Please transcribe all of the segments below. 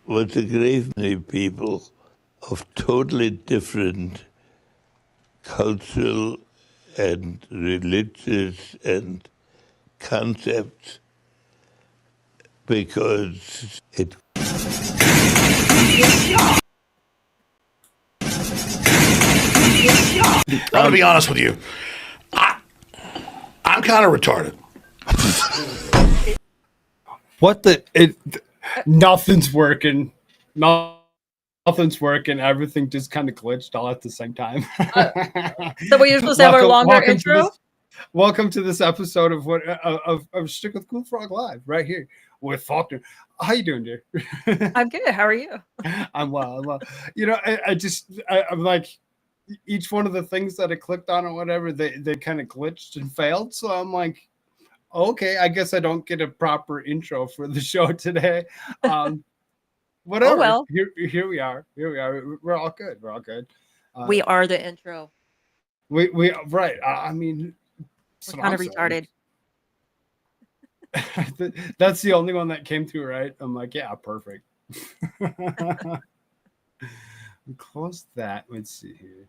was a great many people of totally different cultural and religious and concepts because it I'm gonna be honest with you. I'm kind of retarded. What the? Nothing's working. Nothing's working. Everything just kind of glitched all at the same time. So we're supposed to have our longer intro? Welcome to this episode of Shtick with Koolfrogg Live, right here with Faulkner. How you doing, dear? I'm good. How are you? I'm well. You know, I'm like, each one of the things that I clicked on or whatever, they kind of glitched and failed. So I'm like, okay, I guess I don't get a proper intro for the show today. Whatever. Oh, well. Here we are. We're all good. We are the intro. We right. I mean, we're kind of retarded. That's the only one that came through, right? I'm like, yeah, perfect. Close that. Let's see here.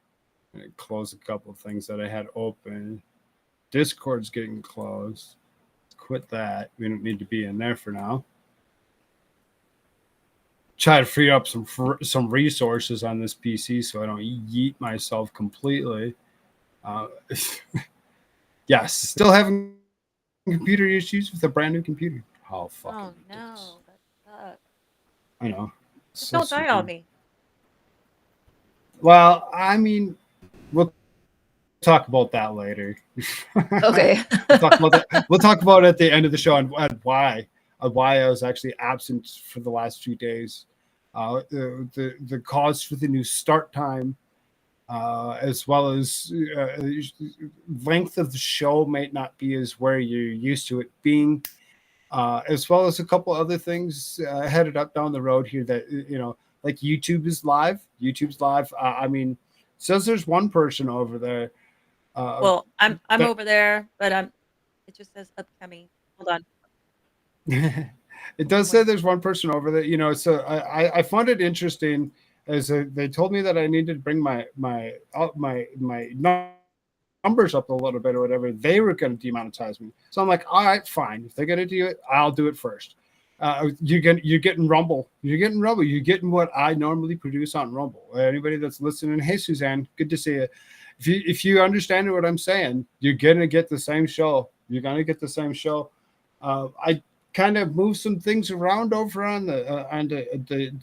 I'm gonna close a couple of things that I had open. Discord's getting closed. Quit that. We don't need to be in there for now. Try to free up some resources on this PC so I don't yeet myself completely. Yes, still having computer issues with a brand new computer. Oh, fucking. Oh, no. That sucks. I know. So don't die on me. Well, I mean, we'll talk about that later. Okay. We'll talk about it at the end of the show and why I was actually absent for the last few days. The cause for the new start time, as well as length of the show might not be as where you're used to it being, as well as a couple other things headed up down the road here that, you know, like YouTube's live. I mean, says there's one person over there. Well, I'm over there, but it just says upcoming. Hold on. It does say there's one person over there, you know. So I found it interesting as they told me that I needed to bring my numbers up a little bit or whatever. They were going to demonetize me, so I'm like, all right, fine. If they're going to do it, I'll do it first. You're getting Rumble. You're getting what I normally produce on Rumble. Anybody that's listening, hey Suzanne, good to see you. If you understand what I'm saying, you're gonna get the same show. I kind of moved some things around over on the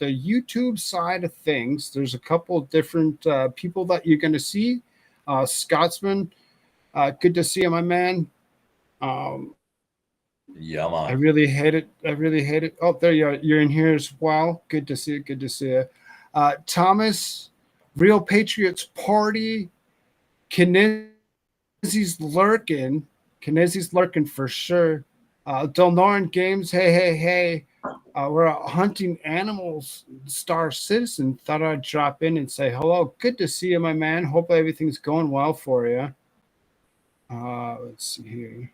YouTube side of things. There's a couple different people that you're gonna see. Scotsman, good to see you, my man. Yeah, man. I really hate it. Oh, there you are. You're in here as well. Good to see you. Thomas, Real Patriots Party. Kinezi's lurking for sure. Delnoran Games, hey. We're a hunting animals star citizen. Thought I'd drop in and say hello. Good to see you, my man. Hope everything's going well for you. Let's see here.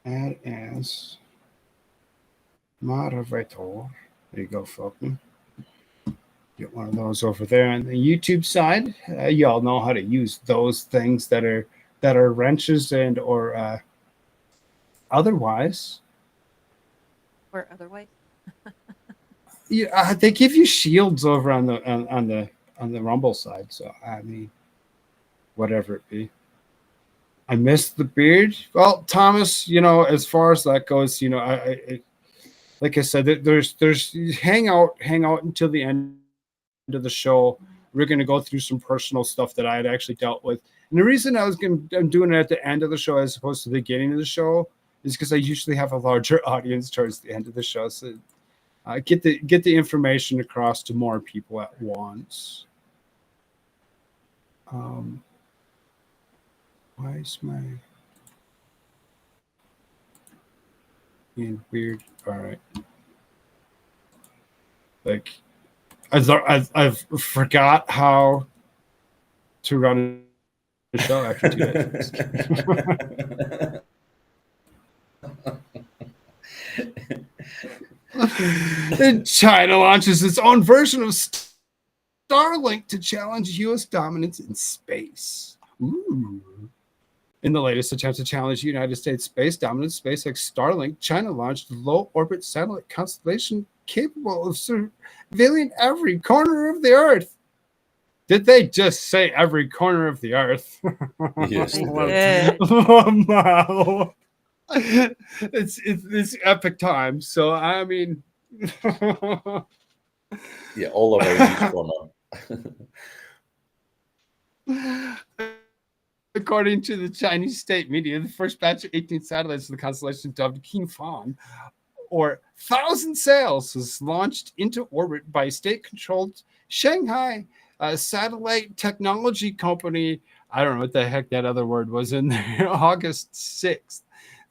Add as moderator. There you go, Falcon. Get one of those over there on the YouTube side. You all know how to use those things that are wrenches and or otherwise. Or otherwise. Yeah, they give you shields over on the Rumble side. So I mean, whatever it be. I missed the beard. Well, Thomas, you know, as far as that goes, you know, I like I said, there's hang out until the end of the show. We're going to go through some personal stuff that I had actually dealt with, and the reason I'm doing it at the end of the show as opposed to the beginning of the show is because I usually have a larger audience towards the end of the show, so get the information across to more people at once. Why is my being weird? All right. Like, I've forgot how to run a show after 2 days. And China launches its own version of Starlink to challenge U.S. dominance in space. Ooh. In the latest attempt to challenge United States space dominance, SpaceX Starlink, China launched a low-orbit satellite constellation capable of surveilling every corner of the Earth. Did they just say every corner of the Earth? Yes, they did. Wow. It's epic time. So I mean, Yeah, all around each corner. according to the Chinese state media, the first batch of 18 satellites of the constellation dubbed Koolfrogg, or Thousand Sails, was launched into orbit by state-controlled Shanghai satellite technology company. I don't know what the heck that other word was in there. August 6th.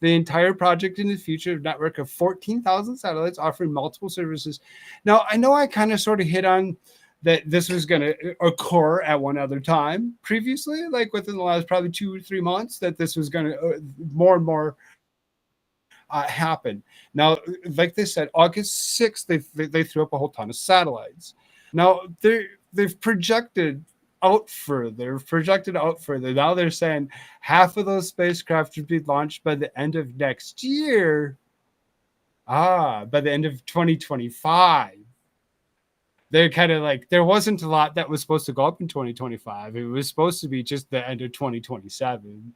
The entire project in the future network of 14,000 satellites offering multiple services. Now, I know I kind of sort of hit on that this was going to occur at one other time previously, like within the last probably 2 or 3 months, that this was going to more and more happen. Now, like they said, August 6th, they threw up a whole ton of satellites. Now, they've projected out further. Now they're saying half of those spacecraft would be launched by the end of next year. By the end of 2025. They're kind of like, there wasn't a lot that was supposed to go up in 2025. It was supposed to be just the end of 2027.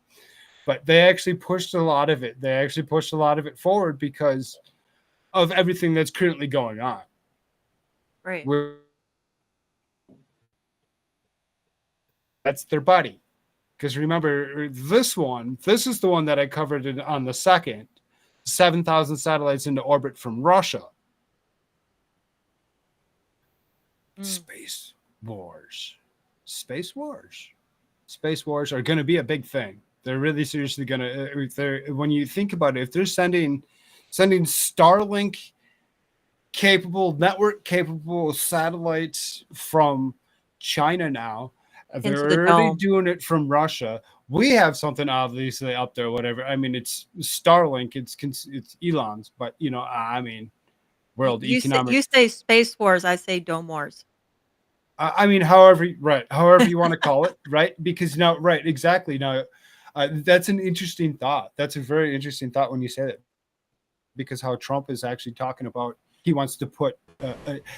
But they actually pushed a lot of it. They actually pushed a lot of it forward because of everything that's currently going on. Right. That's their buddy. Because remember, this is the one that I covered on the 2nd. 7,000 satellites into orbit from Russia. Space wars. Space wars are going to be a big thing. They're really seriously going to. When you think about it, if they're sending Starlink network capable satellites from China now, they're already doing it from Russia. We have something obviously up there, whatever. I mean, it's Starlink. It's Elon's, but I mean, world economic. You say space wars. I say dome wars. I mean, however you want to call it, right? Because now, right, exactly. Now, that's an interesting thought. That's a very interesting thought when you say that, because how Trump is actually talking about he wants to put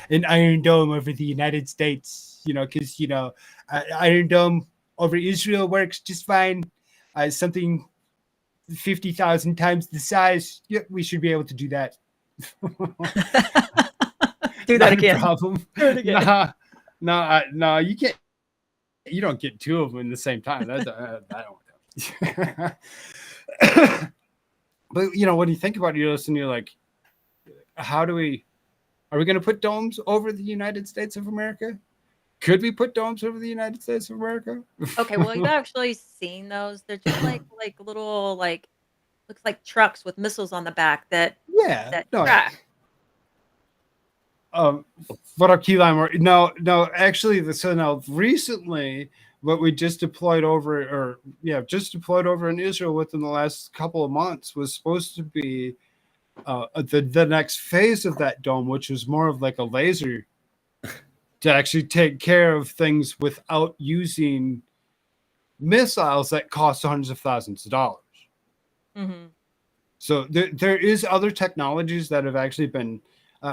an Iron Dome over the United States, because Iron Dome over Israel works just fine. Something 50,000 times the size, we should be able to do that. Do that again. Problem. Do it again. No, you can't. You don't get two of them in the same time. I don't. But when you think about it, you're like, are we going to put domes over the United States of America? Could we put domes over the United States of America? Okay, well, you've actually seen those. They're just like little looks like trucks with missiles on the back that track. What up, Keyline? No, actually, so now recently, what we just deployed over in Israel within the last couple of months was supposed to be the next phase of that dome, which was more of like a laser to actually take care of things without using missiles that cost hundreds of thousands of dollars. Mm-hmm. So there is other technologies that have actually been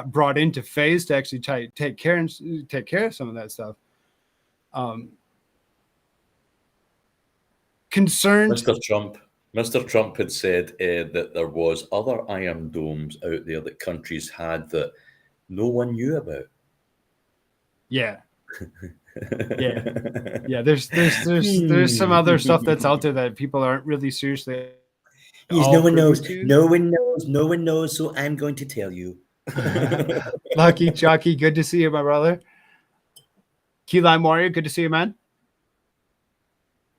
brought into phase to actually take care of some of that stuff. Concerned. Mr. Trump had said that there was other iron domes out there that countries had that no one knew about. Yeah. Yeah. There's some other stuff that's out there that people aren't really seriously. No one knows. So I'm going to tell you. Lucky Chucky, good to see you, my brother. Keyline Warrior, good to see you, man.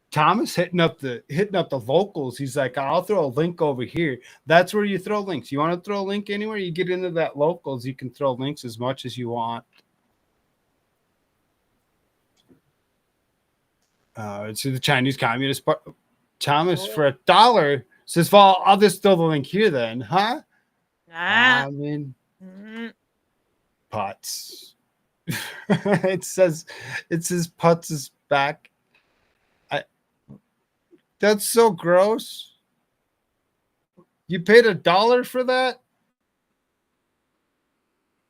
Thomas hitting up the vocals. He's like, I'll throw a link over here. That's where you throw links. You want to throw a link anywhere? You get into that locals, you can throw links as much as you want. It's the Chinese Communist Party. Thomas, for $1, says, well, I'll just throw the link here then, huh? I mean, Putz. It says Putz is back. That's so gross. You paid $1 for that?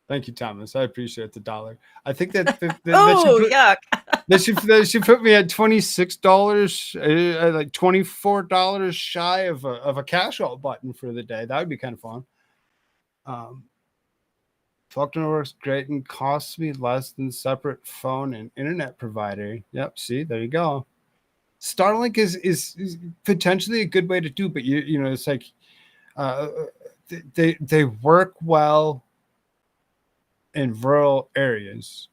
Thank you, Thomas. I appreciate the $1. I think that yuck. They should put me at $26, like $24 shy of a cash out button for the day. That would be kind of fun. Faulkner works great and costs me less than separate phone and internet provider. Yep. See, there you go. Starlink is potentially a good way to do, but you know, it's like they work well in rural areas.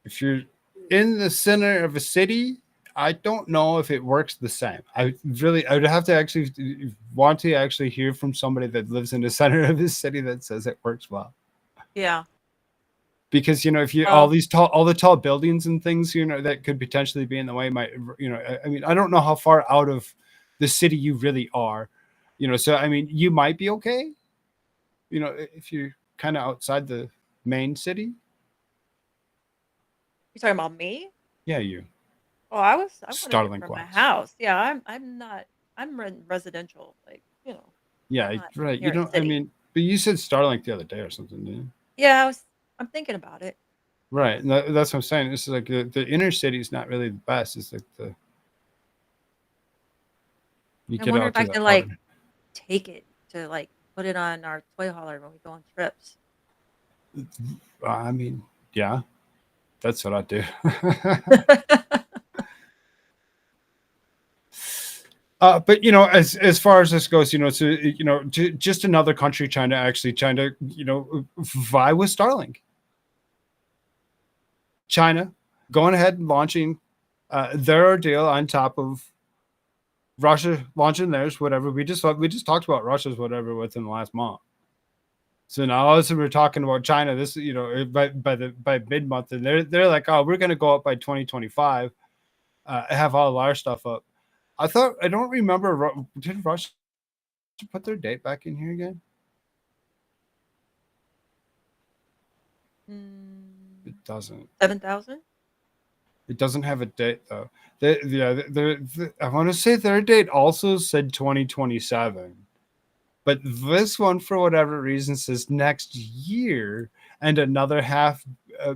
If you're in the center of a city, I don't know if it works the same. I would have to actually want to actually hear from somebody that lives in the center of a city that says it works well. Yeah. Because, you know, if you all the tall buildings and things, you know, that could potentially be in the way might, you know, I mean, I don't know how far out of the city you really are, you know, so I mean, you might be okay, you know, if you're kind of outside the main city. You talking about me? Yeah, you. Oh, I wanted it Starlink for my wise. house. Yeah, I'm residential, like, you know. Yeah, right. You here in don't. I city. mean, but you said Starlink the other day or something, didn't you? Yeah, I'm thinking about it. Right, and that's what I'm saying. This is like the inner city is not really the best. It's like you I get wonder out if to I the can like outer- take it to like put it on our toy hauler when we go on trips. I mean, yeah, that's what I do. But you know, as far as this goes, you know, so you know, just another country trying to you know vie with Starlink. China going ahead and launching their ordeal on top of Russia launching theirs. Whatever we just talked about Russia's whatever within the last month. So now all of a sudden we're talking about China. This, you know, by mid month, and they're like, oh, we're going to go up by 2025. Have all of our stuff up. I don't remember. Did Russia put their date back in here again? It doesn't. 7,000? It doesn't have a date though. I want to say their date also said 2027, but this one for whatever reason says next year and another half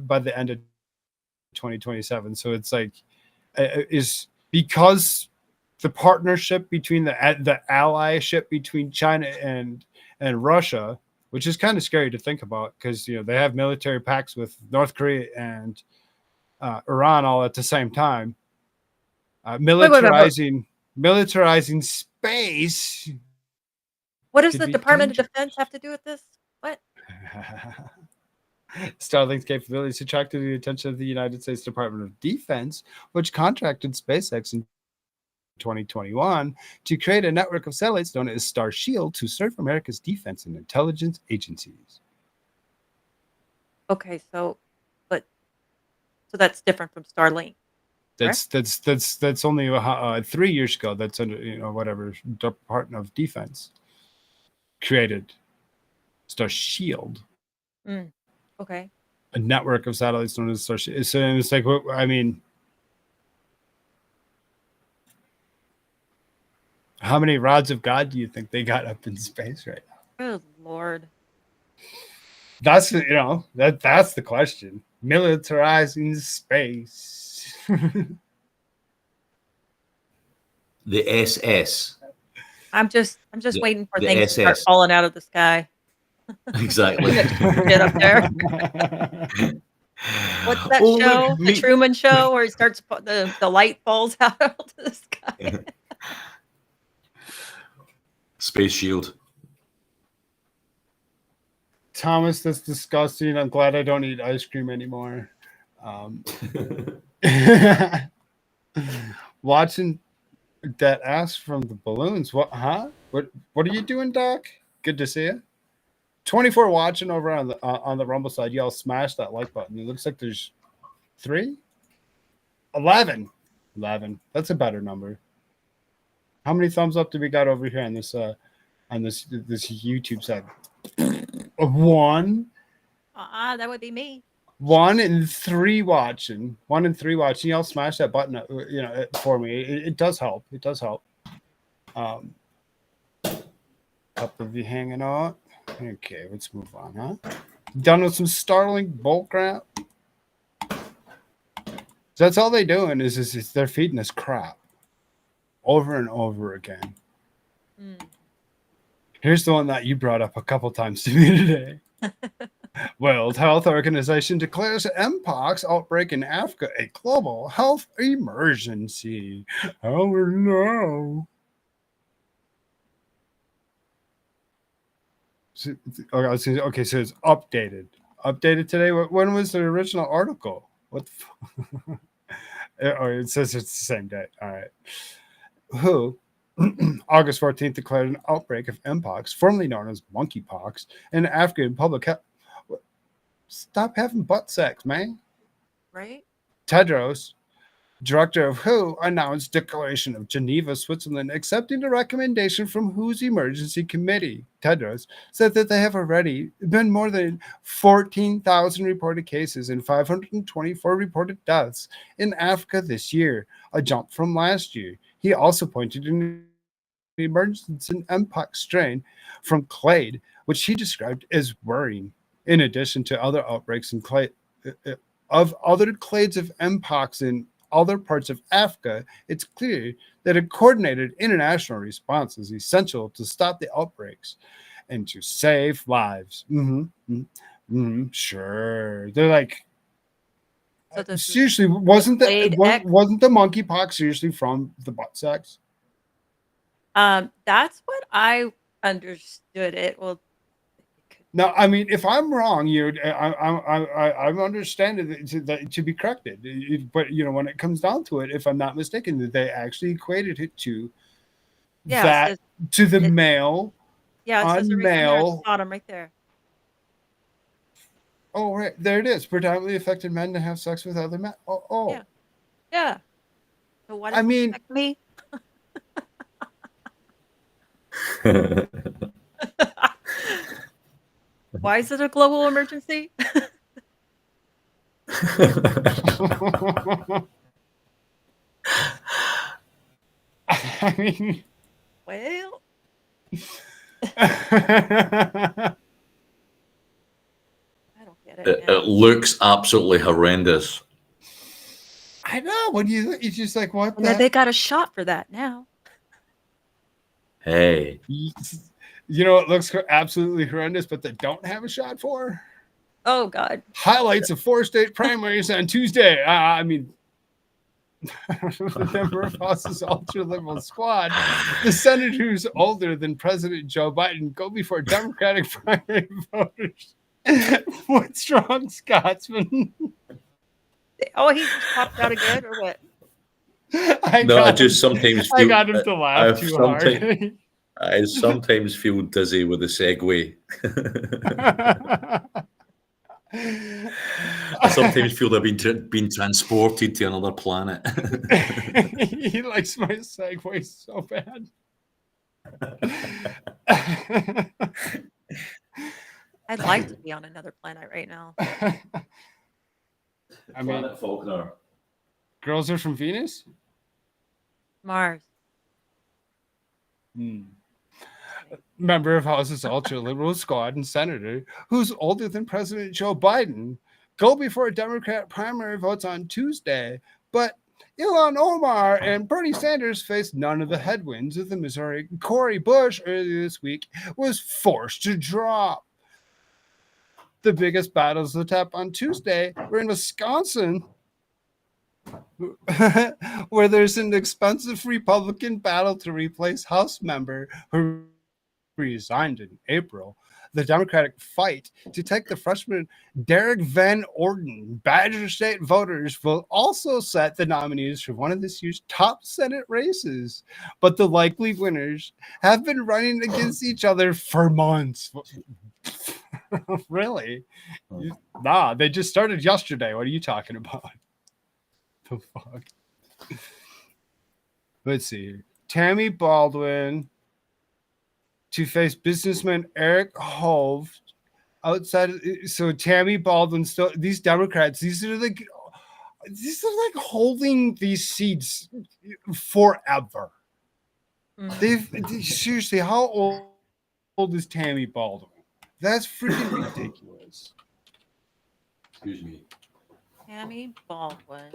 by the end of 2027. So it's like is because the partnership between the allyship between China and Russia, which is kind of scary to think about because, you know, they have military pacts with North Korea and Iran all at the same time. Militarizing space. What does the Department of Defense have to do with this? What? Starlink's capabilities attracted the attention of the United States Department of Defense, which contracted SpaceX in 2021 to create a network of satellites known as Star Shield to serve America's defense and intelligence agencies. Okay, so that's different from Starlink. That's only 3 years ago. That's under, you know, whatever Department of Defense created Star Shield. Okay. A network of satellites known as Star Shield. So it's like, I mean, how many rods of God do you think they got up in space right now? Good Lord. That's, you know, that's the question. Militarizing space. The SS. I'm just waiting for things SS. to start falling out of the sky. Exactly. Get up there. What's that show? Look, the Truman Show, where it starts the light falls out of the sky. Space Shield. Thomas, that's disgusting. I'm glad I don't eat ice cream anymore. Watching that ass from the balloons. What? Huh? What are you doing, Doc? Good to see you. 24 watching over on the Rumble side. Y'all smash that like button. It looks like there's 11. That's a better number. How many thumbs up do we got over here on this YouTube side? One. That would be me. 1 in 3 watching. 1 in 3 watching. Y'all smash that button, for me. It does help. It does help. Couple of you hanging out. Okay, let's move on, huh? Done with some startling bull crap. So that's all they're doing is they're feeding us crap over and over again. Here's the one that you brought up a couple times to me today. World Health Organization declares Mpox outbreak in Africa a global health emergency. Oh no. Okay, so it's updated. Updated today. When was the original article? What the it says it's the same day. All right. WHO, August 14th, declared an outbreak of Mpox, formerly known as monkeypox, in African public health. Stop having butt sex, man. Right? Tedros, director of WHO, announced declaration of Geneva, Switzerland, accepting the recommendation from WHO's emergency committee. Tedros said that there have already been more than 14,000 reported cases and 524 reported deaths in Africa this year, a jump from last year. He also pointed to the emergence in Mpox strain from clade, which he described as worrying. In addition to other outbreaks in of other clades of Mpox in other parts of Africa, it's clear that a coordinated international response is essential to stop the outbreaks and to save lives. Sure. They're like, so seriously, wasn't the monkeypox usually from the butt sex? That's what I understood it. Well, now, I mean, if I'm wrong, I'm understanding that to be corrected. But when it comes down to it, if I'm not mistaken, that they actually equated it to to the male. Yeah, it says male. Bottom right there. Oh, right there it is. Predominantly affected men to have sex with other men. Oh. Yeah. So why does it affect me? Why is it a global emergency? I mean, well, I don't get it. It looks absolutely horrendous. I know. When it's just like, what? They got a shot for that now. Hey. It looks absolutely horrendous, but they don't have a shot for. Oh, God. Highlights of 4 state primaries on Tuesday. I mean, the member of House's ultra-liberal squad, the senator who's older than President Joe Biden, go before Democratic primary voters with strong Scotsman. Oh, he just popped out again, or what? I sometimes feel I got him to laugh too hard. I sometimes feel dizzy with the segue. I sometimes feel I've been transported to another planet. He likes my segue so bad. I'd like to be on another planet right now. Planet Faulkner. Girls are from Venus? Mars. Member of House's ultra-liberal squad and senator who's older than President Joe Biden go before Democrat primary votes on Tuesday, but Ilhan Omar and Bernie Sanders faced none of the headwinds of the Missouri. Cory Bush earlier this week was forced to drop. The biggest battles of the top on Tuesday were in Wisconsin, where there's an expensive Republican battle to replace House member who resigned in April. The Democratic fight to take the freshman Derek Van Orden. Badger State voters will also set the nominees for one of this year's top Senate races, but the likely winners have been running against each other for months. Really? Nah, they just started yesterday. What are you talking about? The fuck? Let's see. Tammy Baldwin to face businessman Eric Hove outside. So Tammy Baldwin still. These Democrats. These are like holding these seats forever. They've seriously. How old is Tammy Baldwin? That's freaking ridiculous. Excuse me. Tammy Baldwin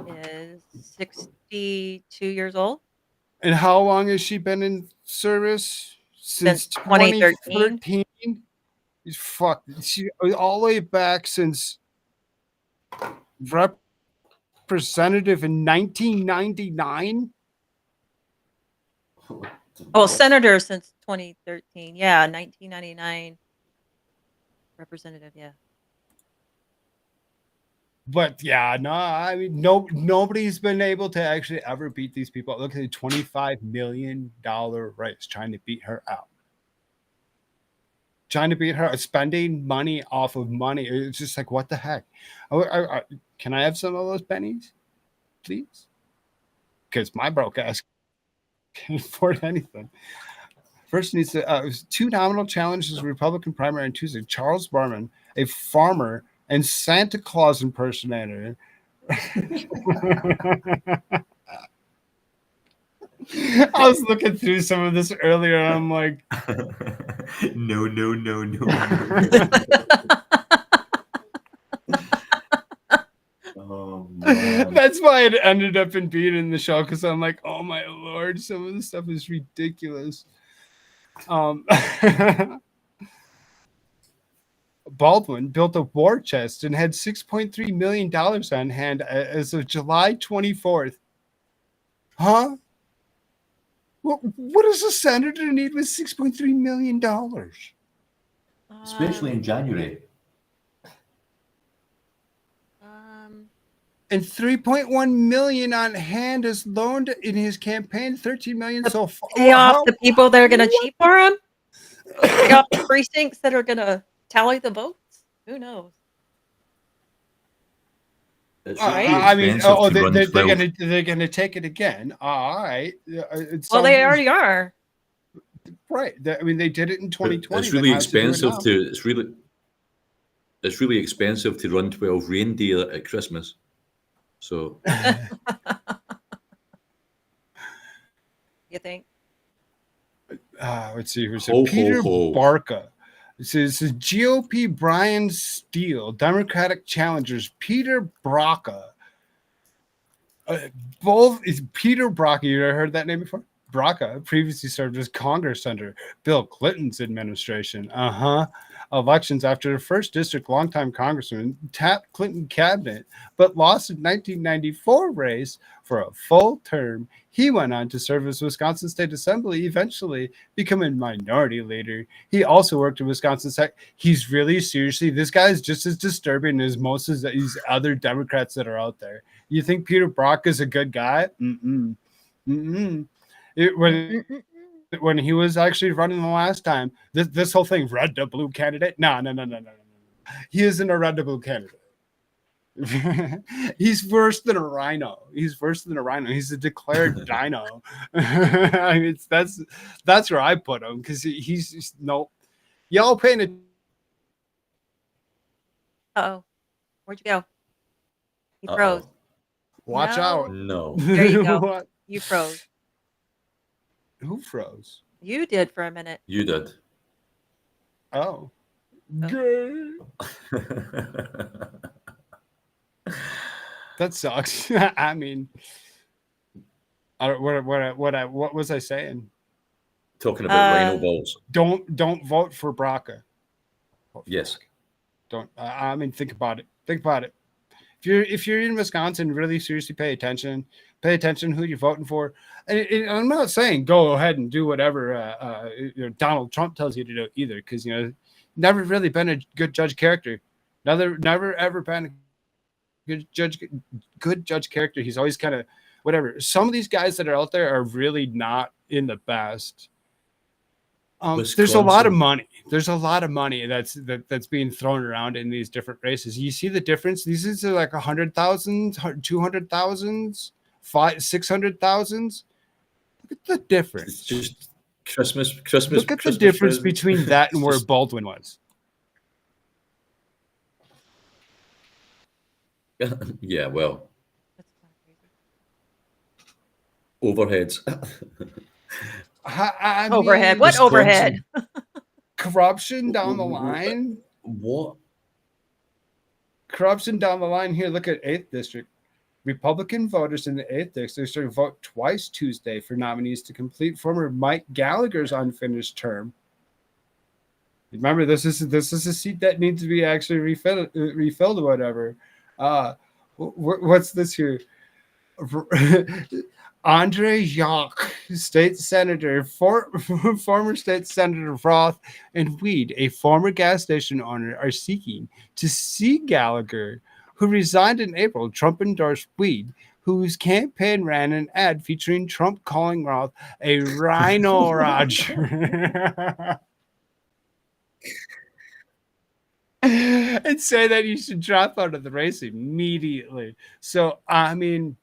is 62 years old. And how long has she been in service? Since 2013. Fuck. She all the way back since representative in 1999. Oh, senator since 2013. Yeah, 1999. Representative, yeah. But yeah, no, I mean, nobody's been able to actually ever beat these people. Look at the $25 million race trying to beat her out. Trying to beat her, spending money off of money. It's just like, what the heck? Can I have some of those pennies, please? Because my broke ass can't afford anything. First needs to two nominal challenges Republican primary on Tuesday. Charles Barman, a farmer and Santa Claus impersonator. I was looking through some of this earlier and I'm like, no. Oh, man. That's why it ended up in being in the show, because I'm like, oh my Lord, some of the stuff is ridiculous. Baldwin built a war chest and had $6.3 million on hand as of July 24th. Huh? What does a senator need with $6.3 million? Especially in January. And $3.1 million on hand is loaned in his campaign. $13 million so far. Pay off the people that are going to cheat for him. Pay off the precincts that are going to tally the votes. Who knows? I mean, they're gonna take it again. All right. Well, they already are. Right. I mean, they did it in 2020. It's really expensive it's really expensive to run 12 reindeer at Christmas. So you think? Let's see. Peter Barca. It says GOP Brian Steele, Democratic challengers Peter Braca. Both is Peter Braca. You ever heard that name before? Braca previously served as Congress under Bill Clinton's administration. Elections after the first district longtime congressman tapped Clinton cabinet, but lost in 1994 race for a full term. He went on to serve as Wisconsin State Assembly, eventually becoming minority leader. He also worked in Wisconsin. He's really seriously, this guy is just as disturbing as most of these other Democrats that are out there. You think Peter Brock is a good guy? When he was actually running the last time, this whole thing, red to blue candidate. No. He isn't a red to blue candidate. He's worse than a rhino. He's a declared dino. I mean, that's where I put him, because he's just, no. Y'all paying it. Uh-oh. Where'd you go? He froze. Watch out. No. There you go. You froze. Who froze? You did for a minute. You did. Oh. Good. That sucks. I mean, what was I saying? Talking about rhino balls. Don't vote for Braca. Yes. Don't. I mean, think about it. If you're in Wisconsin, really seriously pay attention. Pay attention who you're voting for. And I'm not saying go ahead and do whatever Donald Trump tells you to do either, because never really been a good judge character. Never ever been a good judge character. He's always kind of whatever. Some of these guys that are out there are really not in the best. There's a lot of money. There's a lot of money that's being thrown around in these different races. You see the difference? These are like 100,000, 200,000, 600,000. Look at the difference. It's just Christmas. Look at the Christmas difference presents. between that and where Just- Baldwin was. yeah, well, That's kind of crazy. overheads. I Overhead. mean, What Wisconsin. overhead? corruption down the line? What? Corruption down the line here. Look at 8th District. Republican voters in the 8th District vote twice Tuesday for nominees to complete former Mike Gallagher's unfinished term. Remember, this is a seat that needs to be actually refilled or whatever. What's this here? Andre Jacques, state senator, former state senator Roth and Weed, a former gas station owner, are seeking to see Gallagher, who resigned in April. Trump endorsed Weed, whose campaign ran an ad featuring Trump calling Roth a rhino Roger. And say that you should drop out of the race immediately. So, I mean,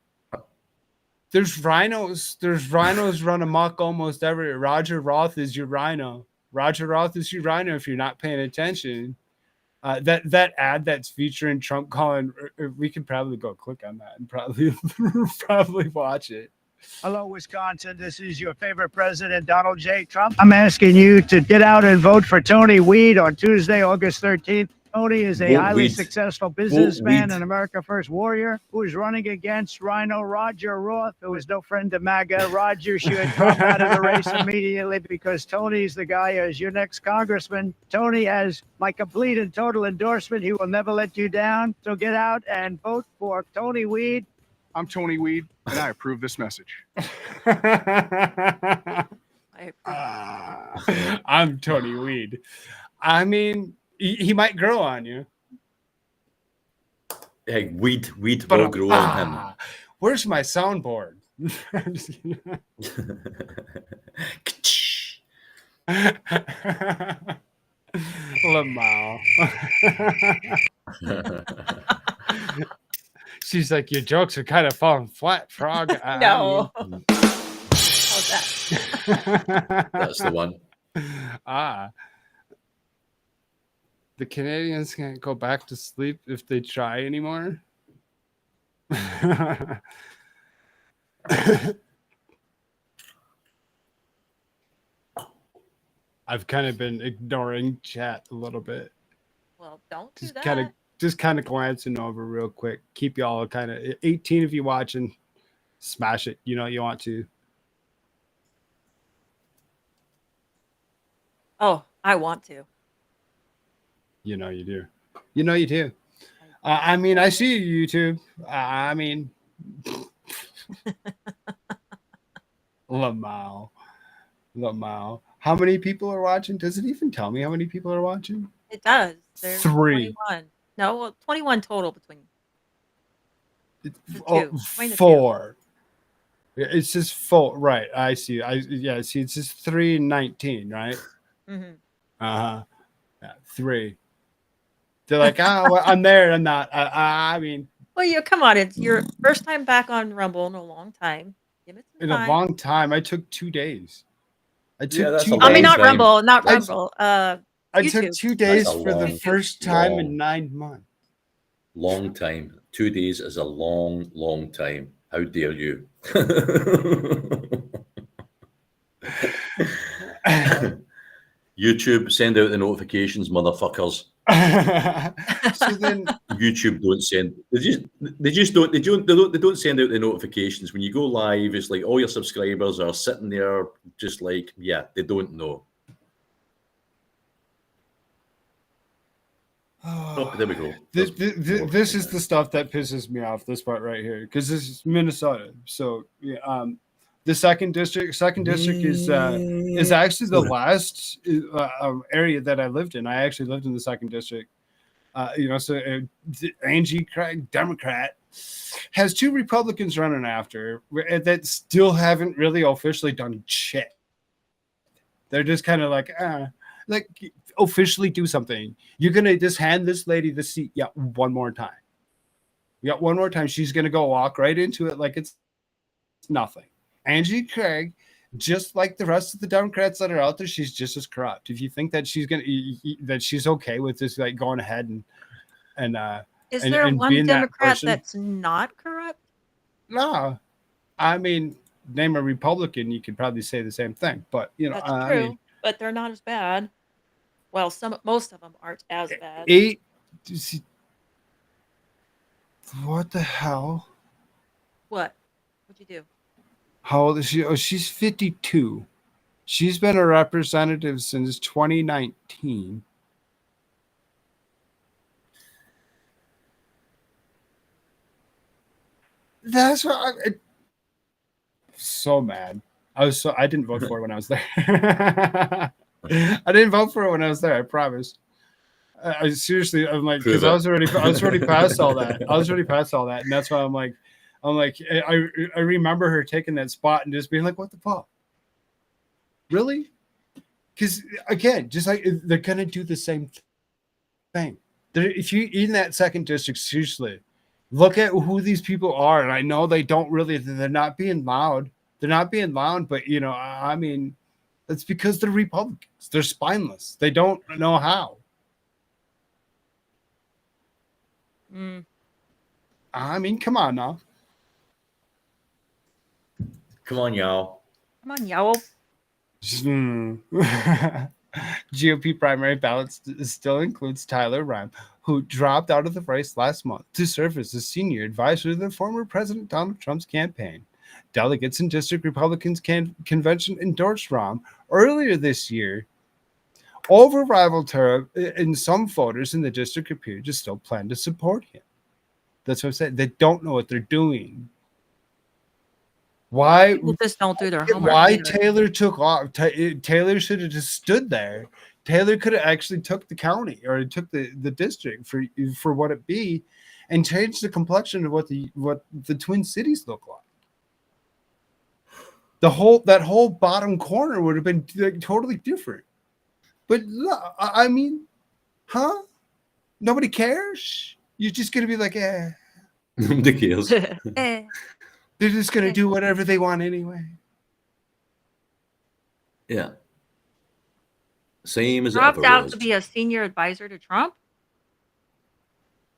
there's rhinos run amok almost everywhere. Roger Roth is your rhino. Roger Roth is your rhino if you're not paying attention. That ad that's featuring Trump calling, we can probably go click on that and probably watch it. Hello, Wisconsin. This is your favorite president, Donald J. Trump. I'm asking you to get out and vote for Tony Weed on Tuesday, August 13th. Tony is a Vote highly Weed. successful businessman Weed. and America First warrior who is running against Rhino Roger Roth, who is no friend to MAGA. Roger should drop out of the race immediately because Tony's the guy as your next congressman. Tony has my complete and total endorsement. He will never let you down. So get out and vote for Tony Weed. I'm Tony Weed, and I approve this message. I'm Tony Weed. I mean, he might grow on you. Hey, weed will grow on him. Where's my soundboard? Lamau. She's like, your jokes are kind of falling flat, Frog. No. How's that? That's the one. The Canadians can't go back to sleep if they try anymore. I've kind of been ignoring chat a little bit. Well, don't do that. Just kind of glancing over real quick. Keep y'all kind of 18 if you're watching. Smash it. You know you want to. Oh, I want to. You know you do. You know you do. I mean, I see you, YouTube. I mean, Lamau. How many people are watching? Does it even tell me how many people are watching? It does. There's 3. 21. No, well, 21 total between. Between the 4. It's just 4. Right. I see. See. It's just 3 and 19. Right. Mm-hmm. Yeah, 3. They're like, well, I'm there. I'm not. I mean, well, come on. It's your first time back on Rumble in a long time. Give it some time. In a long time. I took 2 days. I took that's 2 a days. I mean, not time. Rumble, not Rumble. I took 2 days That's a for the long, first time long- in 9 months. Long time. 2 days is a long, long time. How dare you? YouTube, send out the notifications, motherfuckers. So then, YouTube don't send. They don't send out the notifications when you go live. It's like all your subscribers are sitting there, just like, yeah, they don't know. Oh, there we go. This is the stuff that pisses me off. This part right here, because this is Minnesota. So yeah, the second district is actually the last area that I lived in. I actually lived in the second district. So Angie Craig, Democrat, has 2 Republicans running after that still haven't really officially done shit. They're just kind of like officially do something. You're gonna just hand this lady the seat, one more time. One more time. She's gonna go walk right into it like it's nothing. Angie Craig, just like the rest of the Democrats that are out there, she's just as corrupt. If you think that she's okay with this, like going ahead and is there one being Democrat that that's not corrupt? No, I mean, name a Republican, you could probably say the same thing. But That's true, I mean, but they're not as bad. Well, most of them aren't as bad. What the hell? What? What'd you do? How old is she? Oh, she's 52. She's been a representative since 2019. That's what I'm so mad. I didn't vote for it when I was there. I didn't vote for it when I was there, I promise. I seriously, I'm like, because I was already past all that. And that's why I'm like, I remember her taking that spot and just being like, what the fuck? Really? Because again, just like they're gonna do the same thing. If you in that second district, seriously, look at who these people are. And I know they're not being loud. But I mean, it's because they're Republicans. They're spineless. They don't know how. I mean, come on now. Come on, y'all. GOP primary ballots still includes Tyler Rime, who dropped out of the race last month to serve as a senior advisor to the former President Donald Trump's campaign. Delegates in District Republicans convention endorsed Rahm earlier this year over rival Tara, and some voters in the district appear to still plan to support him. That's what I said. They don't know what they're doing. Why? People just don't do their homework. Why either. Taylor took off? Taylor should have just stood there. Taylor could have actually took the county or took the district for what it be, and changed the complexion of what the Twin Cities look like. That whole bottom corner would have been like, totally different. But I mean, huh? Nobody cares. You're just gonna be like, Nobody cares. They're just gonna do whatever they want anyway. Yeah. Same as Dropped it ever out was. to be a senior advisor to Trump.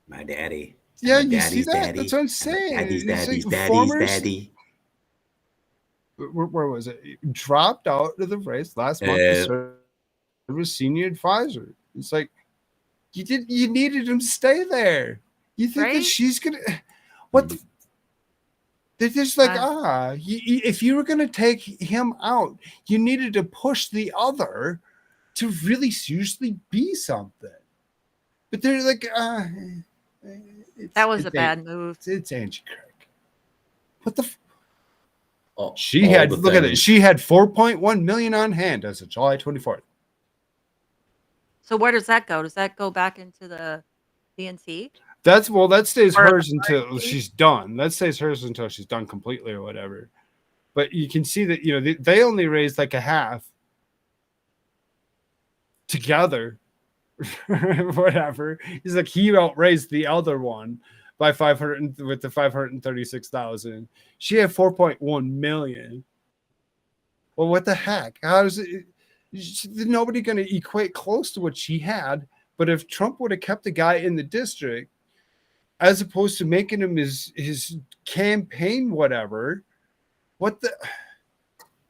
My daddy. Yeah, My you see that? daddy. That's what I'm saying. Daddy's Like daddy. Where was it? Dropped out of the race last month to serve as senior advisor. It's like you needed him to stay there. You think that she's gonna what? They're just like if you were gonna take him out, you needed to push the other to really seriously be something. But they're like, that was a bad move. It's Angie Craig. What the? She had look at it. She had 4.1 million on hand as of July 24th. So where does that go? Does that go back into the DNC? That stays hers until she's done. That stays hers until she's done completely or whatever. But you can see that they only raised like a half together. Whatever. He's like he outraised the other one by 500 with the 536,000. She had 4.1 million. Well, what the heck? How is it? Nobody going to equate close to what she had. But if Trump would have kept the guy in the district, as opposed to making him his campaign, whatever, what the?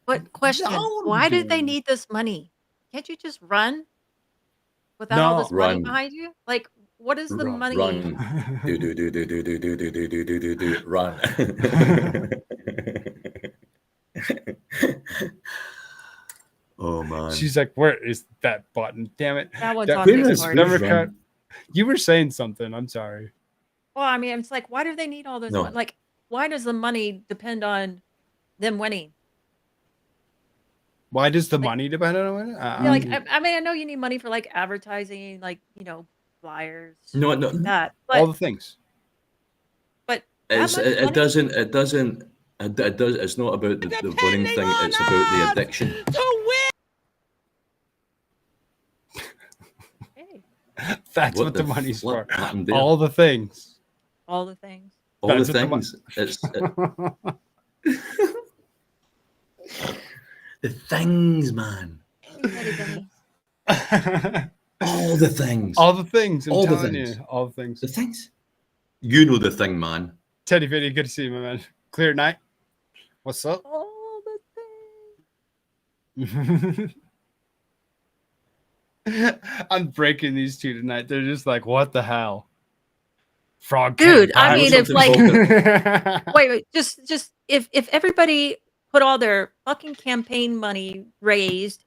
What question? Why did they need this money? Can't you just run without all this money behind you? Like, what is the money? Run. Run. Oh man. She's like, where is that button? Damn it. That one's on Discord. You were saying something. I'm sorry. Well, I mean, it's like, why do they need all this money? Like, why does the money depend on them winning? Why does the money depend on winning? I mean, I know you need money for like advertising, like flyers. No, that all the things. But it doesn't. It's not about the winning thing. It's about the addiction. That's what the money's for. All the things. All the things. All the things. The things, man. All the things. All the things. I'm All the telling things. you. All the things. The things. You know the thing, man. Teddy Vinny, good to see you, my man. Clear night. What's up? All the things. I'm breaking these two tonight. They're just like, what the hell? Frog. Dude, I mean, if like, like, wait, just if everybody put all their fucking campaign money raised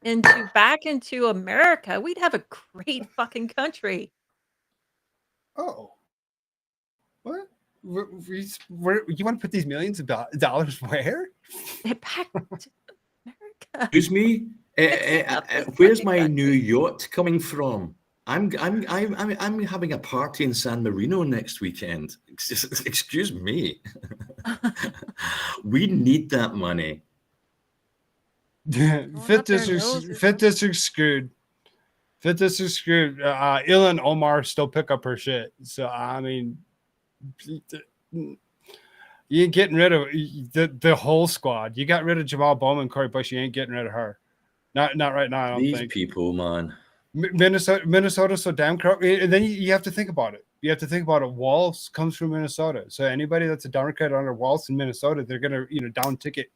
back into America, we'd have a great fucking country. oh, what? Where, you want to put these millions of dollars where? Back to America. Excuse me. Where's my new yacht coming from? I'm having a party in San Marino next weekend. Excuse me. We need that money. Fifth district screwed. Fifth district screwed. Ilan Omar still pick up her shit. So I mean, you ain't getting rid of the whole squad. You got rid of Jamal Bowman, Corey Bush. You ain't getting rid of her. Not right now. I don't These think. people, man. Minnesota's so damn corrupt. And then you have to think about it. You have to think about it. Walz comes from Minnesota. So anybody that's a Democrat under Walz in Minnesota, they're gonna down ticket.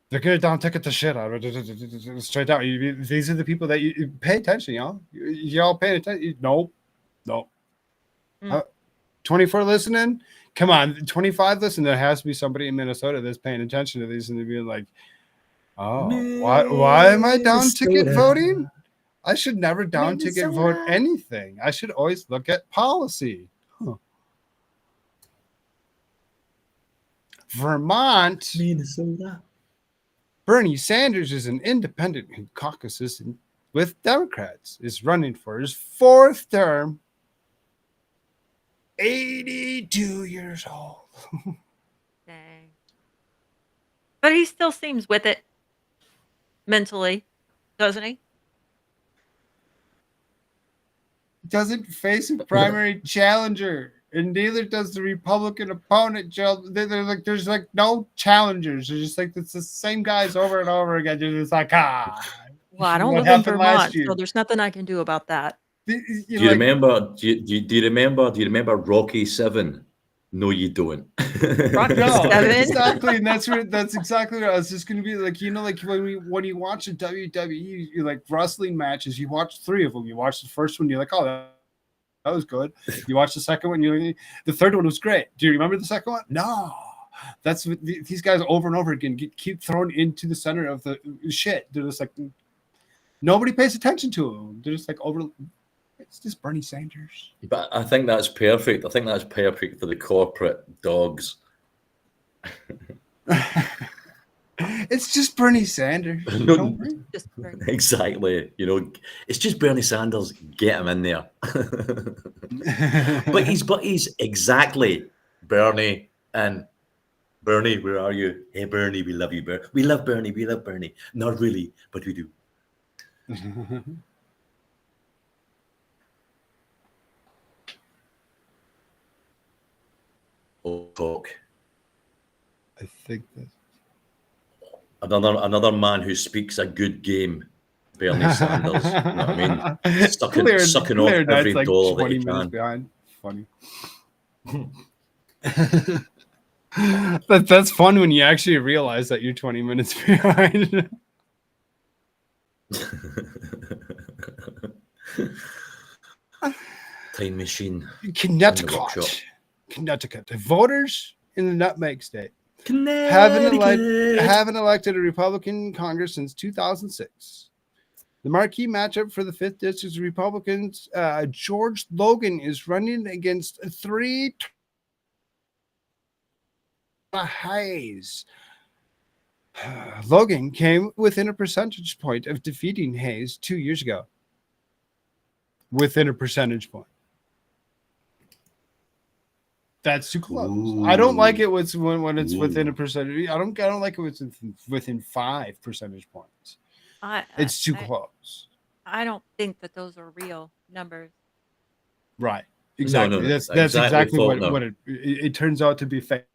They're gonna down ticket the shit out of it. Straight out. These are the people that you pay attention, y'all. Y'all pay attention. Nope. 24 listening. Come on, 25 listening. There has to be somebody in Minnesota that's paying attention to these and they're being like, oh, why am I down ticket voting? I should never down ticket vote anything. I should always look at policy. Huh. Vermont, Minnesota. Bernie Sanders is an independent who caucuses with Democrats, is running for his fourth term, 82 years old. Dang. But he still seems with it mentally, doesn't he? Doesn't face a primary challenger, and neither does the Republican opponent. They're like, there's like no challengers. They're just like it's the same guys over and over again. They're just like Well, I don't what live in happened last Vermont, year? so there's nothing I can do about that. Do you remember? Do you remember Rocky 7? No, you don't. Rocky No, 7? exactly, and that's exactly what I was just gonna be like. Like when you watch a WWE, you like wrestling matches. You watch 3 of them. You watch the first one, you're like, oh, that was good. You watch the second one, the third one was great. Do you remember the second one? No. That's what these guys over and over again keep thrown into the center of the shit. They're just like nobody pays attention to them. They're just like over. It's just Bernie Sanders. But I think that's perfect. I think that's perfect for the corporate dogs. It's just Bernie Sanders. Just exactly. It's just Bernie Sanders. Get him in there. but he's exactly Bernie. And Bernie, where are you? Hey, Bernie, we love you, Bernie. We love Bernie. We love Bernie. Not really, but we do. Oh, talk. I think that another man who speaks a good game, Bernie Sanders. You know what I mean? Sucking off every like dollar 20 that he minutes can. Behind. Funny. That's fun when you actually realize that you're 20 minutes behind. Time machine. Connecticut. The voters in the Nutmeg State haven't elected a Republican Congress since 2006. The marquee matchup for the 5th District's Republicans, George Logan is running against 3 Hayes. Logan came within a percentage point of defeating Hayes 2 years ago. Within a percentage point. That's too close. Ooh. I don't like it when it's within a percentage. I don't like it within 5 percentage points. It's too close. I don't think that those are real numbers. Right. Exactly. No. That's exactly what it turns out to be fake.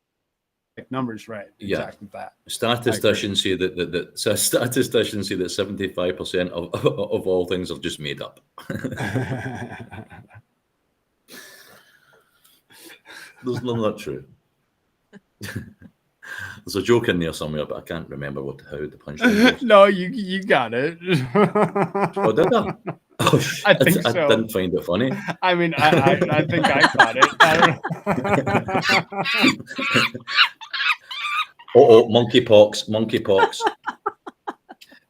numbers right. Yeah. Exactly that. Statisticians say that 75% of all things are just made up. There's none of that true. There's a joke in there somewhere, but I can't remember how the punchline was. No, you got it. Oh, did I? Oh, I think so. I didn't find it funny. I mean, I think I caught it. I don't know. Monkeypox.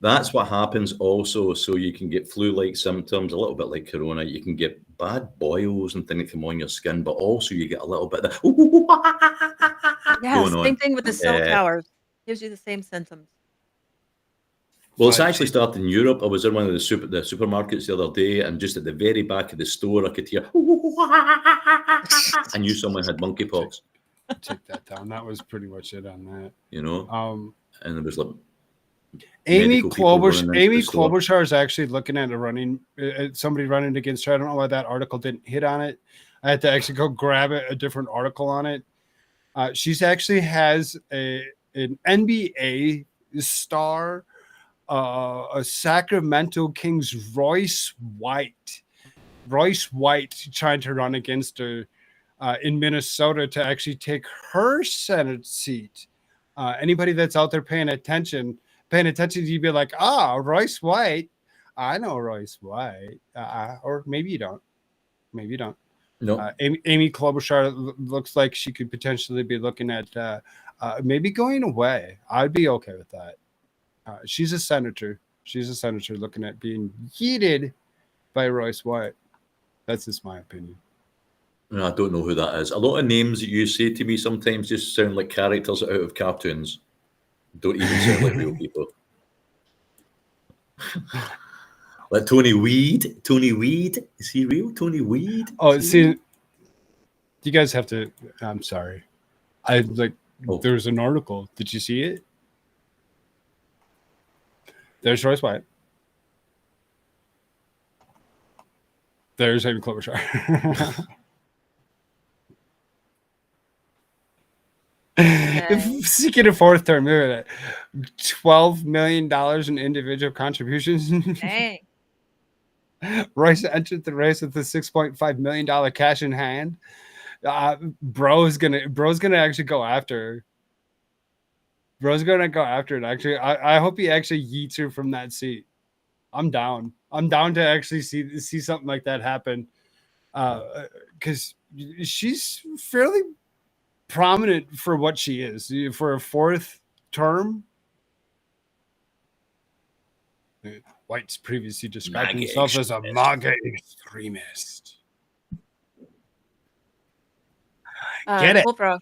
That's what happens also. So you can get flu-like symptoms, a little bit like corona. You can get bad boils and things that come on your skin, but also you get a little bit of Yeah, going same on. thing with the cell towers. Gives you the same symptoms. Well, it's actually started in Europe. I was in one of the supermarkets the other day, and just at the very back of the store, I could hear. I knew someone had monkeypox. Take that down. That was pretty much it on that. You know, and it was like Amy medical people running into the store. Klobuchar is actually looking at somebody running against her. I don't know why that article didn't hit on it. I had to actually go grab a different article on it. She's actually has an NBA star, a Sacramento Kings Royce White trying to run against her in Minnesota to actually take her Senate seat. Anybody that's out there paying attention, you'd be like, Royce White. I know Royce White. Or maybe you don't. No. Amy Klobuchar looks like she could potentially be looking at maybe going away. I'd be okay with that. She's a senator. Looking at being yeeted by Royce White. That's just my opinion. No, I don't know who that is. A lot of names that you say to me sometimes just sound like characters out of cartoons. Don't even sound like real people. Like Tony Weed. Is he real? Tony Weed? Oh, see, you guys have to. I'm sorry. There's an article. Did you see it? There's Royce White. There's Amy Klobuchar. Seeking a fourth term, look at that. $12 million in individual contributions. Dang. Royce entered the race with a $6.5 million cash in hand. Bro's gonna actually go after her. Bro's gonna go after it. Actually, I hope he actually yeets her from that seat. I'm down to actually see something like that happen. Because she's fairly prominent for what she is for a fourth term. White's previously described himself as a MAGA extremist. Get it? Koolfrogg.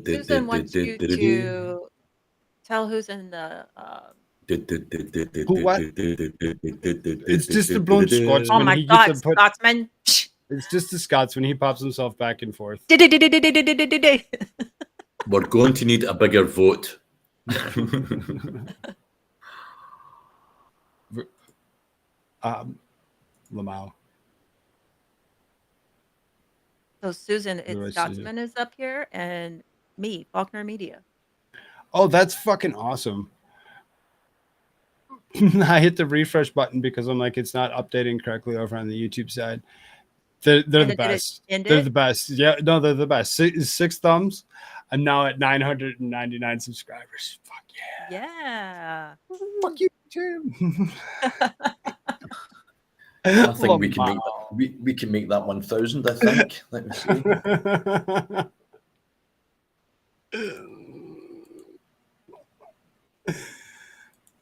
Susan wants you to tell who's in the. What? It's just the blown Scotsman. Oh my God, Scotsman! It's just the Scotsman. He pops himself back and forth. We're going to need a bigger vote. Lamau. So Susan, Scotsman is up here, and me, Faulkner Media. Oh, that's fucking awesome. I hit the refresh button because I'm like, it's not updating correctly over on the YouTube side. They're the best. They're the best. Yeah, no, they're the best. Six thumbs. I'm now at 999 subscribers. Fuck yeah. Yeah. Fuck you, Tim. I think we can make that. We can make that 1,000. I think. Let me see.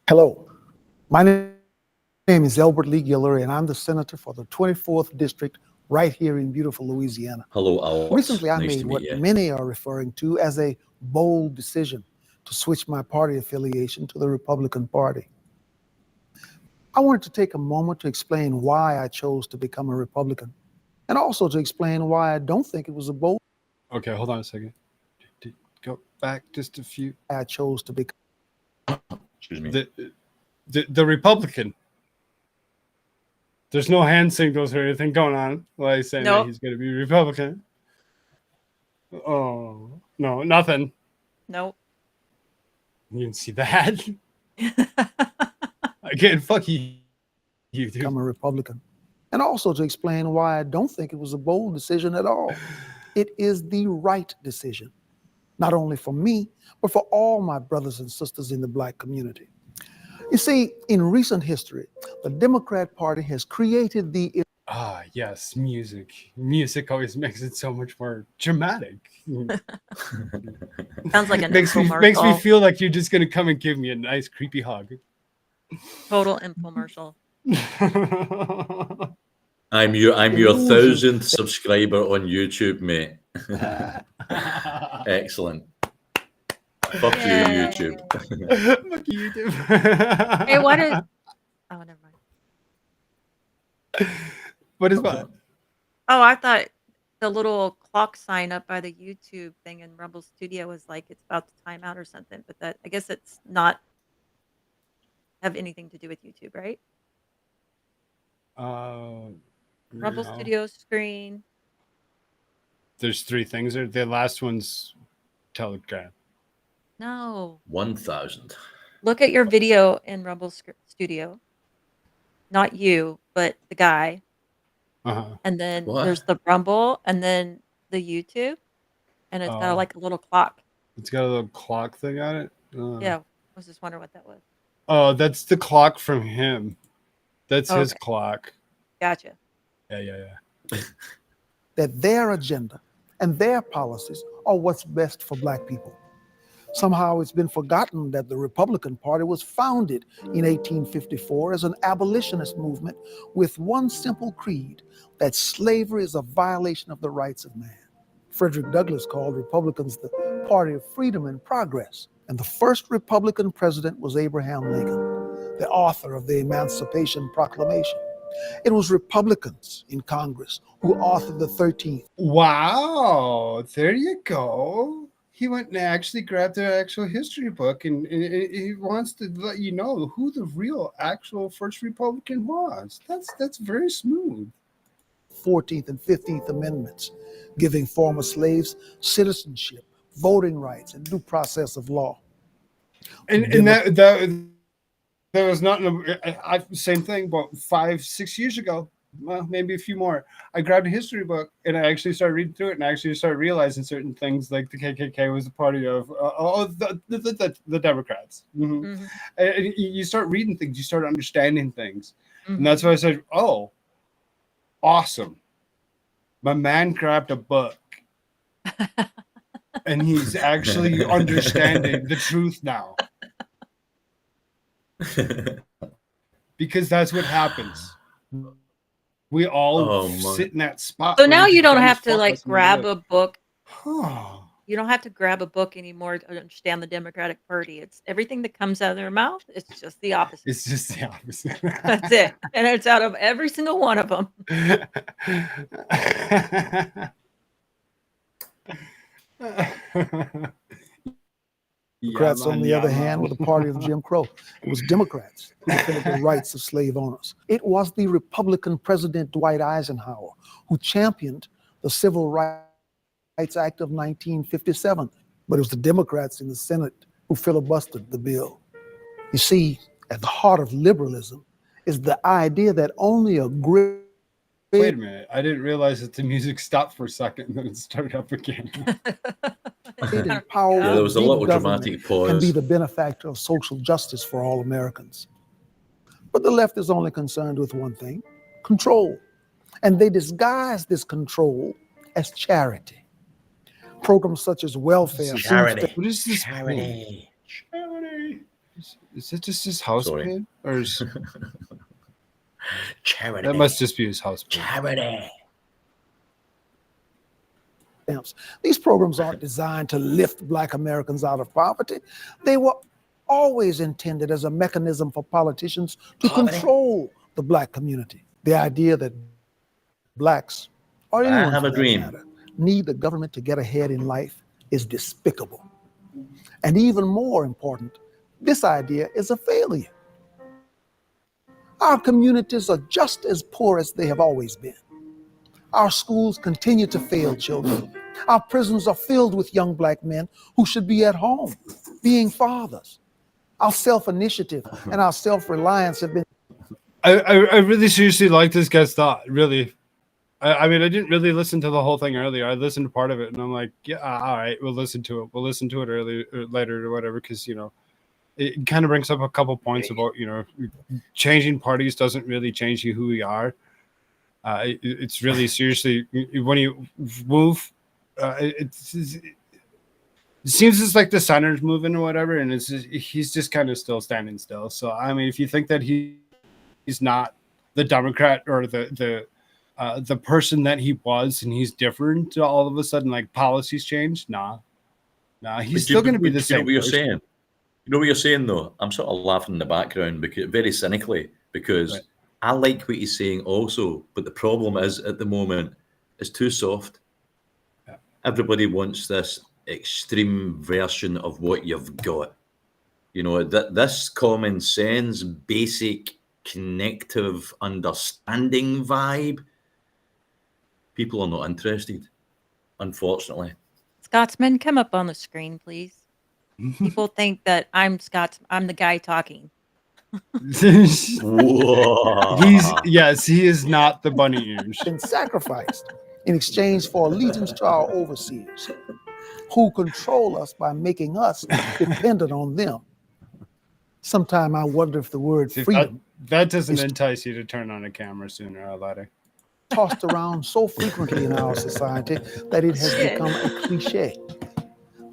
Hello, my name is Elbert Lee Guillory, and I'm the senator for the 24th district right here in beautiful Louisiana. Hello, Alex. Recently, I made what many are referring to as a bold decision to switch my party affiliation to the Republican Party. I wanted to take a moment to explain why I chose to become a Republican, and also to explain why I don't think it was a bold. Okay, hold on a second. Go back just a few. I chose to become. Excuse me. The Republican. There's no hand signals or anything going on while he's saying that he's going to be Republican. Oh, no, nothing. Nope. You didn't see that? Again, fuck you, dude. become a Republican. And also to explain why I don't think it was a bold decision at all. It is the right decision, not only for me, but for all my brothers and sisters in the Black community. You see, in recent history, the Democrat Party has created the Ah, yes, music. Music always makes it so much more dramatic. Sounds like an makes me infomercial. feel like you're just gonna come and give me a nice creepy hug. Total infomercial. I'm your 1,000th subscriber on YouTube, mate. Excellent. Fuck you, Yay. YouTube. Fuck you, YouTube. Hey, what is? Oh, never mind. What is what? Oh, I thought the little clock sign up by the YouTube thing in Rumble Studio was like it's about to time out or something. But that I guess it's not have anything to do with YouTube, right? Rumble No. Studio screen. There's 3 things there. The last one's Telegram. No, 1,000. look at your video in Rumble Studio. Not you, but the guy. Uh-huh. And then What? there's the Rumble, and then the YouTube, and it's got Oh. like a little clock. It's got a little clock thing on it. Yeah, I was just wondering what that was. Oh, that's the clock from him. That's his Okay. clock. Gotcha. Yeah. that their agenda and their policies are what's best for Black people. Somehow it's been forgotten that the Republican Party was founded in 1854 as an abolitionist movement with one simple creed, that slavery is a violation of the rights of man. Frederick Douglass called Republicans the party of freedom and progress. And the first Republican president was Abraham Lincoln, the author of the Emancipation Proclamation. It was Republicans in Congress who authored the 13th. Wow, there you go. He went and actually grabbed the actual history book, and he wants to let you know who the real actual first Republican was. That's very smooth. 14th and 15th Amendments, giving former slaves citizenship, voting rights, and due process of law. And that was not same thing, but 5-6 years ago, well, maybe a few more. I grabbed a history book and I actually started reading through it, and I actually started realizing certain things, like the KKK was a party of the Democrats. Mm-hmm. Mm-hmm. And you start reading things, you start understanding things, Mm-hmm. and that's why I said, "Oh, awesome!" My man grabbed a book, and he's actually understanding the truth now. Because that's what happens. We all sit in that spot. So where now we you just don't dumb have as to fuck like us and grab live. a book. Huh. You don't have to grab a book anymore to understand the Democratic Party. It's everything that comes out of their mouth. It's just the opposite. It's just the opposite. That's it. And it's out of every single one of them. Democrats, on the other hand, were the party of Jim Crow. It was Democrats who defended the rights of slave owners. It was the Republican President Dwight Eisenhower who championed the Civil Rights Act of 1957. But it was the Democrats in the Senate who filibustered the bill. You see, at the heart of liberalism is the idea that only a great Wait a minute. I didn't realize that the music stopped for a second and then it started up again. and powerful Yeah, there was a big little government dramatic can be pause. the benefactor of social justice for all Americans. But the left is only concerned with one thing: control. And they disguise this control as charity. Programs such as welfare, food Charity. What is this? Charity. Charity. Is it just his house Sorry. band? Or is, Charity. that must just be his house band. Charity. stamps. These programs aren't designed to lift Black Americans out of poverty. They were always intended as a mechanism for politicians to control the Black community. The idea that Blacks, or anyone have for a that dream. matter, need the government to get ahead in life is despicable. And even more important, this idea is a failure. Our communities are just as poor as they have always been. Our schools continue to fail children. Our prisons are filled with young black men who should be at home, being fathers. Our self-initiative and our self-reliance have been... I really seriously like this guy's thought, really. I mean, I didn't really listen to the whole thing earlier. I listened to part of it, and I'm like, yeah, all right, we'll listen to it. We'll listen to it earlier or later or whatever, because, you know, it kind of brings up a couple points about, you know, changing parties doesn't really change you who we are. It's really seriously, when you move, it seems it's like the center's moving or whatever, and he's just kind of still standing still. So, I mean, if you think that he's not the Democrat or the person that he was, and he's different all of a sudden, like policies change. Nah, he's still going to be the same. You know what you're saying? You know what you're saying, though? I'm sort of laughing in the background, because very cynically, because Right. I like what he's saying also, but the problem is at the moment it's too soft. Yeah. Everybody wants this extreme version of what you've got. You know, that this common sense, basic, connective understanding vibe, people are not interested, unfortunately. Scotsman, come up on the screen, please. People think that I'm the guy talking. Whoa. He is not the bunny ears. been sacrificed in exchange for allegiance to our overseers, who control us by making us dependent on them. Sometime I wonder if the word See, freedom that doesn't entice you to turn on a camera sooner or later. tossed around so frequently in our society that it has become a cliche.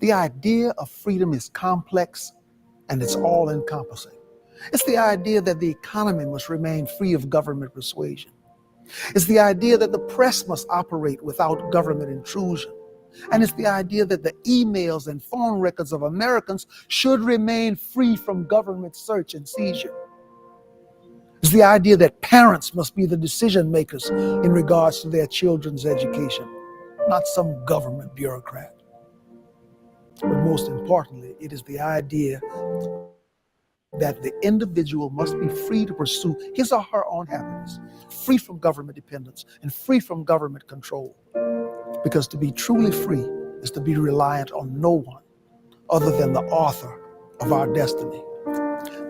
The idea of freedom is complex and it's all-encompassing. It's the idea that the economy must remain free of government persuasion. It's the idea that the press must operate without government intrusion. And it's the idea that the emails and phone records of Americans should remain free from government search and seizure. It's the idea that parents must be the decision makers in regards to their children's education, not some government bureaucrat. But most importantly, it is the idea that the individual must be free to pursue his or her own happiness, free from government dependence and free from government control. Because to be truly free is to be reliant on no one other than the author of our destiny.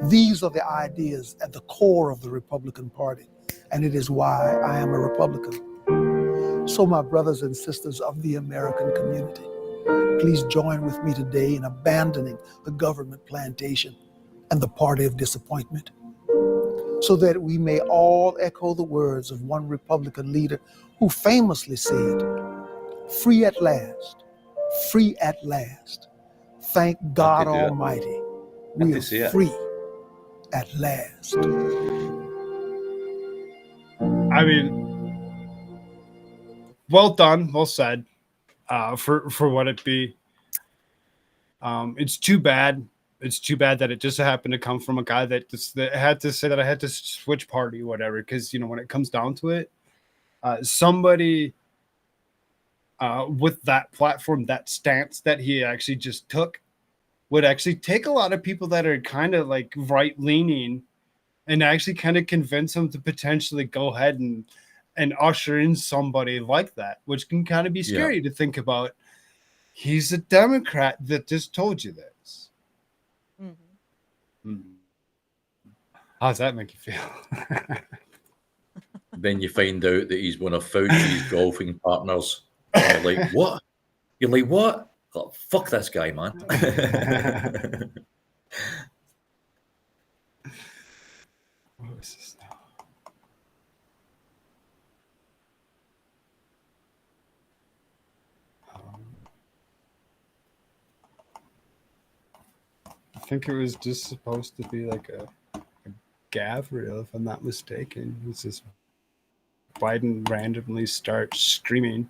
These are the ideas at the core of the Republican Party, and it is why I am a Republican. So my brothers and sisters of the American community, please join with me today in abandoning the government plantation and the party of disappointment, so that we may all echo the words of one Republican leader who famously said, "Free at last, free at last. Thank God Almighty, we are free at last." I mean, well done, well said, for what it be. It's too bad. It's too bad that it just happened to come from a guy that had to say that I had to switch party, whatever. Because, you know, when it comes down to it, somebody with that platform, that stance that he actually just took, would actually take a lot of people that are kind of like right-leaning and actually kind of convince them to potentially go ahead and usher in somebody like that, which can kind of be scary to think about. He's a Democrat that just told you this. Mm-hmm. How does that make you feel? Then you find out that he's one of Fauci's golfing partners. And you're like, what? You're like, what? Oh, fuck this guy, man. What is this now? I think it was just supposed to be like a gav reel, if I'm not mistaken. It's just Biden randomly starts screaming.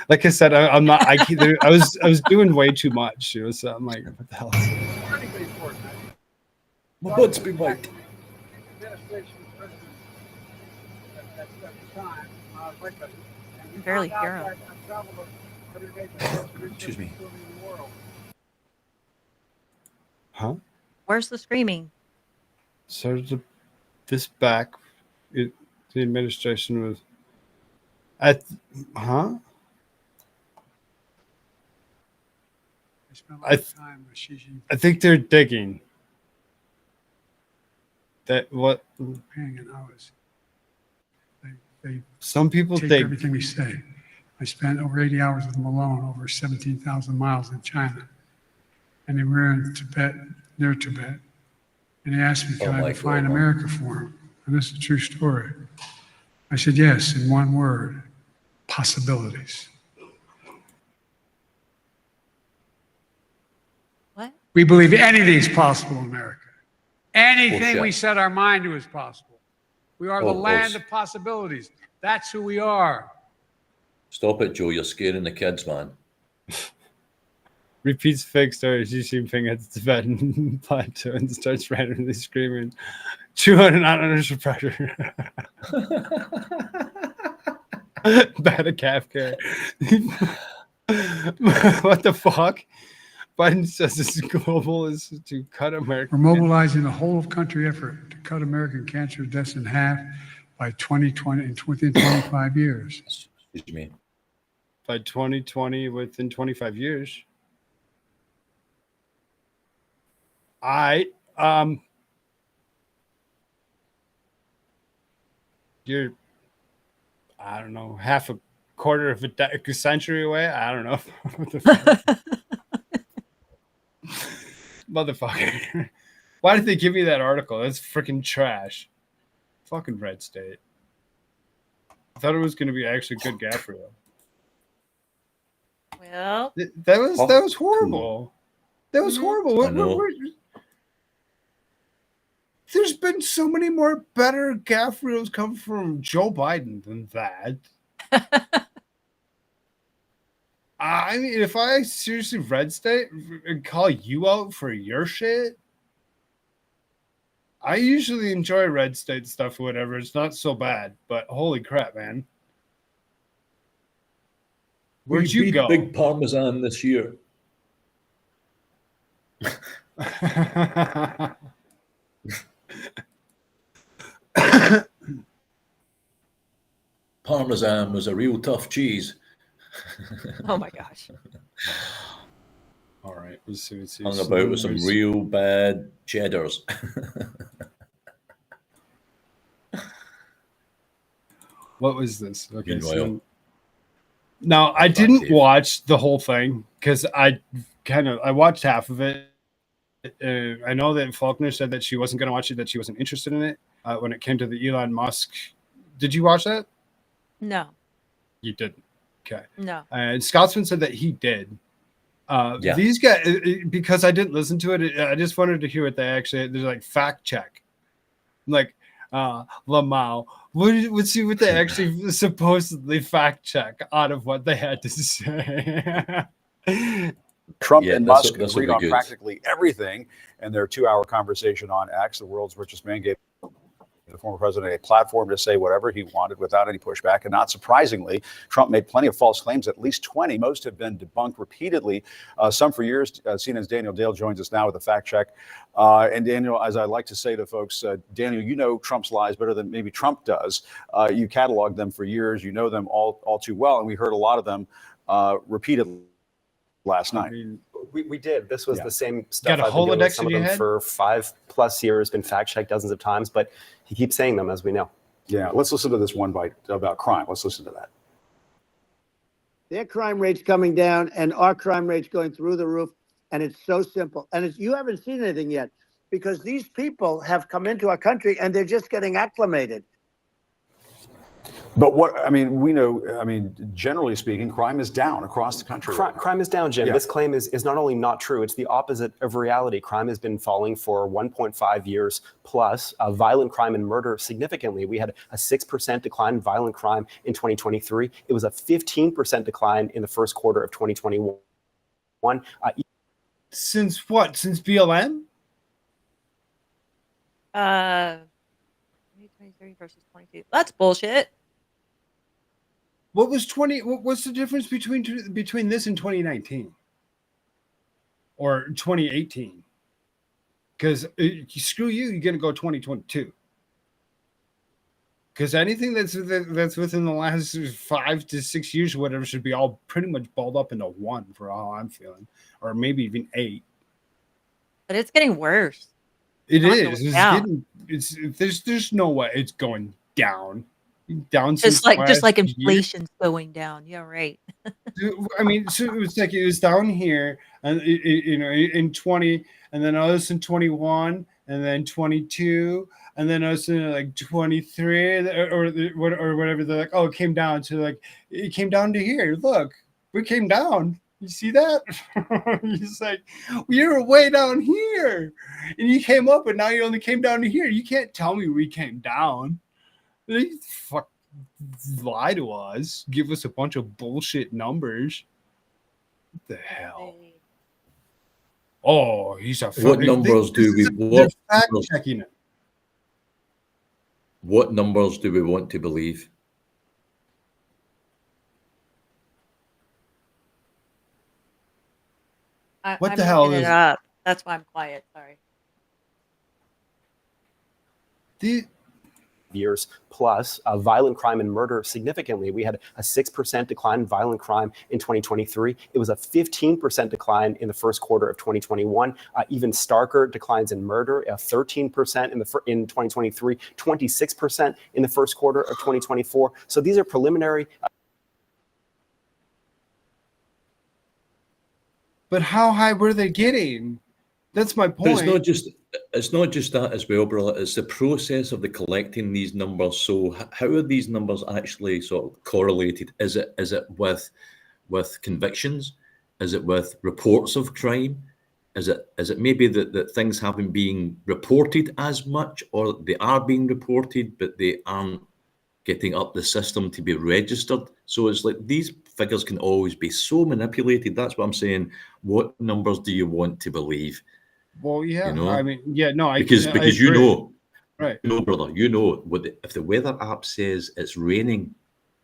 Like I said, I'm not. I was doing way too much. It was. I'm like, what the hell? My butt's been wiped. I can barely hear him. Excuse me. Huh? Where's the screaming? So this back, the administration was at, huh? I spent a lot of time with Xi Jinping. I think they're digging. That what And I was. They some people take think. everything we say. I spent over 80 hours with them alone, over 17,000 miles in China. And they were in Tibet, near Tibet. And he asked me, can I define America for him? And this is a true story. I said, yes, in one word, possibilities. What? We believe anything's possible in America. Anything we set our mind to is possible. We are the land of possibilities. That's who we are. Stop it, Joe. You're scaring the kids, man. Repeats fake story. Xi Jinping at the Tibetan plateau and starts randomly screaming, "200 not under pressure." Bad at calf care. What the fuck? Biden says his global is to cut American. We're mobilizing a whole of country effort to cut American cancer deaths in half by 2020 and within 25 years. Excuse me. By 2020, within 25 years. You're, I don't know, half a quarter of a century away. I don't know. What the fuck? Motherfucker. Why did they give me that article? That's freaking trash. Fucking red state. I thought it was going to be actually good gap reel. Well, That was horrible. That was horrible. I know. There's been so many more better gaff reels come from Joe Biden than that. I mean, if I seriously red state and call you out for your shit, I usually enjoy red state stuff or whatever. It's not so bad, but holy crap, man. Where'd We you beat go? Big Parmesan this year. Parmesan was a real tough cheese. oh my gosh. All right, let's see. Hung about with some real bad cheddars. What was this? Okay, Meanwhile. now I didn't watch the whole thing because I watched half of it. I know that Faulkner said that she wasn't going to watch it, that she wasn't interested in it when it came to the Elon Musk. Did you watch that? No. You didn't. Okay. No. And Scotsman said that he did. Yeah. These guys, because I didn't listen to it, I just wanted to hear what they actually. There's like fact check, like Lamau. Let's see what they actually supposedly fact check out of what they had to say. Trump and Musk this agreed will on be good. practically everything in their 2-hour conversation on X. The world's richest man gave the former president a platform to say whatever he wanted without any pushback. And not surprisingly, Trump made plenty of false claims, at least 20. Most have been debunked repeatedly, some for years. CNN's Daniel Dale joins us now with a fact check. And Daniel, as I like to say to folks, Daniel, you know Trump's lies better than maybe Trump does. You cataloged them for years. You know them all too well. And we heard a lot of them repeatedly last night. We did. This was the same stuff. Got a I've been dealing with Holodex some in of your them head? for 5+ years, been fact checked dozens of times, but he keeps saying them, as we know. Yeah, let's listen to this one bite about crime. Let's listen to that. Their crime rate's coming down and our crime rate's going through the roof. And it's so simple. And you haven't seen anything yet because these people have come into our country and they're just getting acclimated. But we know, generally speaking, crime is down across the country. Crime is down, Jim. Yeah. This claim is not only not true, it's the opposite of reality. Crime has been falling for 1.5 years plus. Violent crime and murder significantly. We had a 6% decline in violent crime in 2023. It was a 15% decline in the first quarter of 2021. Since what? Since BLM? 2023 versus 22. That's bullshit. What was 20? What's the difference between this and 2019 or 2018? Because screw you, you're gonna go 2022. Because anything that's within the last 5 to 6 years, whatever, should be all pretty much balled up into 1 for how I'm feeling, or maybe even 8. But it's getting worse. It Not is. going It's down. getting. There's no way it's going down. Down Just since like last year. inflation's going down. Yeah, right. I mean, so it was down here, and in 20, and then us in 21, and then 22, and then us in like 23, or whatever. They're like, oh, it came down to here. Look, we came down. You see that? He's like, you're way down here, and you came up, and now you only came down to here. You can't tell me we came down. They lie to us, give us a bunch of bullshit numbers. What the hell? Oh, he's a What numbers do we want? Fact checking it. What numbers do we want to believe? What I'm the hell looking is it up? That's why I'm quiet. Sorry. Years plus violent crime and murder significantly. We had a 6% decline in violent crime in 2023. It was a 15% decline in the first quarter of 2021. Even starker declines in murder, 13% in 2023, 26% in the first quarter of 2024. So these are preliminary. But how high were they getting? That's my point. But it's not just that as well, brother. It's the process of the collecting these numbers. So how are these numbers actually sort of correlated? Is it with convictions? Is it with reports of crime? Is it maybe that things haven't been reported as much, or they are being reported but they aren't getting up the system to be registered? So it's like these figures can always be so manipulated. That's what I'm saying. What numbers do you want to believe? Well, yeah, you know? I mean, yeah, no, because you know, right? Brother, you know if the weather app says it's raining,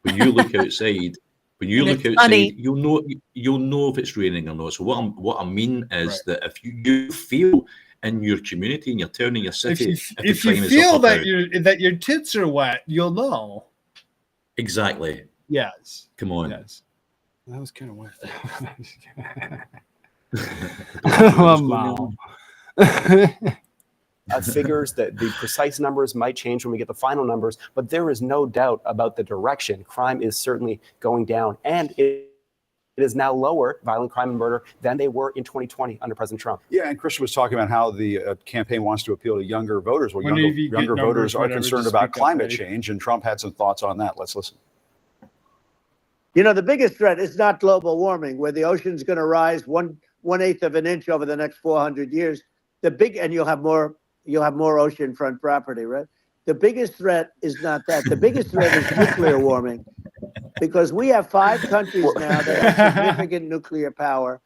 when you look outside, sunny. you'll know if it's raining or not. So what I mean is that if you feel in your community, in your town, in your city, if you feel that your tits are wet, you'll know. Exactly. Yes. Come on. Yes. That was kind of wet. Figures that the precise numbers might change when we get the final numbers, but there is no doubt about the direction. Crime is certainly going down, and it is now lower, violent crime and murder, than they were in 2020 under President Trump. Yeah, and Christian was talking about how the campaign wants to appeal to younger voters. Well, younger voters are concerned about climate change, and Trump had some thoughts on that. Let's listen. You know, the biggest threat is not global warming, where the ocean's going to rise 1/8 of an inch over the next 400 years. And you'll have more oceanfront property, right? The biggest threat is not that. The biggest threat is nuclear warming, because we have 5 countries now that have significant nuclear power.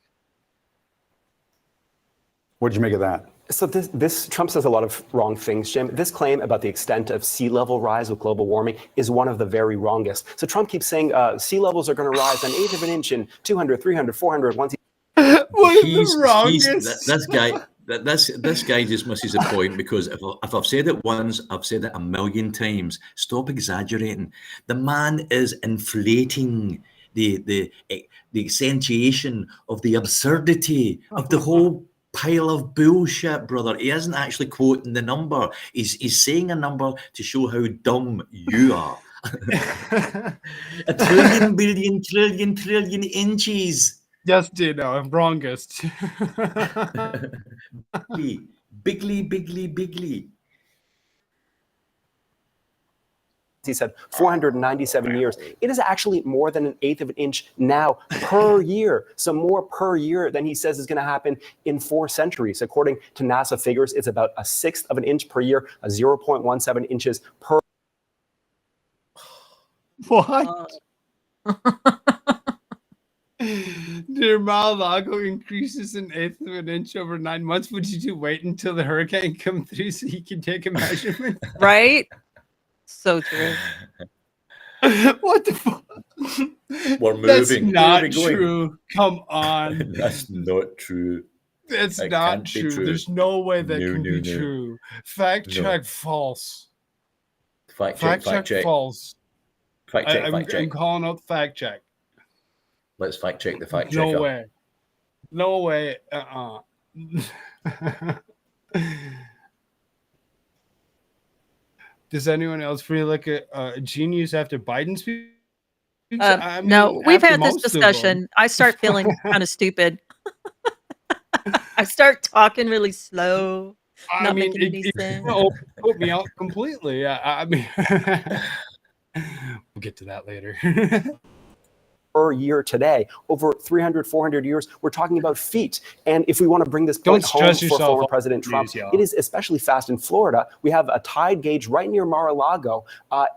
What did you make of that? So this Trump says a lot of wrong things, Jim. This claim about the extent of sea level rise with global warming is one of the very wrongest. So Trump keeps saying sea levels are going to rise an 1/8 of an inch in 200, 300, 400. Once This guy just misses the point, because if I've said it once, I've said it 1,000,000 times. Stop exaggerating. The man is inflating the accentuation of the absurdity of the whole pile of bullshit, brother. He isn't actually quoting the number. He's saying a number to show how dumb you are. 1 trillion, billion, trillion inches. Yes, Dino, I'm wrongest. Bigly. He said 497 years. It is actually more than 1/8 of an inch now per year. So more per year than he says is going to happen in 4 centuries. According to NASA figures, it's about 1/6 of an inch per year, 0.17 inches per. What? Dear Mar-a-Lago increases an 1/8 of an inch over 9 months. Would you wait until the hurricane comes through so you can take a measurement? Right? So true. What the fuck? We're moving. That's not true. Come on. That's not true. That's not true. There's no way that can be true. Fact check false. Fact check. false. Fact check. I'm calling out fact check. Let's fact check the fact No checker. way. No way. Does anyone else feel like a genius after Biden's speech? I mean, no, we've after had this most of them. discussion. I start feeling kind of stupid. I start talking really slow, not making any sense. Put me out completely. I mean, we'll get to that later. Per year today, over 300, 400 years, we're talking about feet. And if we want to bring this point home for former President Trump, it is especially fast in Florida. We have a tide gauge right near Mar-a-Lago,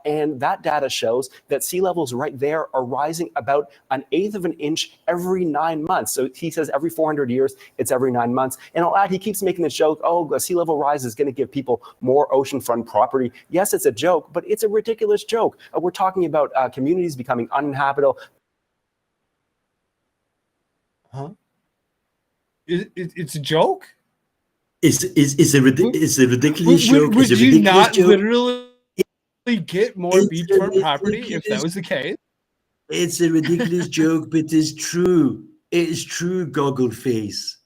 and that data shows that sea levels right there are rising about 1/8 of an inch every 9 months. So he says every 400 years, it's every 9 months. And I'll add, he keeps making this joke, oh, a sea level rise is going to give people more oceanfront property. Yes, it's a joke, but it's a ridiculous joke. We're talking about communities becoming uninhabitable. Huh? It's a joke? It's a ridiculous joke. Would you not literally get more beachfront property if that was the case? It's a ridiculous joke, but it's true. It is true, Goggle Face.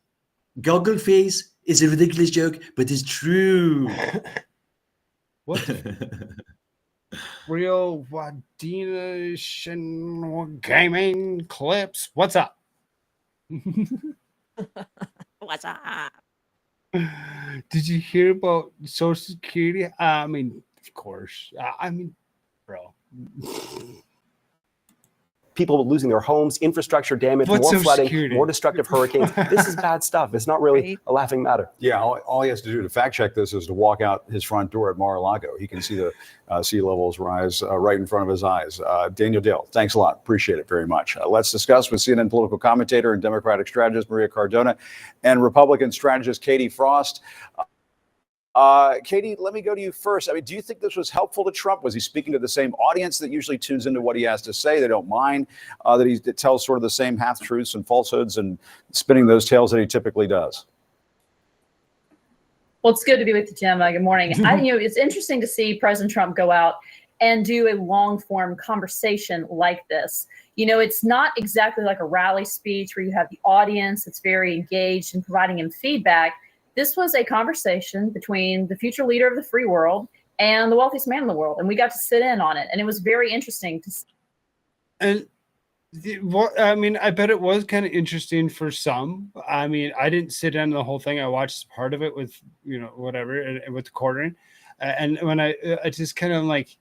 Goggle Face is a ridiculous joke, but it's true. What? Real Wadena Gaming Clips. What's up? What's up? Did you hear about Social Security? I mean, of course. I mean, bro. People losing their homes, infrastructure damage, more flooding, more destructive hurricanes. This is bad stuff. It's not really a laughing matter. Yeah, all he has to do to fact check this is to walk out his front door at Mar-a-Lago. He can see the sea levels rise right in front of his eyes. Daniel Dale, thanks a lot. Appreciate it very much. Let's discuss with CNN political commentator and Democratic strategist Maria Cardona and Republican strategist Katie Frost. Katie, let me go to you first. I mean, do you think this was helpful to Trump? Was he speaking to the same audience that usually tunes into what he has to say? They don't mind that he tells sort of the same half-truths and falsehoods and spinning those tales that he typically does? Well, it's good to be with you, Jim. Good morning. It's interesting to see President Trump go out and do a long-form conversation like this. It's not exactly like a rally speech where you have the audience that's very engaged in providing him feedback. This was a conversation between the future leader of the free world and the wealthiest man in the world, and we got to sit in on it, and it was very interesting to see. And I mean, I bet it was kind of interesting for some. I mean, I didn't sit in the whole thing. I watched part of it with, whatever, and with the quartering. And when I just kind of like,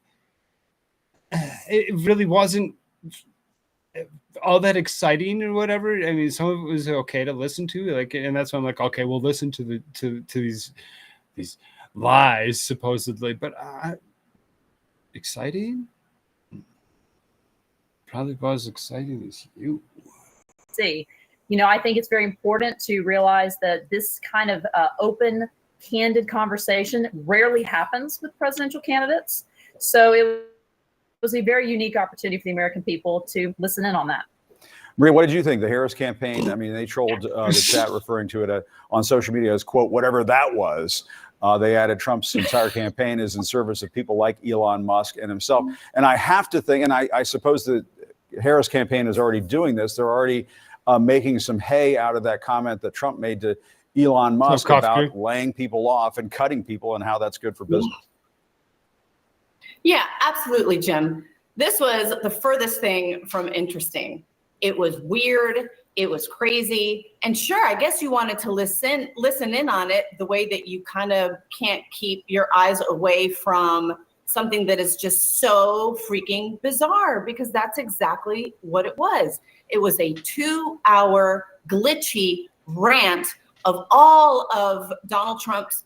it really wasn't all that exciting or whatever. I mean, some of it was okay to listen to, and that's why I'm like, okay, we'll listen to these lies supposedly, but exciting probably was exciting as you see. I think it's very important to realize that this kind of open, candid conversation rarely happens with presidential candidates. So it was a very unique opportunity for the American people to listen in on that. Maria, what did you think? The Harris campaign, I mean, they trolled the chat referring to it on social media as, quote, whatever that was. They added Trump's entire campaign is in service of people like Elon Musk and himself. And I have to think, and I suppose the Harris campaign is already doing this. They're already making some hay out of that comment that Trump made to Elon Musk about laying people off and cutting people and how that's good for business. Yeah, absolutely, Jim. This was the furthest thing from interesting. It was weird. It was crazy. And sure, I guess you wanted to listen in on it the way that you kind of can't keep your eyes away from something that is just so freaking bizarre, because that's exactly what it was. It was a 2-hour glitchy rant of all of Donald Trump's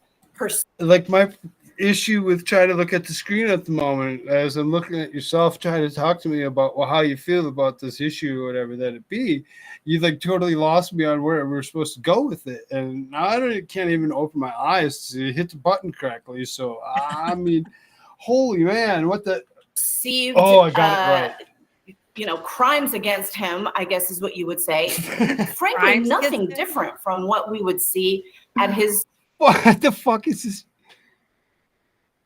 my issue with trying to look at the screen at the moment, as I'm looking at yourself trying to talk to me about how you feel about this issue or whatever that it be, you totally lost me on where we're supposed to go with it, and now I can't even open my eyes to hit the button correctly. So I mean, holy man, what the? Perceived, I got it right. Crimes against him, I guess is what you would say. Frankly, nothing different from what we would see at his. What the fuck is this?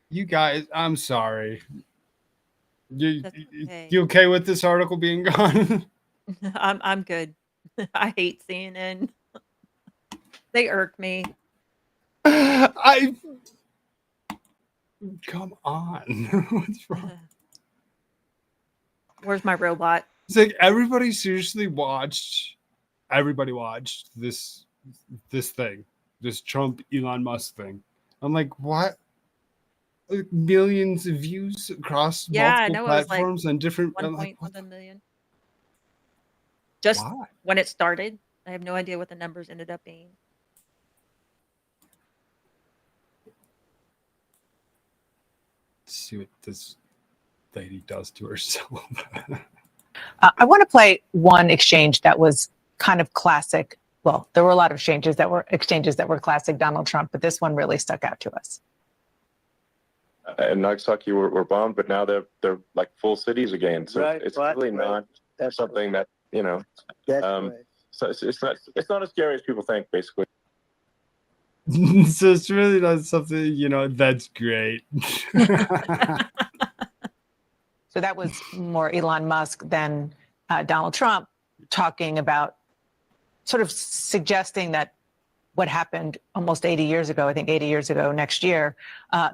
You guys, I'm sorry. That's okay. You okay with this article being gone? I'm good. I hate CNN. They irk me. Come on. What's wrong? Where's my robot? It's like everybody watched this thing, this Trump Elon Musk thing. I'm like, what? Like millions of views across Yeah, I multiple know it was like platforms and different. I'm 1 like, point what something million. Just why? when it started. I have no idea what the numbers ended up being. Let's see what this lady does to herself. I want to play one exchange that was kind of classic. Well, there were a lot of exchanges that were classic Donald Trump, but this one really stuck out to us. And Nagasaki were bombed, but now they're like full cities again. So Right, it's right, really right. not That's something that That's Um, right. so it's not as scary as people think, basically. So it's really not something, that's great. So that was more Elon Musk than Donald Trump talking about, sort of suggesting that what happened almost 80 years ago, I think 80 years ago next year,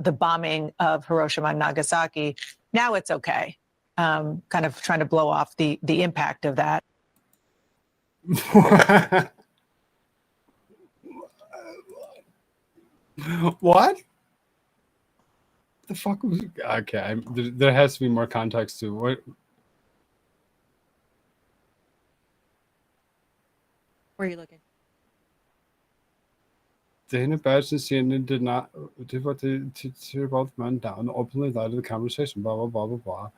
the bombing of Hiroshima and Nagasaki, now it's okay. Kind of trying to blow off the impact of that. What? The fuck was okay? There has to be more context to what. Where are you looking? Dana Badge and CNN did not do what they to both men down, openly led the conversation, blah, blah, blah, blah, blah.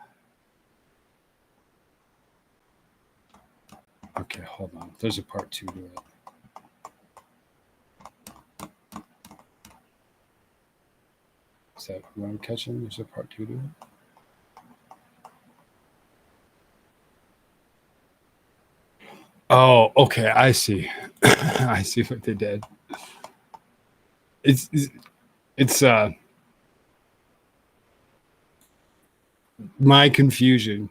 Okay, hold on. There's a part 2 to it. Is that what I'm catching? There's a part 2 to it? Oh, okay. I see. I see what they did. It's my confusion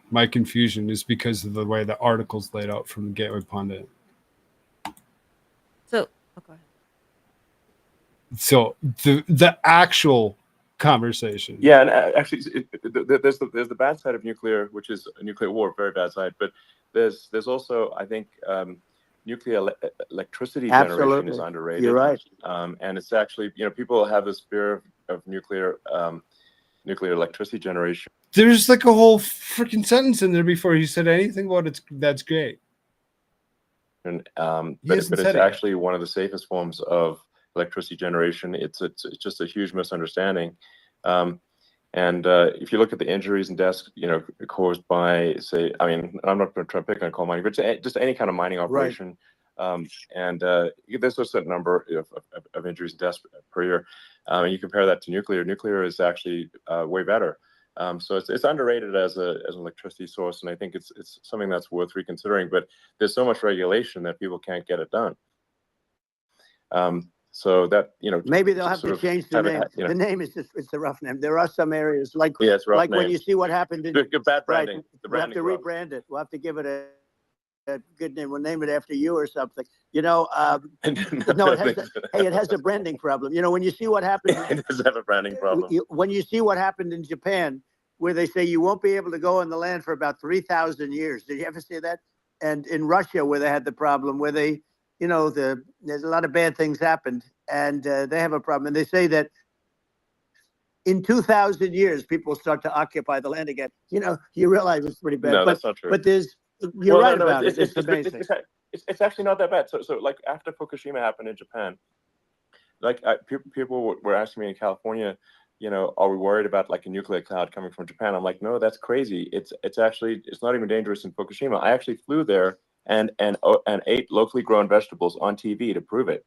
is because of the way the article's laid out from the Gateway Pundit. So, go ahead. So the actual conversation. Yeah, and actually, there's the bad side of nuclear, which is a nuclear war, very bad side. But there's also, I think, nuclear electricity generation Absolutely. is underrated. You're right. And it's actually, people have this fear of nuclear electricity generation. There's like a whole freaking sentence in there before he said anything about that's great. And He but hasn't it's said it actually one of the safest forms of electricity generation. It's just a huge misunderstanding. And if you look at the injuries and deaths, caused by, say, I mean, I'm not going to try to pick on coal mining, but just any kind of mining operation. And there's a certain number of injuries and deaths per year. And you compare that to nuclear. Nuclear is actually way better. So it's underrated as an electricity source, and I think it's something that's worth reconsidering. But there's so much regulation that people can't get it done. So that maybe they'll have to sort of change the have it, name. The name is it's a rough name. There are some areas like it's a rough when name. you see what happened in Good bad branding. right, The we'll have to branding rebrand it. We'll have to give it a good name. We'll name it after you or something. No, it has a branding problem. When you see what happened, it does have a branding problem. When you see what happened in Japan, where they say you won't be able to go on the land for about 3,000 years. Did you ever see that? And in Russia, where they had the problem, where they, there's a lot of bad things happened, and they have a problem. And they say that in 2,000 years, people start to occupy the land again. You realize it's pretty bad. No, that's not true. But you're right about it. It's amazing. It's actually not that bad. So like after Fukushima happened in Japan, like people were asking me in California, are we worried about like a nuclear cloud coming from Japan? I'm like, no, that's crazy. It's not even dangerous in Fukushima. I actually flew there and ate locally grown vegetables on TV to prove it.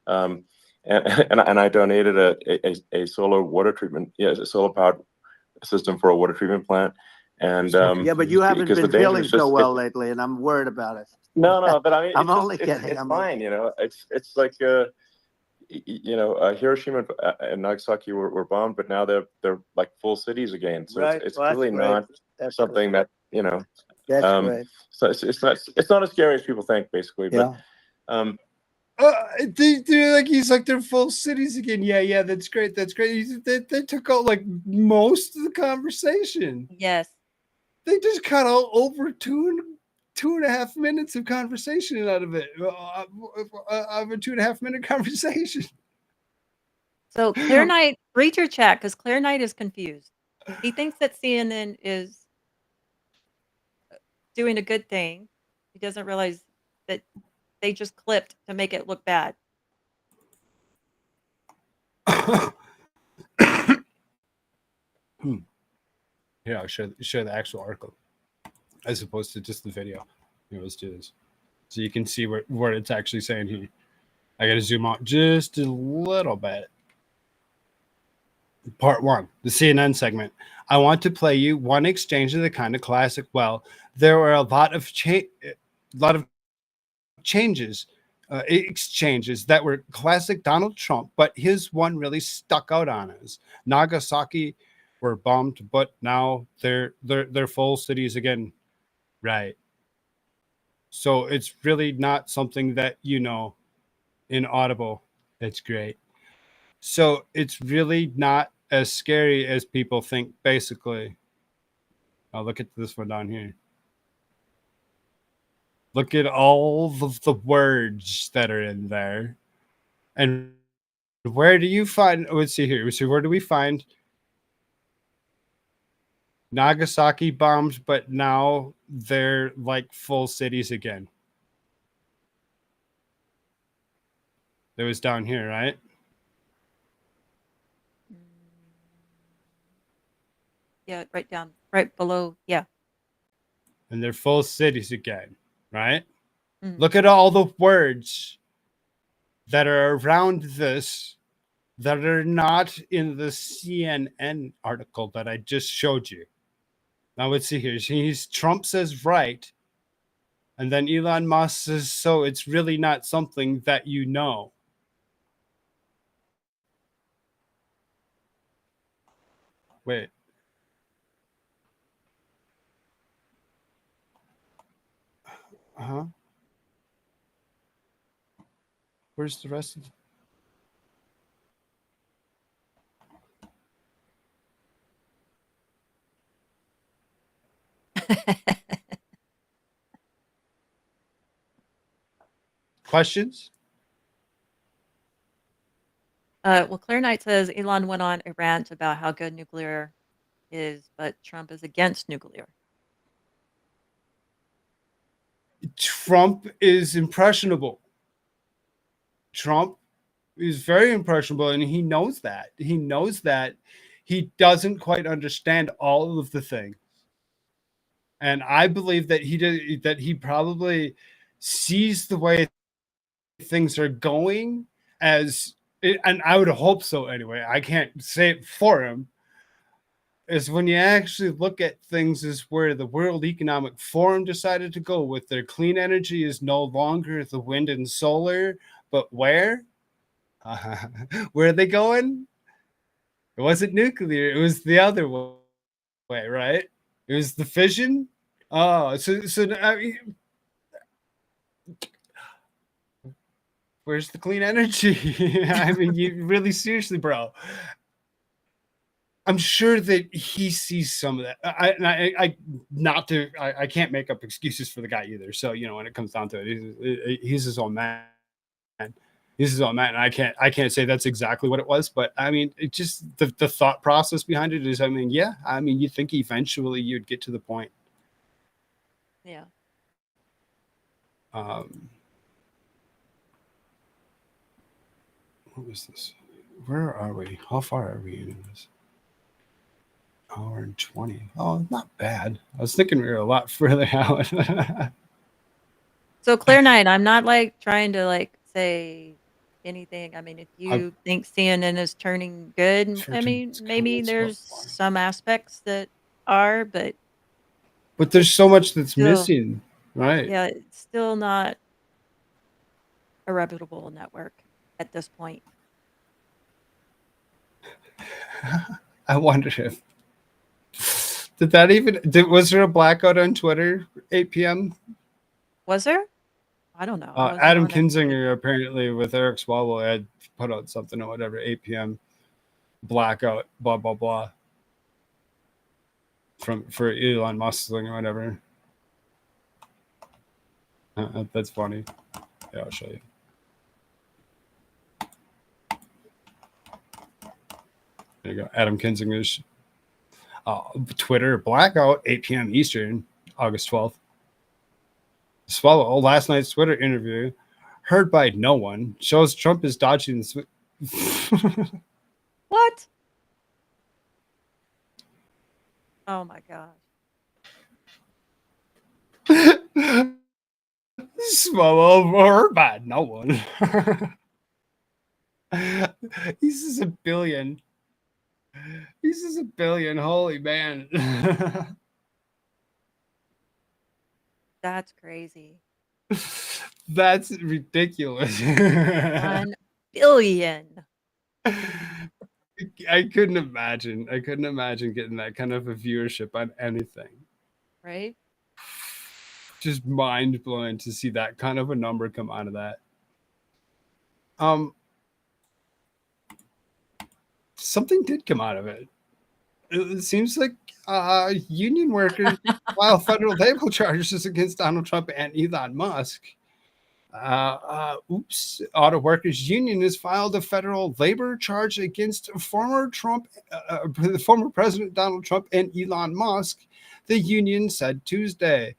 And I donated a solar water treatment, a solar powered system for a water treatment plant. And yeah, but you haven't been feeling so just, well lately, and I'm worried about it. No, but I mean, I'm only it's kidding. It's fine, It's like Hiroshima and Nagasaki were bombed, but now they're like full cities again. So Right. it's Well, that's really great. not That's something great. that That's great. So it's not as scary as people think, basically. Yeah. But They're like, he's like, they're full cities again. Yeah, that's great. That's great. They took out like most of the conversation. Yes. They just cut out over two and a half minutes of conversation out of it. Of a 2.5 minute conversation. So Clear Knight, read your chat because Clear Knight is confused. He thinks that CNN is doing a good thing. He doesn't realize that they just clipped to make it look bad. Yeah, I'll share the actual article as opposed to just the video. Here, let's do this. So you can see what it's actually saying here. I got to zoom out just a little bit. Part 1, the CNN segment. I want to play you one exchange of the kind of classic. Well, there were a lot of exchanges that were classic Donald Trump, but his one really stuck out on us. Nagasaki were bombed, but now they're full cities again. Right. So it's really not something that in Audible. That's great. So it's really not as scary as people think, basically. I'll look at this one down here. Look at all of the words that are in there. And where do you find, let's see here. So where do we find Nagasaki bombed, but now they're like full cities again? It was down here, right? Yeah, right below. Yeah. And they're full cities again, right? Mhm. Look at all the words that are around this that are not in the CNN article that I just showed you. Now let's see here. Trump says right, and then Elon Musk says so. It's really not something that you know. Wait. Where's the rest of questions? Well, Clear Knight says Elon went on a rant about how good nuclear is, but Trump is against nuclear. Trump is impressionable. Trump is very impressionable, and he knows that. He knows that he doesn't quite understand all of the things. And I believe that he probably sees the way things are going as, and I would hope so anyway. I can't say it for him. Is when you actually look at things as where the World Economic Forum decided to go with their clean energy is no longer the wind and solar, but where? Where are they going? It wasn't nuclear. It was the other way, right? It was the fission. Oh, so I mean, where's the clean energy? I mean, you really seriously, bro. I'm sure that he sees some of that. I can't make up excuses for the guy either. So when it comes down to it, he's his own man. He's his own man. And I can't say that's exactly what it was, but I mean, it just the thought process behind it is, you think eventually you'd get to the point. Yeah. What was this? Where are we? How far are we in this? Hour and 20. Oh, not bad. I was thinking we were a lot further out. So Clear Knight, I'm not trying to say anything. I mean, if you think CNN is turning good, maybe there's some aspects that are, but there's so much that's missing, right? Yeah, it's still not a reputable network at this point. I wonder if was there a blackout on Twitter 8 p.m.? Was there? I don't know. I wasn't Adam on it. Kinzinger apparently with Eric Swalwell had put out something or whatever 8 p.m. blackout blah blah blah for Elon Musk thing or whatever. That's funny. Yeah, I'll show you. There you go. Adam Kinzinger's Twitter blackout 8 p.m. Eastern, August 12th. Swallow last night's Twitter interview, heard by no one, shows Trump is dodging the What? Oh my gosh. Swallow heard by no one. He's just a billion. He's just a billion. Holy man. That's crazy. That's ridiculous. 1 billion. I couldn't imagine. I couldn't imagine getting that kind of a viewership on anything. Right? Just mind blowing to see that kind of a number come out of that. Something did come out of it. It seems like union workers file federal labor charges against Donald Trump and Elon Musk. Auto Workers Union has filed a federal labor charge against former President Donald Trump and Elon Musk, the union said Tuesday.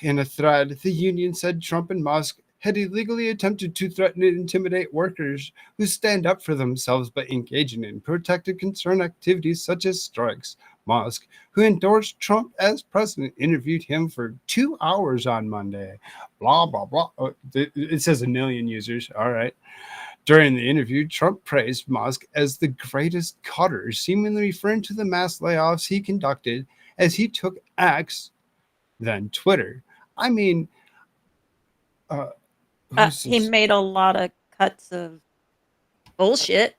In a thread, the union said Trump and Musk had illegally attempted to threaten and intimidate workers who stand up for themselves by engaging in protected concern activities such as strikes. Musk, who endorsed Trump as president, interviewed him for 2 hours on Monday. Blah, blah, blah. It says 1 million users. All right. During the interview, Trump praised Musk as the greatest cutter, seemingly referring to the mass layoffs he conducted as he took X, then Twitter. I mean, he made a lot of cuts of bullshit.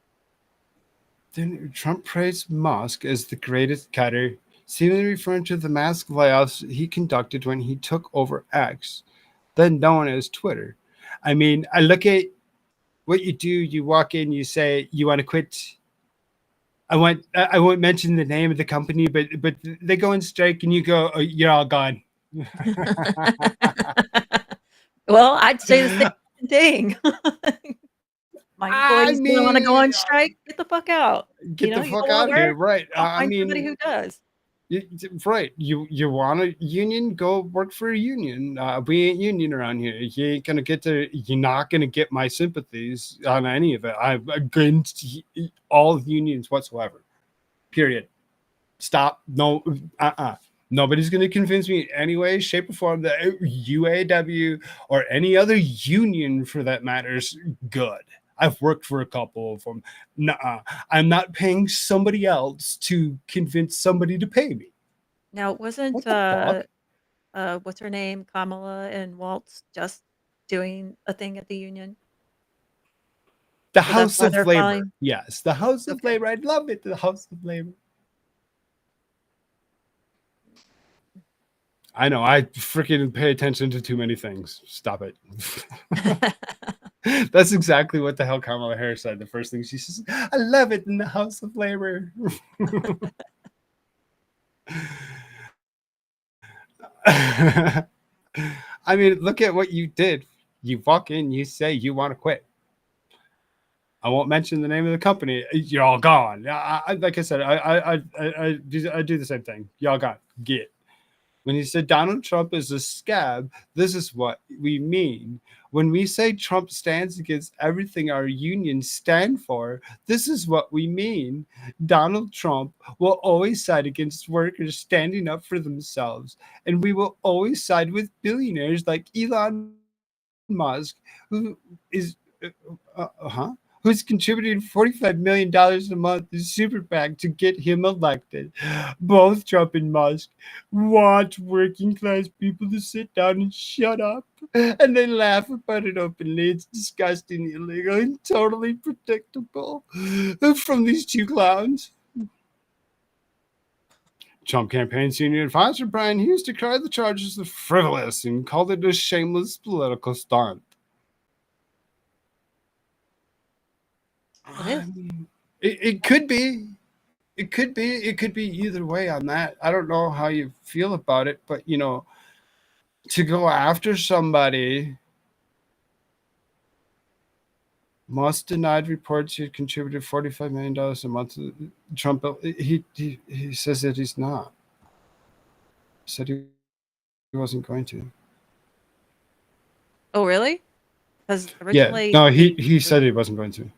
Then Trump praised Musk as the greatest cutter, seemingly referring to the mass layoffs he conducted when he took over X, then known as Twitter. I mean, I look at what you do. You walk in, you say you want to quit. I won't mention the name of the company, but they go on strike, and you go, oh, you're all gone. Well, I'd say the same thing. My employees don't want to go on strike. Get the fuck out. Get the fuck out of here, right? I mean, somebody who does. Right. You want a union? Go work for a union. We ain't union around here. You're not gonna get my sympathies on any of it. I'm against all unions whatsoever. Period. Stop. No. Nobody's going to convince me in any way, shape, or form that UAW or any other union, for that matter, is good. I've worked for a couple of them. Nuh-uh. I'm not paying somebody else to convince somebody to pay me. Now, wasn't what's her name, Kamala and Waltz, just doing a thing at the union? The House of Labor. Yes, the House of Labor. I love it. The House of Labor. I know. I freaking pay attention to too many things. Stop it. That's exactly what the hell Kamala Harris said. The first thing she says, I love it in the House of Labor. I mean, look at what you did. You walk in, you say you want to quit. I won't mention the name of the company. You're all gone. Like I said, I do the same thing. Y'all gone. Get. When he said Donald Trump is a scab, this is what we mean. When we say Trump stands against everything our unions stand for, this is what we mean. Donald Trump will always side against workers standing up for themselves, and we will always side with billionaires like Elon Musk, who is who's contributing $45 million a month to Super PAC to get him elected. Both Trump and Musk want working class people to sit down and shut up. And they laugh about it openly. It's disgusting, illegal, and totally predictable from these two clowns. Trump campaign senior advisor Brian Hughes declared the charges as frivolous and called it a shameless political stunt. I mean, it could be. It could be. It could be either way on that. I don't know how you feel about it, but you know, to go after somebody. Musk denied reports he had contributed $45 million a month to Trump. He says that he's not. He said he wasn't going to. Oh, really? Because originally, no, he said he wasn't going to.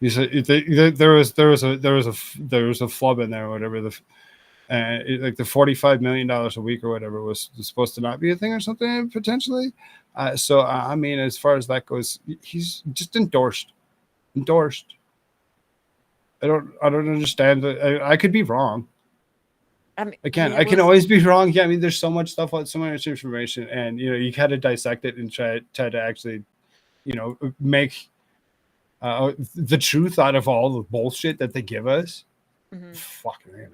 He said there was a flub in there, or whatever. Like the $45 million a week or whatever was supposed to not be a thing or something potentially. So I mean, as far as that goes, he's just endorsed. I don't understand that. I could be wrong. I can always be wrong. Yeah, I mean, there's so much stuff, so much information, and you know, you kind of dissect it and try to actually, you know, make the truth out of all the bullshit that they give us. Mm-hmm. Fucking man.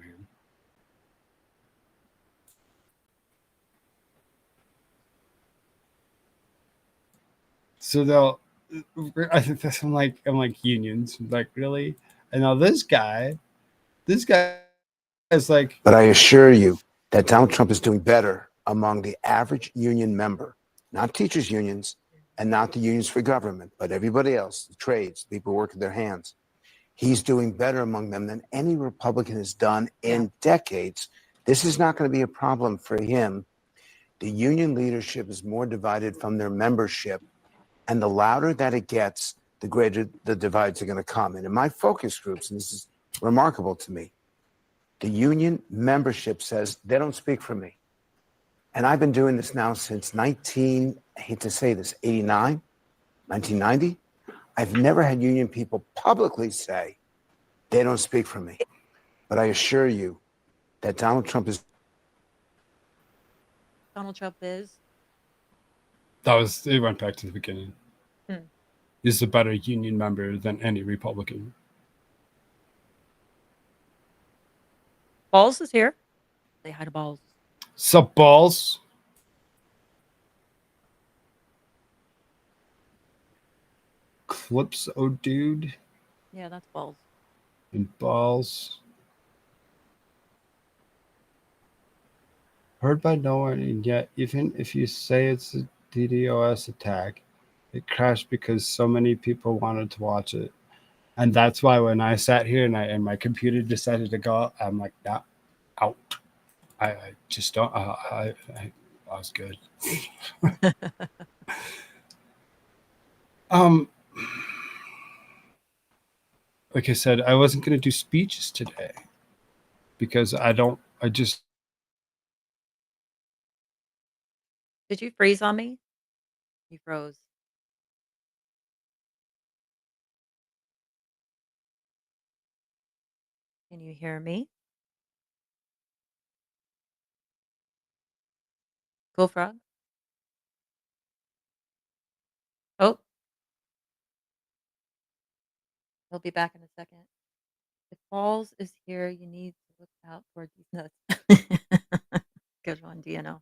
So I think that's I'm like unions, like really. And now this guy is like. But I assure you that Donald Trump is doing better among the average union member, not teachers' unions and not the unions for government, but everybody else, the trades, people working their hands. He's doing better among them than any Republican has done in decades. This is not going to be a problem for him. The union leadership is more divided from their membership. And the louder that it gets, the greater the divides are going to come. And in my focus groups, and this is remarkable to me, the union membership says they don't speak for me. And I've been doing this now since I hate to say this, 89, 1990. I've never had union people publicly say they don't speak for me. But I assure you that Donald Trump is. It went back to the beginning. Is a better union member than any Republican. Balls is here. Say hi to Balls. Sup, Balls? Clips, oh dude. Yeah, that's Balls. And Balls. Heard by no one, and yet even if you say it's a DDoS attack, it crashed because so many people wanted to watch it. And that's why when I sat here and my computer decided to go, I'm like, nah, out. I just don't. I was good. Like I said, I wasn't going to do speeches today because Did you freeze on me? You froze. Can you hear me? Koolfrogg? Oh. He'll be back in a second. If Balls is here, you need to look out for these nuts. Good one, DNO.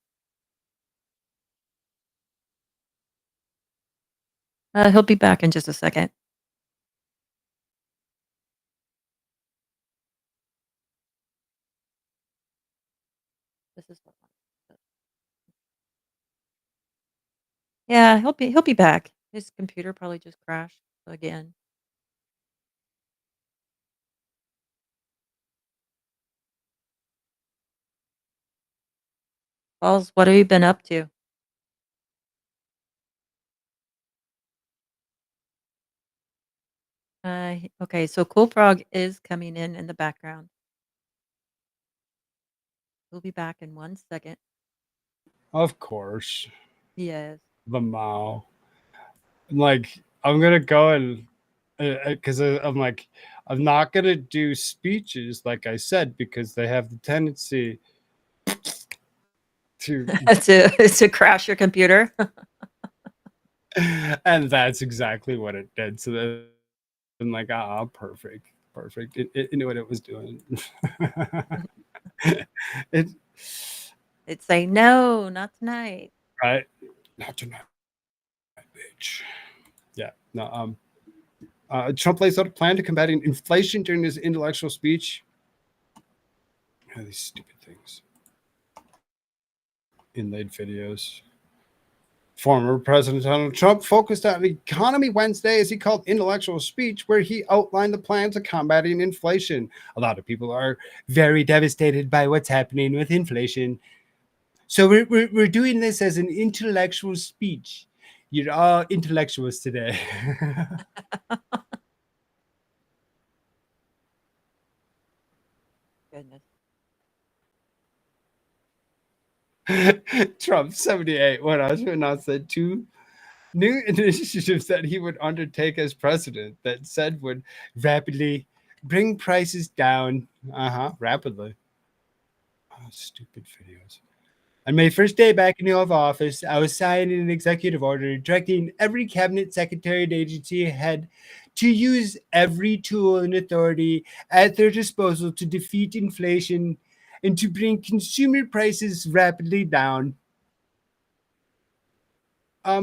He'll be back in just a second. This is what. Yeah, he'll be back. His computer probably just crashed again. Balls, what have you been up to? Okay, so Koolfrogg is coming in the background. We'll be back in 1 second. Of course. Yes. The Mao. Like, I'm going to go and because I'm like, I'm not gonna do speeches, like I said, because they have the tendency to to crash your computer. and that's exactly what it did. So then I'm like, perfect. It knew what it was doing. it It'd say, no, not tonight. right, not tonight, bitch. Yeah, no. Trump lays out a plan to combating inflation during his intellectual speech. These stupid things. Inlaid videos. Former President Donald Trump focused on the economy Wednesday as he called intellectual speech, where he outlined the plans of combating inflation. A lot of people are very devastated by what's happening with inflation. So we're doing this as an intellectual speech. You're all intellectuals today. Goodness. Trump 78 went on to announce that two new initiatives that he would undertake as president that said would rapidly bring prices down. Rapidly. Oh, stupid videos. On my first day back in the Oval Office, I was signing an executive order directing every cabinet secretary and agency head to use every tool and authority at their disposal to defeat inflation and to bring consumer prices rapidly down. I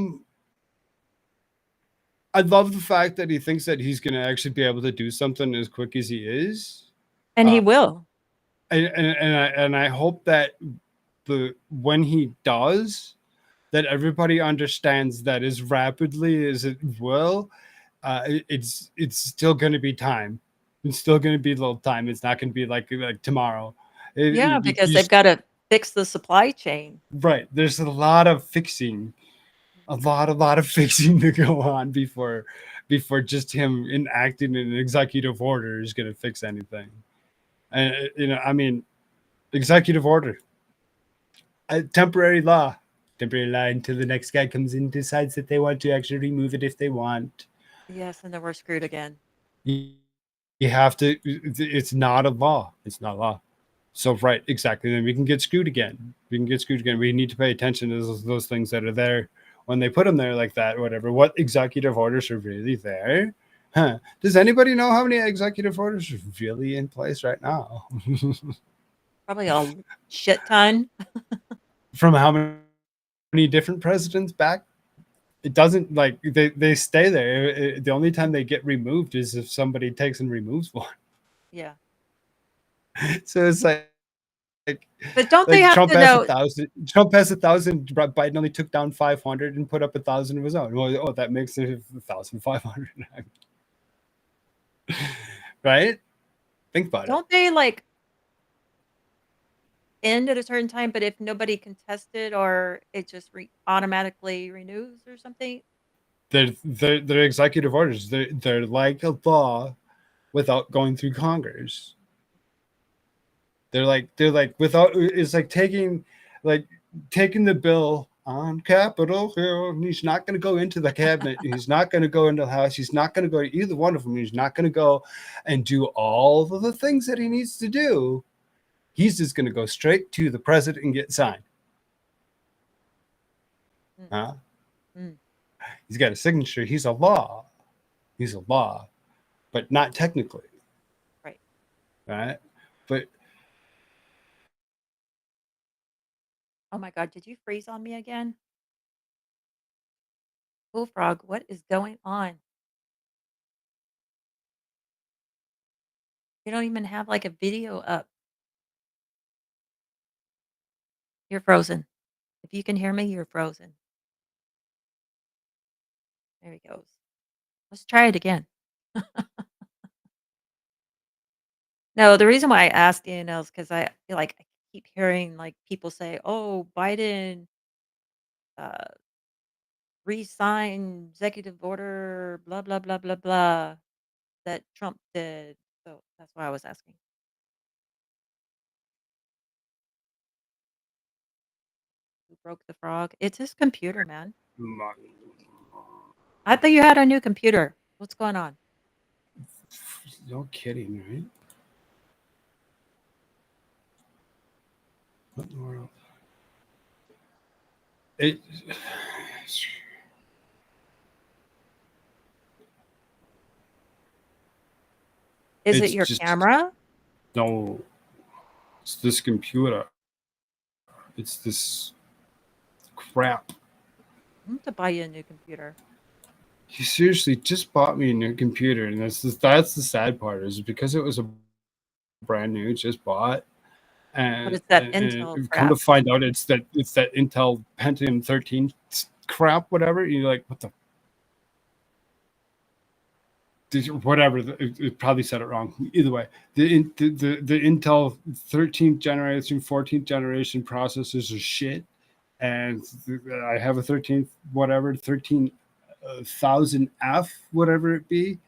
love the fact that he thinks that he's going to actually be able to do something as quick as he is. And he will. And I hope that when he does, that everybody understands that as rapidly as it will, it's still going to be time. It's still going to be a little time. It's not going to be like tomorrow. Yeah, because they've got to fix the supply chain. Right. There's a lot of fixing. A lot of fixing to go on before just him enacting an executive order is going to fix anything. And I mean, executive order, temporary law until the next guy comes in and decides that they want to actually remove it if they want. Yes, and then we're screwed again. You have to. It's not a law. It's not law. So right, exactly. Then we can get screwed again. We need to pay attention to those things that are there. When they put them there like that, whatever, what executive orders are really there? Huh? Does anybody know how many executive orders are really in place right now? Probably a shit ton. From how many different presidents back? It doesn't like they stay there. The only time they get removed is if somebody takes and removes one. Yeah. So it's like. But don't they have Trump to has know? 1,000. Trump has 1,000. Biden only took down 500 and put up 1,000 of his own. Well, that makes it 1,500. Right? Think about it. Don't they like end at a certain time? But if nobody contested, or it just automatically renews or something. They're executive orders. They're like a law without going through Congress. They're like without. It's like taking the bill on Capitol Hill, and he's not going to go into the cabinet. He's not going to go into the House. He's not going to go to either one of them. He's not going to go and do all of the things that he needs to do. He's just going to go straight to the president and get signed. Huh? He's got a signature. He's a law. He's a law, but not technically. Right. Right. But. Oh my God, did you freeze on me again? Koolfrogg, what is going on? You don't even have like a video up. You're frozen. If you can hear me, you're frozen. There he goes. Let's try it again. No, the reason why I asked is because I feel like I keep hearing like people say, "Oh, Biden re-signed executive order, blah blah blah blah blah," that Trump did. So that's why I was asking. Who broke the frog? It's his computer, man. I thought you had a new computer. What's going on? no kidding, right? What in the world? It. Is it It's your just camera? no. It's this computer. It's this crap. I have to buy you a new computer. You seriously just bought me a new computer, and that's the sad part is because it was a brand new, just bought, But and, it's that and Intel come to crap. find out it's that Intel Pentium 13 crap, whatever. You're like, what the. Whatever, it probably said it wrong. Either way, the Intel 13th generation, 14th generation processors are shit, and I have a 13th whatever 13,000F whatever it be.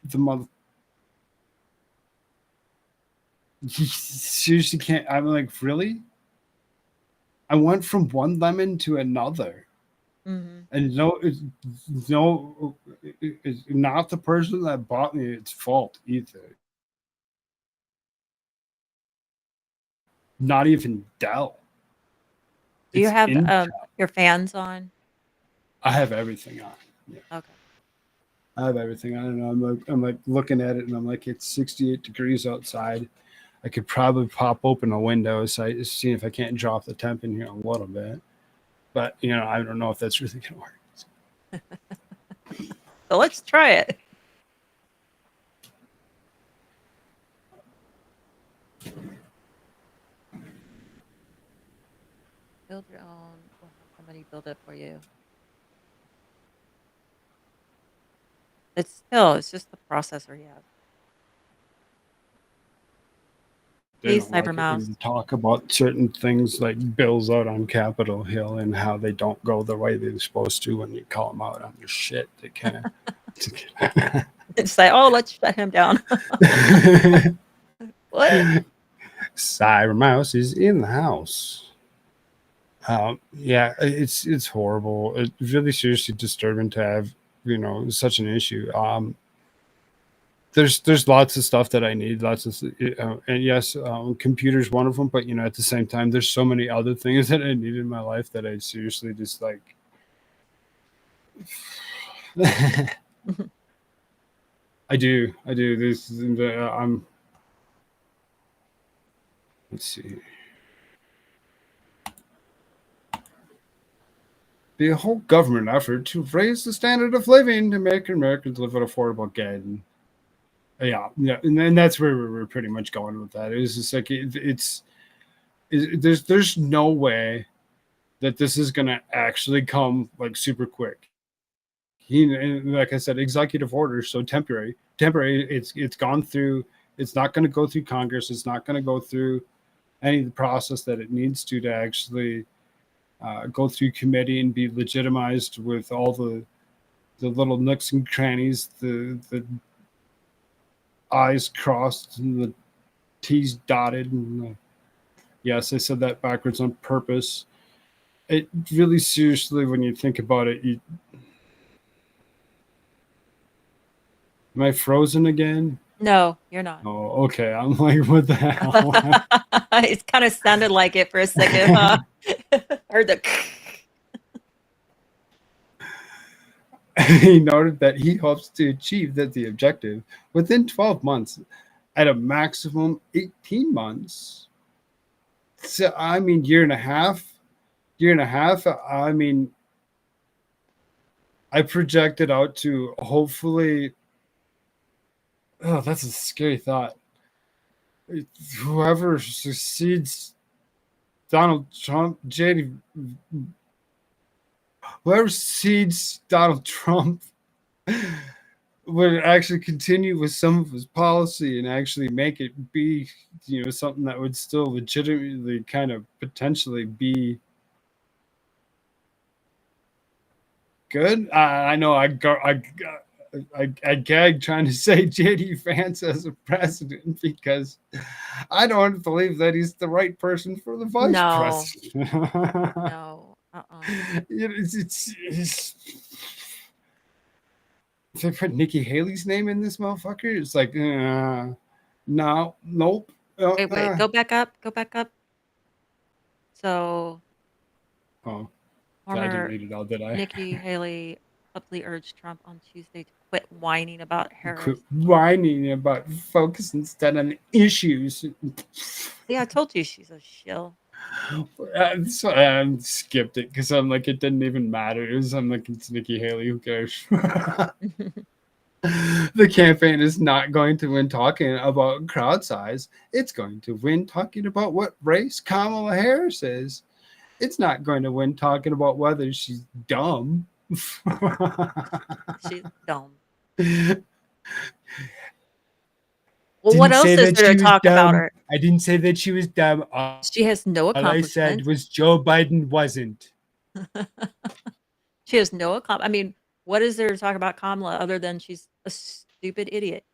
The mother seriously can't. I'm like, really? I went from one lemon to another. Mm-hmm. And it's not the person that bought me its fault either. Not even Dell. Do you It's have Intel. your fans on? I have everything on. Yeah. Okay. I have everything on, and I'm like looking at it, and I'm like, it's 68 degrees outside. I could probably pop open a window, so see if I can't drop the temp in here a little bit. But I don't know if that's really gonna work. So let's try it. Build your own. We'll have somebody build it for you. It's just the processor you have. They Hey, don't like it when Cybermouse. you talk about certain things like bills out on Capitol Hill and how they don't go the way they're supposed to when you call them out on your shit. They kind of. It's like, oh, let's shut him down. What? Cybermouse is in the house. Yeah, it's horrible. It's really seriously disturbing to have such an issue. There's lots of stuff that I need, and yes, computer's one of them. But at the same time, there's so many other things that I need in my life that I seriously just like. I do. This let's see. The whole government effort to raise the standard of living to make Americans live at affordable gain. Yeah, and that's where we're pretty much going with that. It's just like there's no way that this is gonna actually come like super quick. And like I said, executive orders, so temporary. It's gone through. It's not going to go through Congress. It's not going to go through any of the process that it needs to actually go through committee and be legitimized with all the little nooks and crannies, the I's crossed and the T's dotted. And yes, I said that backwards on purpose. It really seriously, when you think about it, am I frozen again? No, you're not. Oh, okay. I'm like, what the hell? It kind of sounded like it for a second, huh? Heard the. He noted that he hopes to achieve the objective within 12 months, at a maximum 18 months. So, I mean, year and a half. I mean, I projected out to hopefully. Oh, that's a scary thought. Whoever succeeds Donald Trump, whoever succeeds Donald Trump would actually continue with some of his policy and actually make it be, something that would still legitimately kind of potentially be good. I know I gagged trying to say JD Vance as a president because I don't believe that he's the right person for the vice president. No. It's if they put Nikki Haley's name in this motherfucker, it's like, no, nope. Wait, go back up. Go back up. So, Oh, I didn't former read it all, did I? Nikki Haley publicly urged Trump on Tuesday to quit whining about Harris. Quit whining about focus instead on issues. Yeah, I told you she's a shill. So I skipped it because I'm like, it didn't even matter. I'm like, it's Nikki Haley. Who cares? The campaign is not going to win talking about crowd size. It's going to win talking about what race Kamala Harris is. It's not going to win talking about whether she's dumb. She's dumb. Well, what else is there to talk about her? I didn't say that she was dumb. She has no All I accomplishments. said was Joe Biden wasn't. She has no accomplishment. I mean, what is there to talk about Kamala other than she's a stupid idiot?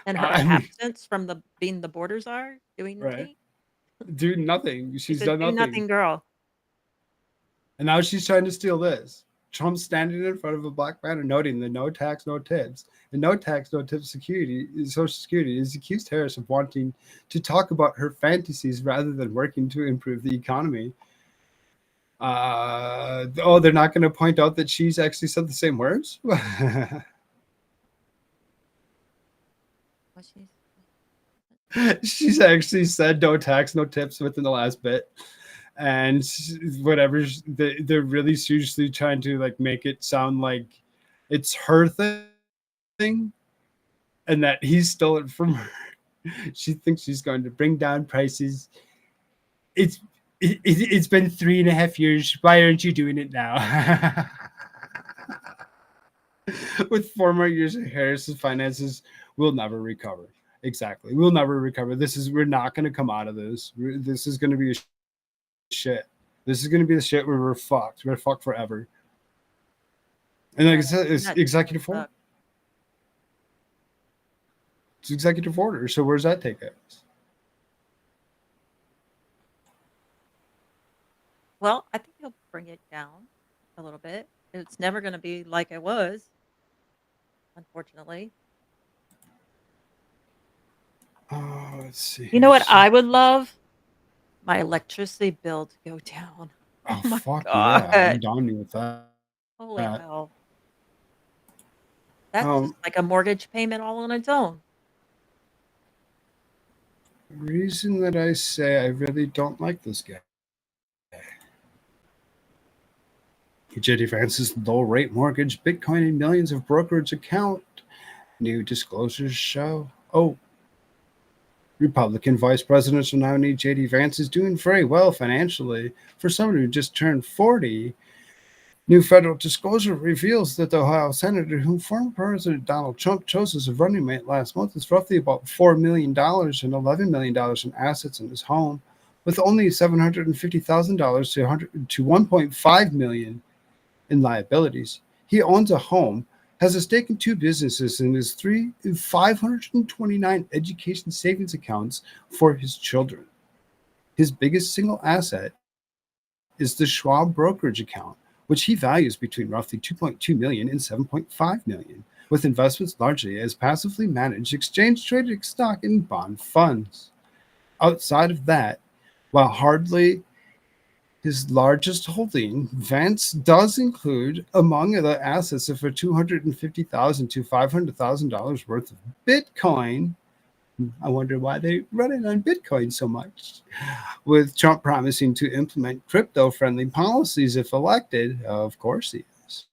And her absence from being the border czar, doing nothing. Do nothing. She's a done do nothing girl. And now she's trying to steal this. Trump standing in front of a black banner noting the no tax, no tips. And no tax, no tips Social Security is accused Harris of wanting to talk about her fantasies rather than working to improve the economy. They're not going to point out that she's actually said the same words? She's actually said no tax, no tips within the last bit. And whatever, they're really seriously trying to like make it sound like it's her thing and that he stole it from her. She thinks she's going to bring down prices. It's been 3.5 years. Why aren't you doing it now? With 4 more years of Harris's finances, we'll never recover. Exactly. We'll never recover. We're not going to come out of this. This is going to be shit. This is going to be the shit where we're fucked. We're fucked forever. And like I said, it's executive order. It's executive order. So where's that take us? Well, I think he'll bring it down a little bit. It's never going to be like it was, unfortunately. Oh, let's see. You know what I would love? My electricity bill to go down. Oh, my fuck God. yeah. I'm down with that. Holy hell. That's just like a mortgage payment all on its own. The reason that I say I really don't like this guy. J.D. Vance's low-rate mortgage, Bitcoin, and millions of brokerage account. New disclosures show. Republican Vice Presidential nominee J.D. Vance is doing very well financially. For someone who just turned 40, new federal disclosure reveals that the Ohio senator whom former President Donald Trump chose as a running mate last month is roughly about $4 million and $11 million in assets in his home, with only $750,000 to $1.5 million in liabilities. He owns a home, has a stake in 2 businesses, and has 529 education savings accounts for his children. His biggest single asset is the Schwab brokerage account, which he values between roughly $2.2 million and $7.5 million, with investments largely as passively managed exchange-traded stock and bond funds. Outside of that, while hardly his largest holding, Vance does include among the assets of $250,000 to $500,000 worth of Bitcoin. I wonder why they're running on Bitcoin so much. With Trump promising to implement crypto-friendly policies if elected, of course he is.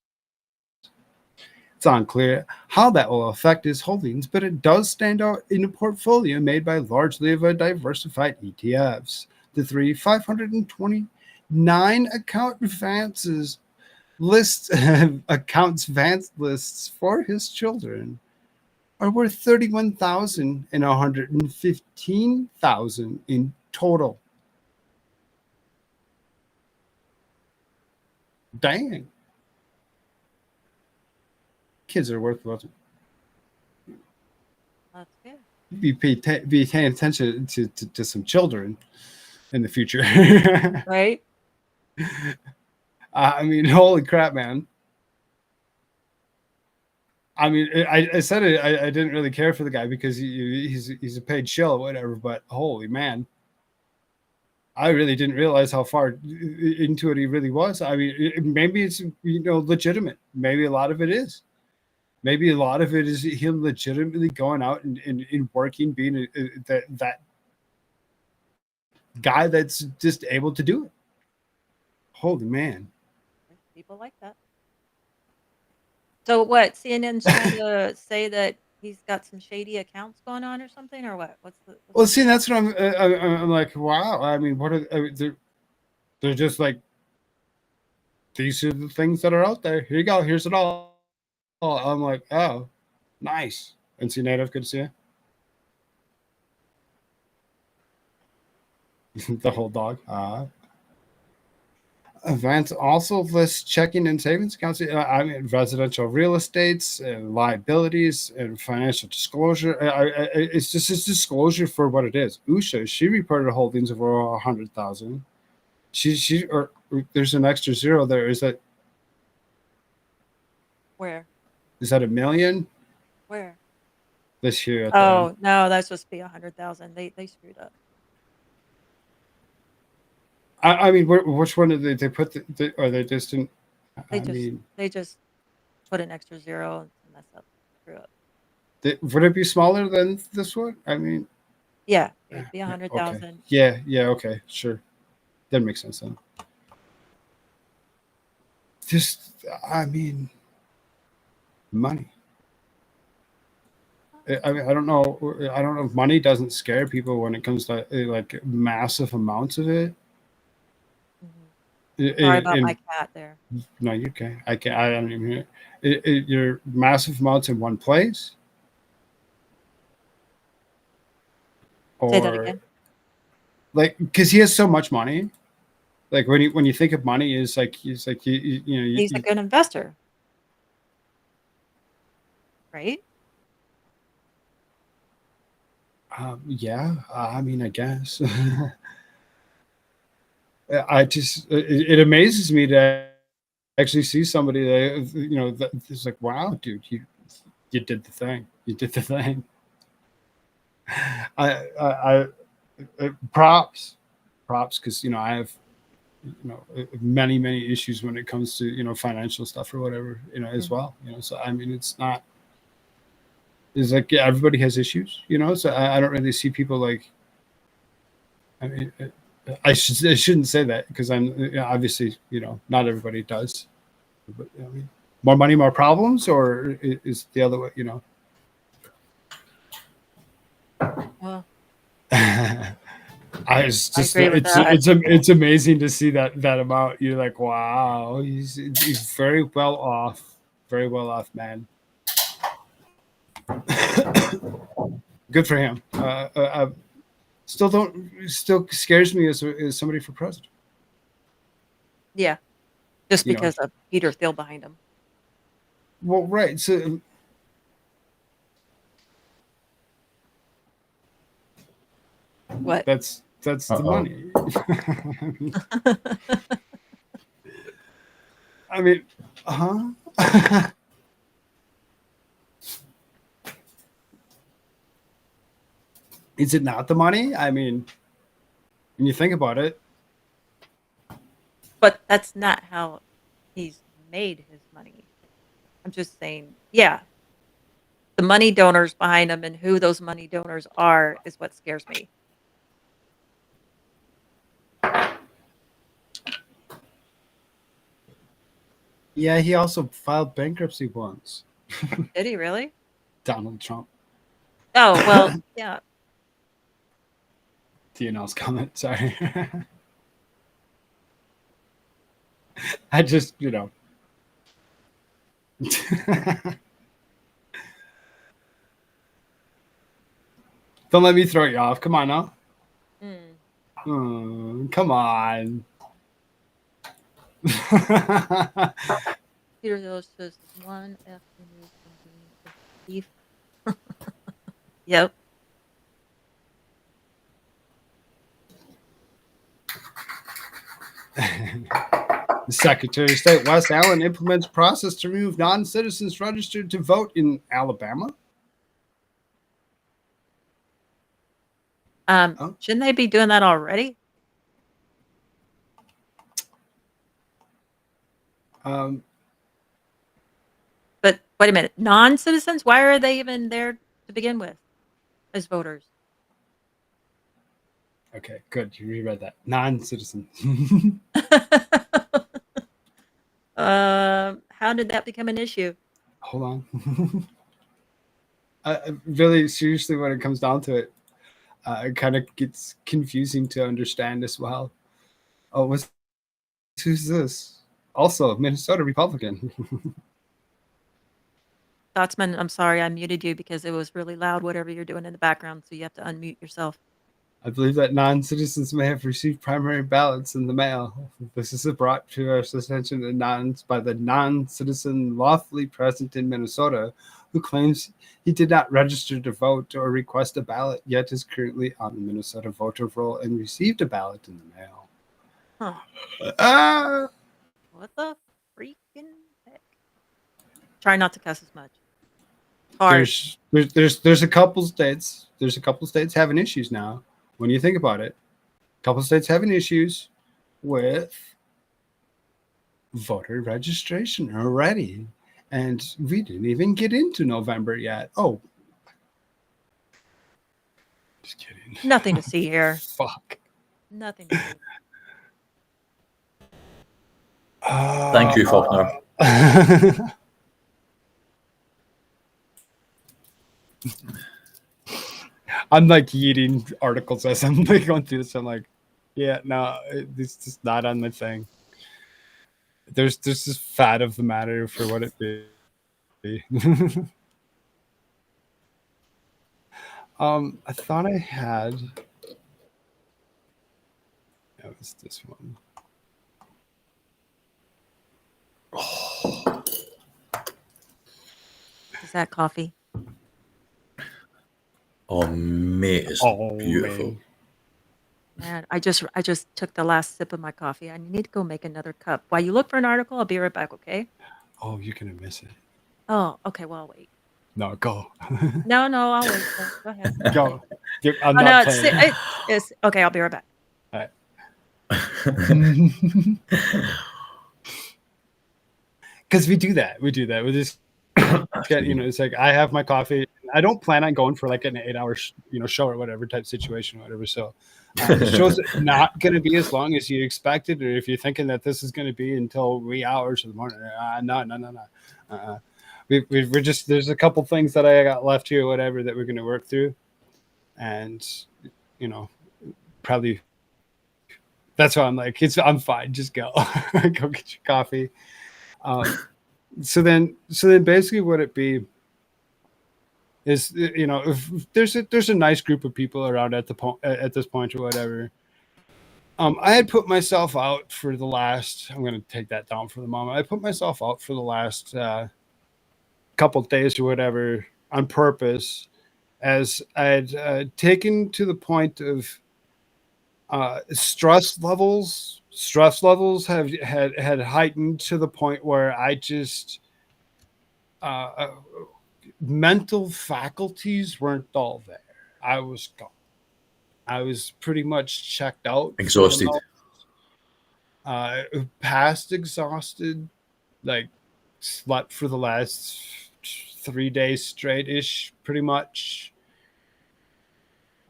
It's unclear how that will affect his holdings, but it does stand out in a portfolio made by largely of a diversified ETFs. The 529 account Vance's lists accounts Vance lists for his children are worth $31,000 and $115,000 in total. Dang. Kids are worth what? That's good. Be paying attention to some children in the future. Right? I mean, holy crap, man. I mean, I said it. I didn't really care for the guy because he's a paid shill or whatever. But holy man, I really didn't realize how far into it he really was. I mean, maybe it's legitimate. Maybe a lot of it is. Maybe a lot of it is him legitimately going out and working, being that guy that's just able to do it. Holy man. People like that. So what? CNN's trying to say that he's got some shady accounts going on or something, or what? Well, see, that's what I'm like. Wow. I mean, what are they're just like, these are the things that are out there. Here you go. Here's it all. I'm like, oh, nice. NC Native, good to see you. The whole dog. Vance also lists checking and savings accounts. I mean, residential real estates and liabilities and financial disclosure. It's just his disclosure for what it is. Usha, she reported holdings of over 100,000. Or there's an extra zero there. Is that Where? Is that $1 million? Where? This year. At the Oh end. no, that's supposed to be 100,000. They screwed up. I mean, which one did they put? Or they just didn't? They just put an extra zero and mess up, screw up. Would it be smaller than this one? I mean, Yeah, it'd be 100,000. okay. Yeah, okay, sure. That makes sense then. Just, I mean, money. I mean, I don't know if money doesn't scare people when it comes to like massive amounts of it. Sorry about my cat there. No, you okay. I don't even hear it. You're massive amounts in one place. Say that again. Like, because he has so much money. Like when you think of money, he's like he's a good investor, right? Yeah, I mean, I guess. I just it amazes me to actually see somebody that is like, wow, dude, you did the thing. You did the thing. I props because I have many issues when it comes to financial stuff or whatever as well. So I mean, it's like everybody has issues, so I don't really see people like, I mean, I shouldn't say that because I'm obviously not everybody does, but I mean, more money, more problems, or is the other way, Well, it's amazing to see that amount. You're like, wow, he's very well off, man. Good for him. Still scares me as somebody for president. Yeah, just because of Peter Thiel behind him. Well, right. So what? That's the money. I mean, Is it not the money? I mean, when you think about it. But that's not how he's made his money. I'm just saying, yeah, the money donors behind him and who those money donors are is what scares me. Yeah, he also filed bankruptcy once. Did he really? Donald Trump. Oh, well, yeah. TNL's comment, sorry. I just, Don't let me throw you off. Come on now. Come on. Peter Thiel says one F removed from being a thief. Yep. The Secretary of State Wes Allen implements process to remove non-citizens registered to vote in Alabama. Shouldn't they be doing that already? But wait a minute, non-citizens? Why are they even there to begin with as voters? Okay, good. You reread that. Non-citizen. How did that become an issue? Hold on. Really, seriously, when it comes down to it, it kind of gets confusing to understand as well. Oh, who's this? Also, Minnesota Republican. Dotsman, I'm sorry, I muted you because it was really loud, whatever you're doing in the background, so you have to unmute yourself. I believe that non-citizens may have received primary ballots in the mail. This is brought to our attention by the non-citizen lawfully present in Minnesota who claims he did not register to vote or request a ballot, yet is currently on the Minnesota voter roll and received a ballot in the mail. Huh. What the freaking heck? Try not to cuss as much. Hard. There's a couple states. There's a couple states having issues now. When you think about it, a couple states having issues with voter registration already. And we didn't even get into November yet. Oh. Just kidding. Nothing to see here. Fuck. Nothing to see. Thank you, Faulkner. I'm like eating articles as I'm like going through this. I'm like, yeah, no, this is not on the thing. There's this fat of the matter for what it be. I thought I had. That was this one. Is that coffee? Oh, mate, it's beautiful. Man, I just took the last sip of my coffee. I need to go make another cup. While you look for an article, I'll be right back, okay? Oh, you're gonna miss it. Oh, okay. Well, I'll wait. No, go. No, I'll wait. Go ahead. Go. I'm oh, not no, paying. it's okay. I'll be right back. All right. Because we do that. We just get, it's like I have my coffee. I don't plan on going for like an 8-hour, show or whatever type situation or whatever. So the show's not going to be as long as you expected, or if you're thinking that this is going to be until wee hours of the morning. No. We're just, there's a couple things that I got left here or whatever that we're going to work through. And, probably that's why I'm like, I'm fine. Just go. Go get your coffee. So then basically what it be is, if there's a nice group of people around at this point or whatever. I had put myself out for the last, I'm going to take that down for the moment. I put myself out for the last couple days or whatever on purpose, as I had taken to the point of stress levels had heightened to the point where I just mental faculties weren't all there. I was gone. I was pretty much checked out, exhausted, past exhausted, like slept for the last 3 days straight ish, pretty much.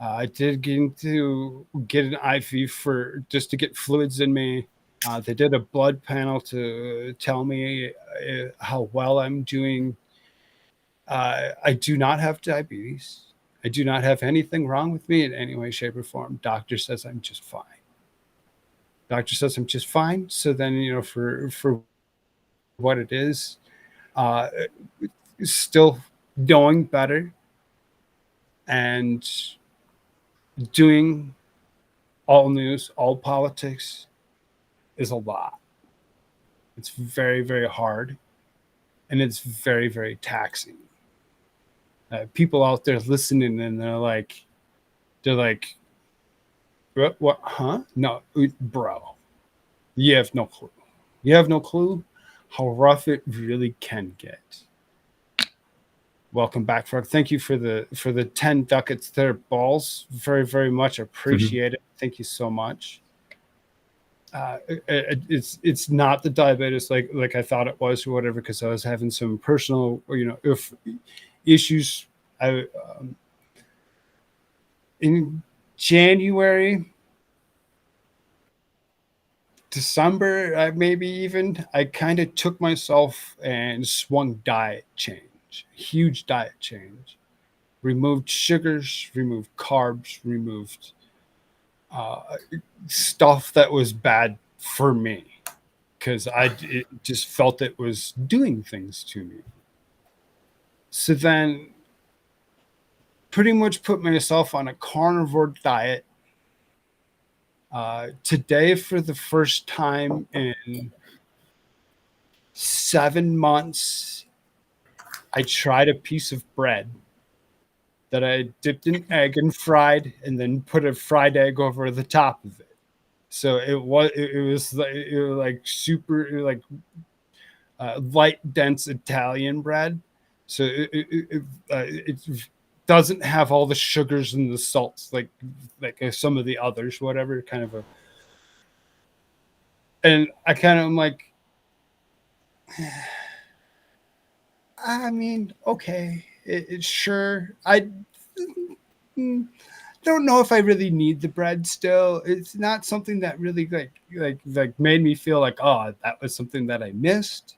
I did get an IV just to get fluids in me. They did a blood panel to tell me how well I'm doing. I do not have diabetes. I do not have anything wrong with me in any way, shape, or form. Doctor says I'm just fine. So then, for what it is, still knowing better and doing all news, all politics is a lot. It's very, very hard, and it's very, very taxing. People out there listening, and they're like, what? Huh? No, bro, you have no clue. You have no clue how rough it really can get. Welcome back, Frog. Thank you for the 10 ducats there, balls. Very, very much appreciate it. Thank you so much. It's not the diabetes like I thought it was or whatever, because I was having some personal issues. In January, December, maybe even, I kind of took myself and swung diet change, huge diet change. Removed sugars, removed carbs, removed stuff that was bad for me, because it just felt it was doing things to me. So then pretty much put myself on a carnivore diet. Today, for the first time in 7 months, I tried a piece of bread that I dipped in egg and fried, and then put a fried egg over the top of it. So it was like super like light, dense Italian bread. So it doesn't have all the sugars and the salts like some of the others, whatever kind of a. And I kind of am like, I mean, okay, it's sure. I don't know if I really need the bread still. It's not something that really like made me feel like, oh, that was something that I missed.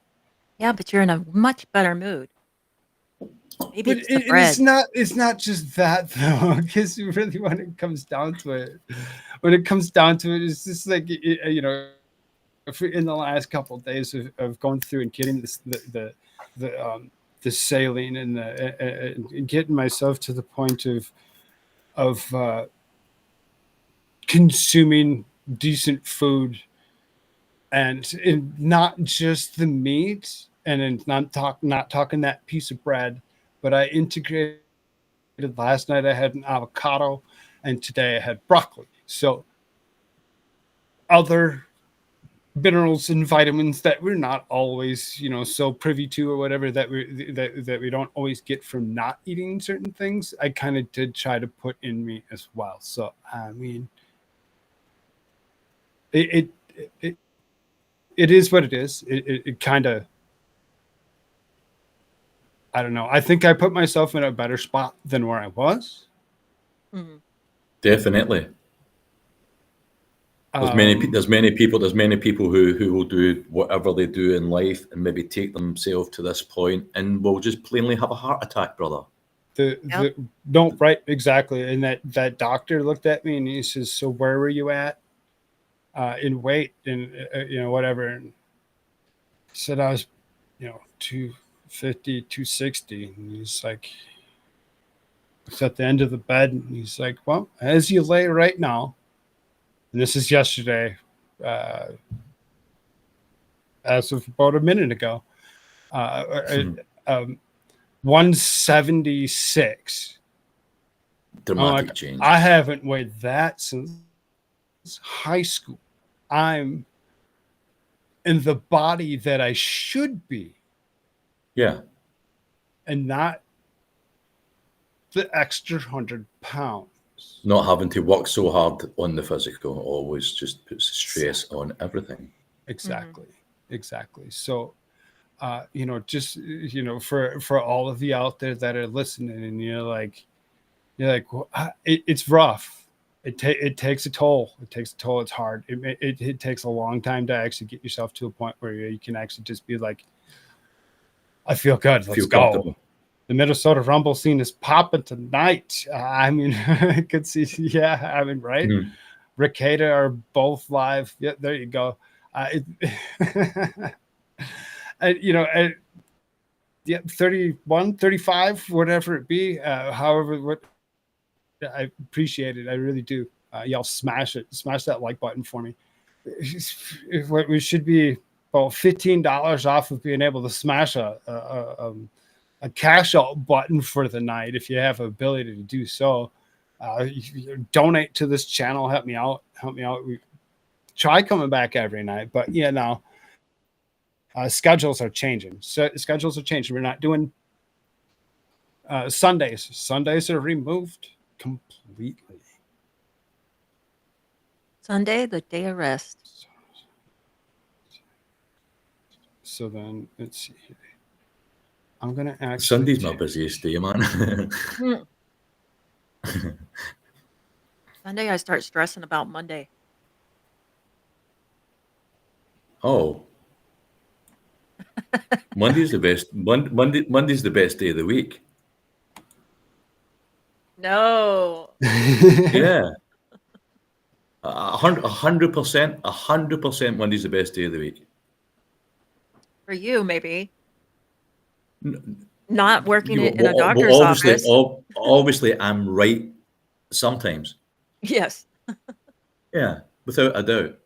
Yeah, but you're in a much better mood. Maybe it's the bread. It's not just that though, because really when it comes down to it, it's just like in the last couple of days of going through and getting the saline and getting myself to the point of consuming decent food, and not just the meat, and not talking that piece of bread, but I integrated. Last night I had an avocado, and today I had broccoli. So other minerals and vitamins that we're not always so privy to, or whatever, that we don't always get from not eating certain things, I kind of did try to put in me as well. So I mean, it is what it is. It kind of, I don't know, I think I put myself in a better spot than where I was. Mm-hmm. Definitely. There's many people who will do whatever they do in life and maybe take themselves to this point and will just plainly have a heart attack, brother. No, right, exactly. And that doctor looked at me and he says, "So where were you at in weight and whatever?" And I said I was 250, 260, and he's like, it's at the end of the bed, and he's like, "Well, as you lay right now," and this is yesterday, as of about a minute ago, 176. Dramatic change. I haven't weighed that since high school. I'm in the body that I should be. Yeah. And not the extra 100 pounds. Not having to work so hard on the physical always just puts stress on everything. Exactly. So, just, for all of you out there that are listening, and you're like, well, it's rough. It takes a toll. It's hard. It takes a long time to actually get yourself to a point where you can actually just be like, I feel good. Let's go. The Minnesota Rumble scene is popping tonight. I mean, I could see. Yeah, I mean, right? Mm-hmm. Ricada are both live. Yeah, there you go. And 31, 35, whatever it be. However, I appreciate it. I really do. Y'all smash that like button for me. We should be about $15 off of being able to smash a cash out button for the night if you have the ability to do so. Donate to this channel. Help me out. We try coming back every night, but Schedules are changing. Schedules are changing. We're not doing Sundays. Sundays are removed completely. Sunday, the day of rest. So then let's see here. I'm gonna actually. Sunday's my busiest day, man. Sunday, I start stressing about Monday. Oh. Monday's the best. Monday's the best day of the week. No. Yeah. 100%. Monday's the best day of the week. For you, maybe. Not working in a Well, doctor's office. Obviously, I'm right sometimes. Yes. Yeah, without a doubt.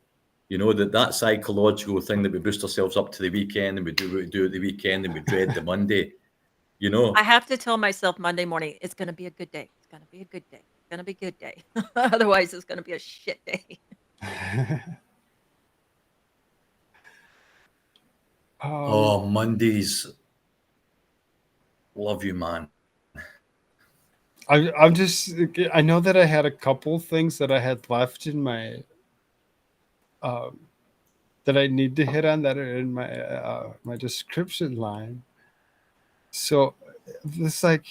You know, that psychological thing that we boost ourselves up to the weekend and we do what we do at the weekend and we dread the Monday. You know, I have to tell myself Monday morning, it's going to be a good day. It's going to be a good day. It's going to be a good day. Otherwise, it's going to be a shit day. Oh, Mondays. Love you, man. I'm just. I know that I had a couple things that I had left in my. That I need to hit on that are in my my description line. So it's like,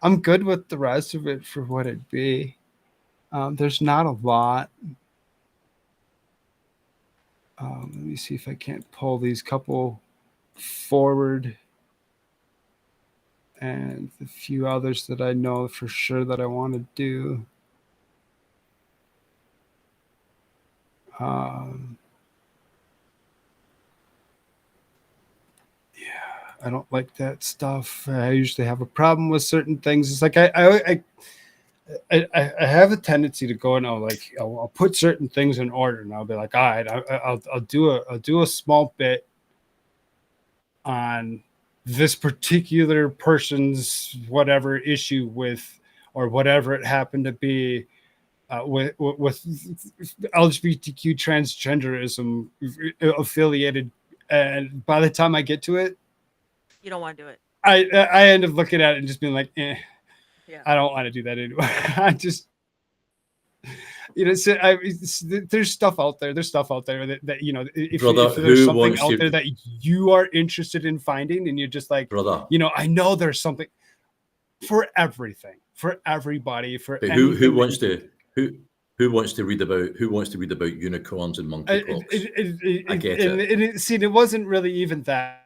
I'm good with the rest of it for what it be. There's not a lot. Let me see if I can't pull these couple forward, and the few others that I know for sure that I want to do. I don't like that stuff. I usually have a problem with certain things. It's like I have a tendency to go and I'll put certain things in order, and I'll be like, all right, I'll do a small bit on this particular person's whatever issue with, or whatever it happened to be, with LGBTQ transgenderism affiliated, and by the time I get to it, You don't want to do it. I end up looking at it and just being like, Yeah. I don't want to do that anymore. I just, there's stuff out there. There's stuff out there that if there's something out there that you are interested in finding, and you're just like, I know there's something for everything, for everybody, for but who wants to read about unicorns and monkeypox? I get it. See, it wasn't really even that.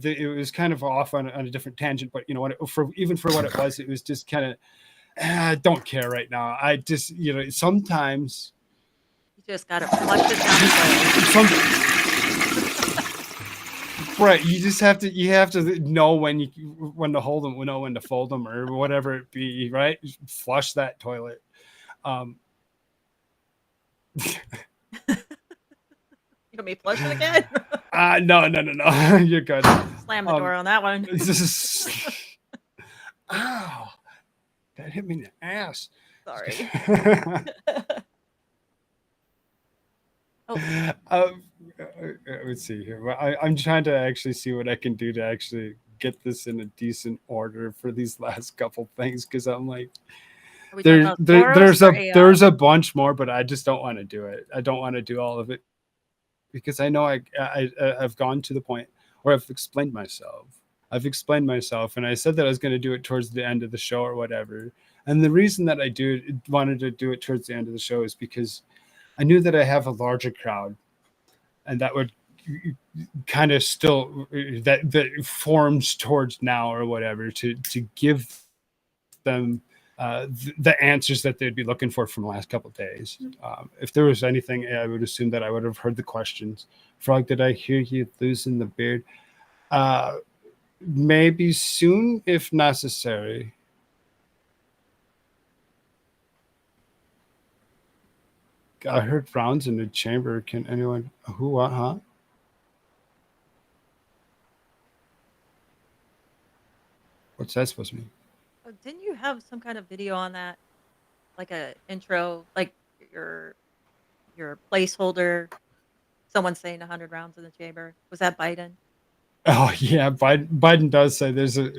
It was kind of off on a different tangent, but for what it was, it was just kind of, I don't care right now. I just, sometimes you just got to flush it down. Right, you just have to know when to hold them, know when to fold them, or whatever it be. Right, flush that toilet. You want me to flush it again? No. You're good. Slam the door on that one. Ow. That hit me in the ass. Sorry. Let's see here. I'm trying to actually see what I can do to actually get this in a decent order for these last couple things, because I'm like, there's a bunch more, but I just don't want to do it. I don't want to do all of it, because I know I've gone to the point where I've explained myself. And I said that I was going to do it towards the end of the show or whatever. And the reason that I wanted to do it towards the end of the show is because I knew that I have a larger crowd, and that would kind of still that forms towards now or whatever to give them the answers that they'd be looking for from the last couple of days. If there was anything, I would assume that I would have heard the questions. Frog, did I hear you losing the beard? Maybe soon, if necessary. I heard rounds in the chamber. Can anyone? Who? What? Huh? What's that supposed to mean? Oh, didn't you have some kind of video on that, like a intro, like your placeholder Someone saying 100 rounds in the chamber. Was that Biden? Oh yeah, Biden does say there's a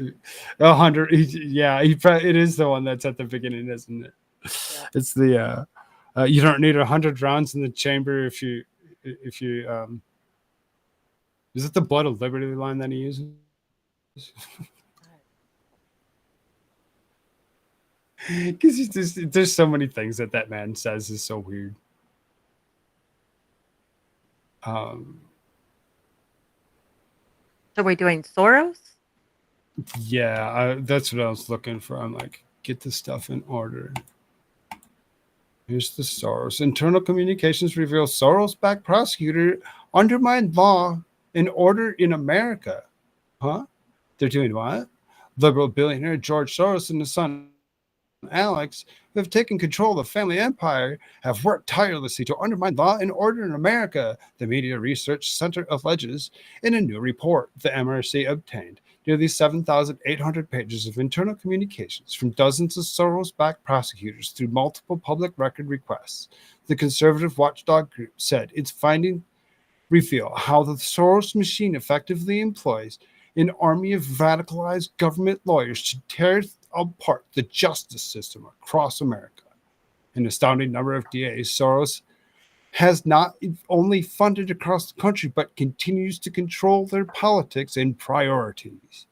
100. It is the one that's at the beginning, isn't it? Yeah. It's the you don't need 100 rounds in the chamber if you is it the blood of liberty line that he uses? Because there's so many things that man says is so weird. So we're doing Soros? Yeah, that's what I was looking for. I'm like, get this stuff in order. Here's the Soros. Internal communications reveal Soros-backed prosecutor undermined law and order in America. Huh? They're doing what? Liberal billionaire George Soros and his son Alex, who have taken control of the family empire, have worked tirelessly to undermine law and order in America, the Media Research Center alleges in a new report the MRC obtained. Nearly 7,800 pages of internal communications from dozens of Soros-backed prosecutors through multiple public record requests. The conservative watchdog group said its findings reveal how the Soros machine effectively employs an army of radicalized government lawyers to tear apart the justice system across America. An astounding number of DAs, Soros has not only funded across the country, but continues to control their politics and priorities.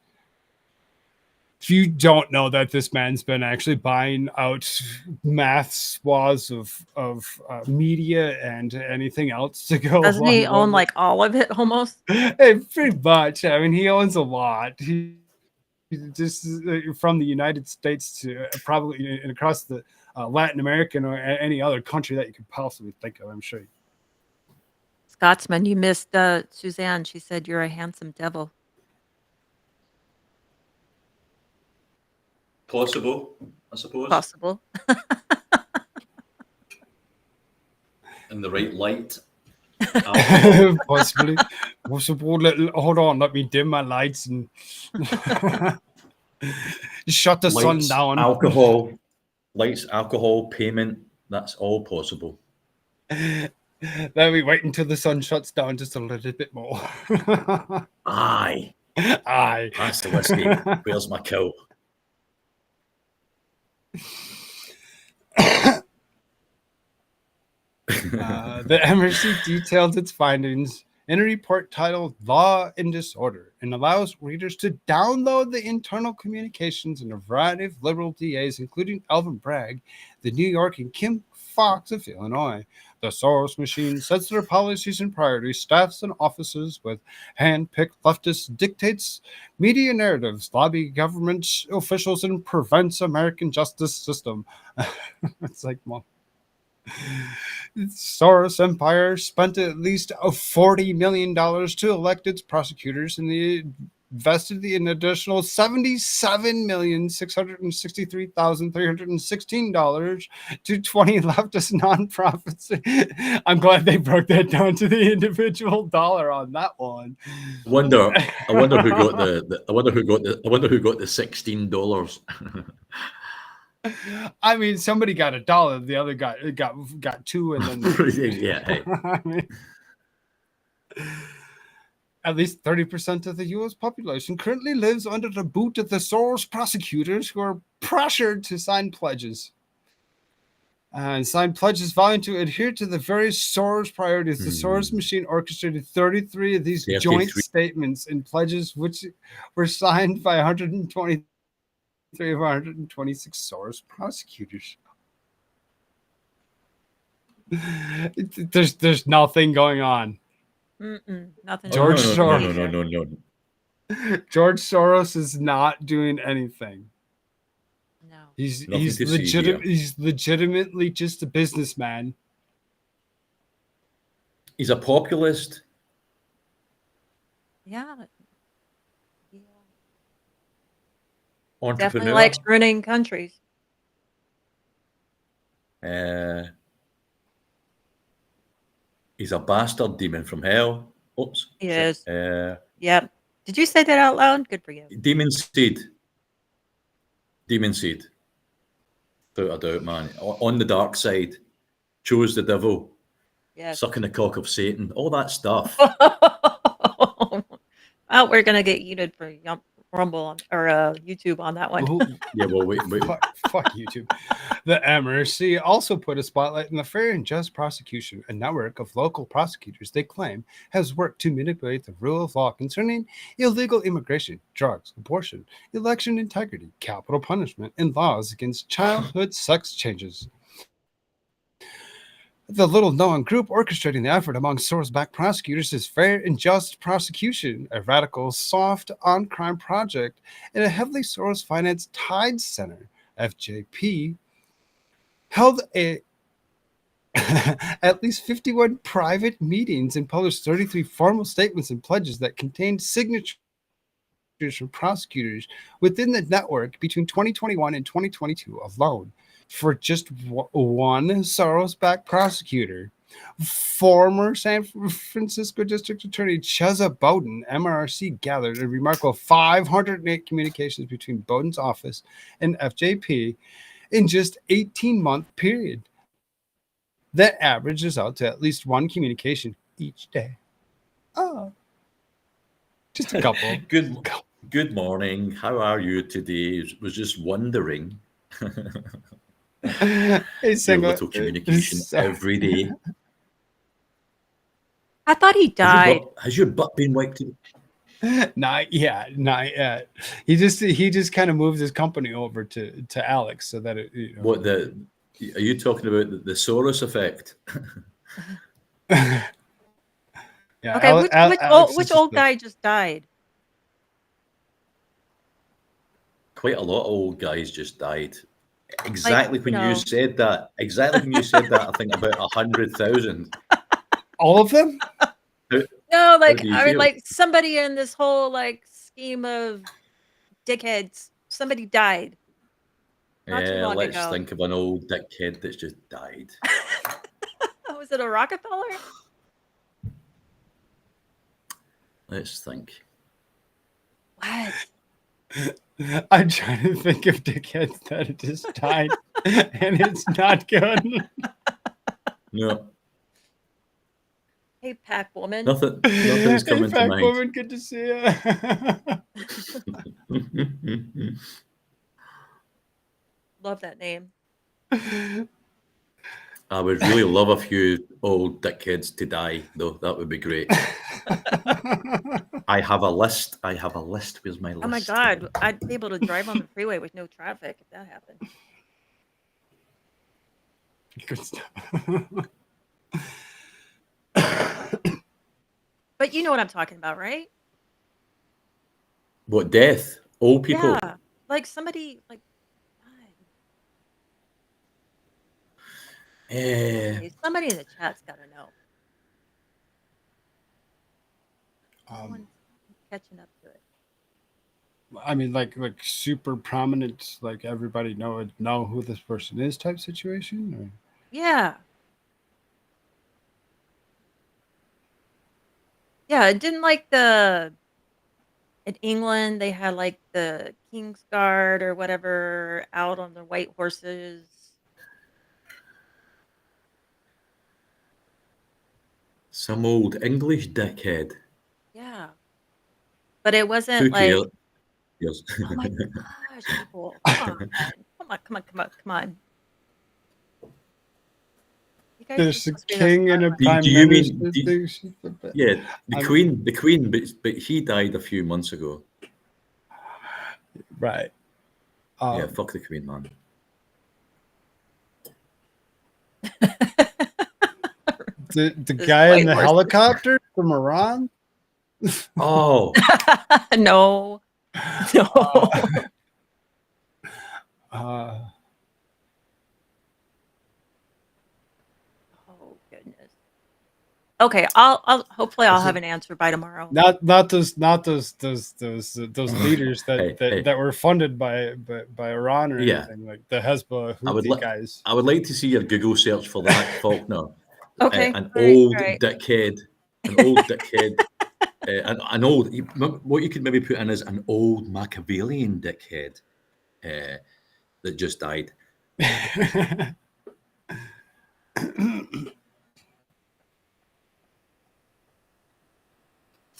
If you don't know that this man's been actually buying out math swaths of media and anything else to go Doesn't he along own with like all of it almost? it. Pretty much. I mean, he owns a lot. He just from the United States to probably and across the Latin American or any other country that you could possibly think of, I'm sure. Scotsman, you missed Suzanne. She said you're a handsome devil. Possible, I suppose. Possible. In the right light. Possibly. Hold on, let me dim my lights and shut the sun down. Alcohol, lights, alcohol, payment. That's all possible. Then we wait until the sun shuts down just a little bit more. Aye. Pass the whiskey. Where's my coat? The MRC detailed its findings in a report titled Law and Disorder and allows readers to download the internal communications in a variety of liberal DAs, including Alvin Bragg, the New York, and Kim Fox of Illinois. The Soros machine sets their policies and priorities, staffs and offices with hand-picked leftists, dictates media narratives, lobby government officials, and prevents American justice system. It's like, well, Soros Empire spent at least $40 million to elect its prosecutors, and they invested an additional $77,663,316 to 20 leftist nonprofits. I'm glad they broke that down to the individual dollar on that one. I wonder who got the I wonder who got the $16. I mean, somebody got $1. The other got two, and then yeah. Hey. I mean, at least 30% of the U.S. population currently lives under the boot of the Soros prosecutors, who are pressured to sign pledges. And sign pledges vowing to adhere to the various Soros priorities. The Soros machine orchestrated 33 of these joint statements and pledges, which were signed by 123 of 126 Soros prosecutors. There's nothing going on. Nothing. George Soros. No. George Soros is not doing anything. No. He's legitimately just a businessman. He's a populist. Yeah. Entrepreneur. Definitely likes ruining countries. He's a bastard demon from hell. Oops. He is. Yep. Did you say that out loud? Good for you. Demon seed. Without a doubt, man. On the dark side. Chose the devil. Yes. sucking the cock of Satan, all that stuff. Oh, we're gonna get yeeted for Rumble or YouTube on that one. Yeah, well, wait. Fuck YouTube. The MRC also put a spotlight on the Fair and Just Prosecution, a network of local prosecutors they claim has worked to manipulate the rule of law concerning illegal immigration, drugs, abortion, election integrity, capital punishment, and laws against childhood sex changes. The little-known group orchestrating the effort among Soros-backed prosecutors is Fair and Just Prosecution, a radical, soft, on-crime project in a heavily Soros-financed Tide Center, FJP, held at least 51 private meetings and published 33 formal statements and pledges that contained signatures from prosecutors within the network between 2021 and 2022 alone. For just one Soros-backed prosecutor, former San Francisco District Attorney Chesa Bowden, MRC gathered a remarkable 508 communications between Bowden's office and FJP in just 18-month period. That averages out to at least one communication each day. Oh, just a couple. Good morning. How are you today? Was just wondering. Hey, Your little communication every day. I thought he died. Has your butt been wiped? Not yet. He just kind of moved his company over to Alex so that it. You know. What are you talking about? The Soros effect? Yeah. Okay, which old guy just died? Quite a lot of old guys just died. Exactly when you said that. I think about 100,000. All of them? No, like I mean, like somebody in this whole like scheme of dickheads. Somebody died. Not too long let's ago. think of an old dickhead that's just died. Was it a Rockefeller? Let's think. What? I'm trying to think of dickheads that just died, and it's not good. No. Hey, Pac Woman. Nothing's coming to Pac mind. Woman, good to see you. Love that name. I would really love a few old dickheads to die, though. That would be great. I have a list. Where's my list? Oh my God, I'd be able to drive on the freeway with no traffic if that happened. Good stuff. But you know what I'm talking about, right? What, death? Old people? Yeah, like somebody like Eh, somebody in the chat's got to know. Someone's catching up to it. I mean, like super prominent, like everybody know who this person is type situation? Or? Yeah. Yeah, it didn't like in England, they had like the King's Guard or whatever out on the white horses. some old English dickhead. Yeah. But it wasn't Who like, cares? Yes. oh my gosh, people. Come on. You guys There's are a supposed to be king and a prime Do you minister. mean? Yeah, the Queen, but he died a few months ago. Right. Yeah, fuck the Queen, man. The guy in the helicopter from Iran? Oh. No. Oh goodness. Okay, I'll hopefully I'll have an answer by tomorrow. Not those leaders that were funded by Iran or anything, like the Hezbollah Houthi guys. I would like to see your Google search for that, Faulkner. Okay, An all right, old all right. dickhead. An old. What you could maybe put in is an old Machiavellian dickhead that just died.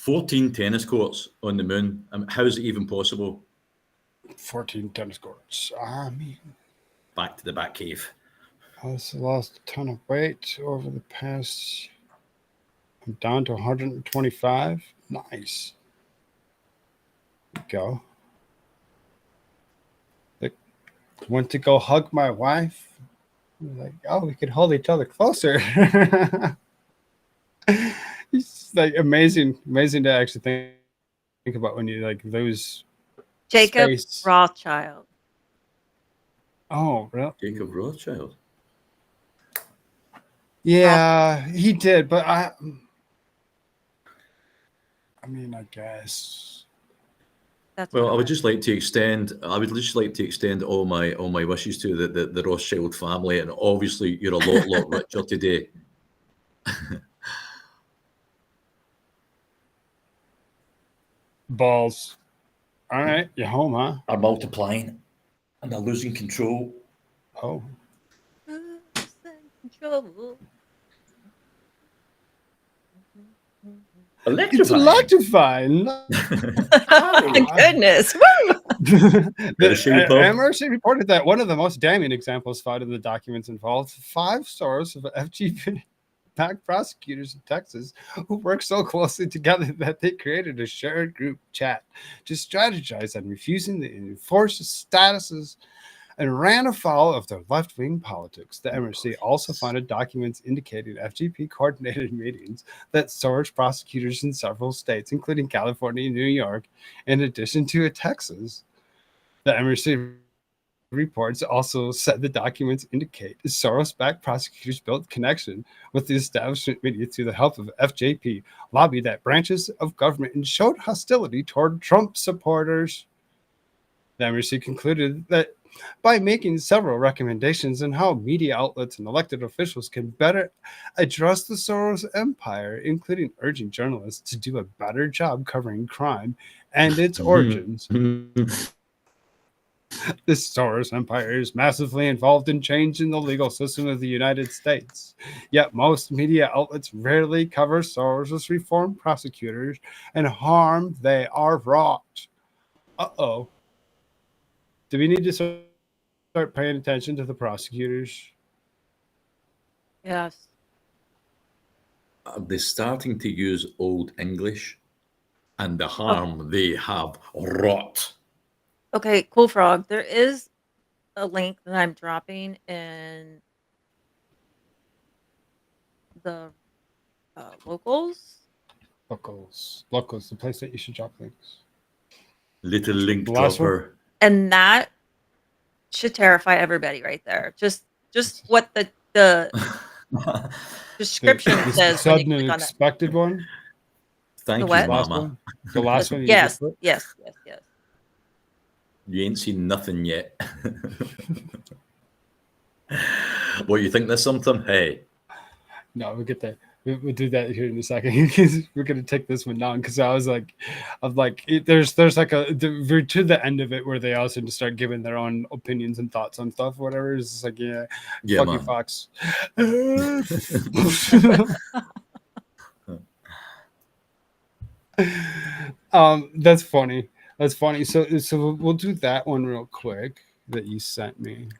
14 tennis courts on the moon. How is it even possible? 14 tennis courts. I mean, back to the back cave. I also lost a ton of weight over the past. I'm down to 125. Nice. There you go. Like, went to go hug my wife. I was like, oh, we could hold each other closer. It's like amazing to actually think about when you like lose Jacob space. Rothschild. Oh, really? Jacob Rothschild. Yeah, he did, but I mean, I guess. Well, I would just like to extend all my wishes to the Rothschild family, and obviously you're a lot richer today. Balls. All right, you're home, huh? Are multiplying, and they're losing control. Oh. Control. It's electrifying. Thank goodness. Woo! MRC reported that one of the most damning examples found in the documents involved 5 stars of FGP-backed prosecutors in Texas who worked so closely together that they created a shared group chat to strategize on refusing to enforce statuses and ran afoul of their left-wing politics. The MRC also found documents indicating FGP-coordinated meetings that Soros prosecutors in several states, including California and New York, in addition to Texas. The MRC reports also said the documents indicate Soros-backed prosecutors built connection with the establishment media through the help of FJP, lobbied at branches of government, and showed hostility toward Trump supporters. The MRC concluded that by making several recommendations on how media outlets and elected officials can better address the Soros empire, including urging journalists to do a better job covering crime and its origins. The Soros empire is massively involved in changing the legal system of the United States. Yet most media outlets rarely cover Soros' reformed prosecutors and harm they are wrought. Uh-oh. Do we need to start paying attention to the prosecutors? Yes. Are they starting to use Old English and the harm they have wrought? Okay, Koolfrogg, there is a link that I'm dropping in the locals. Locals, the place that you should drop links. Little link Last dropper. And that should terrify everybody right there. Just what the description The says when you sudden and click on that. expected one. Thank The you, what? Mama. The last one. You Yes, just put? yes. You ain't seen nothing yet. What, you think there's something? Hey. No, we'll get that. We'll do that here in a second because we're gonna take this one down. Because I was like, there's like we're to the end of it where they also just start giving their own opinions and thoughts on stuff. Whatever. It's just like, yeah, fuck man. you, Fox. That's funny. That's funny. So we'll do that one real quick that you sent me.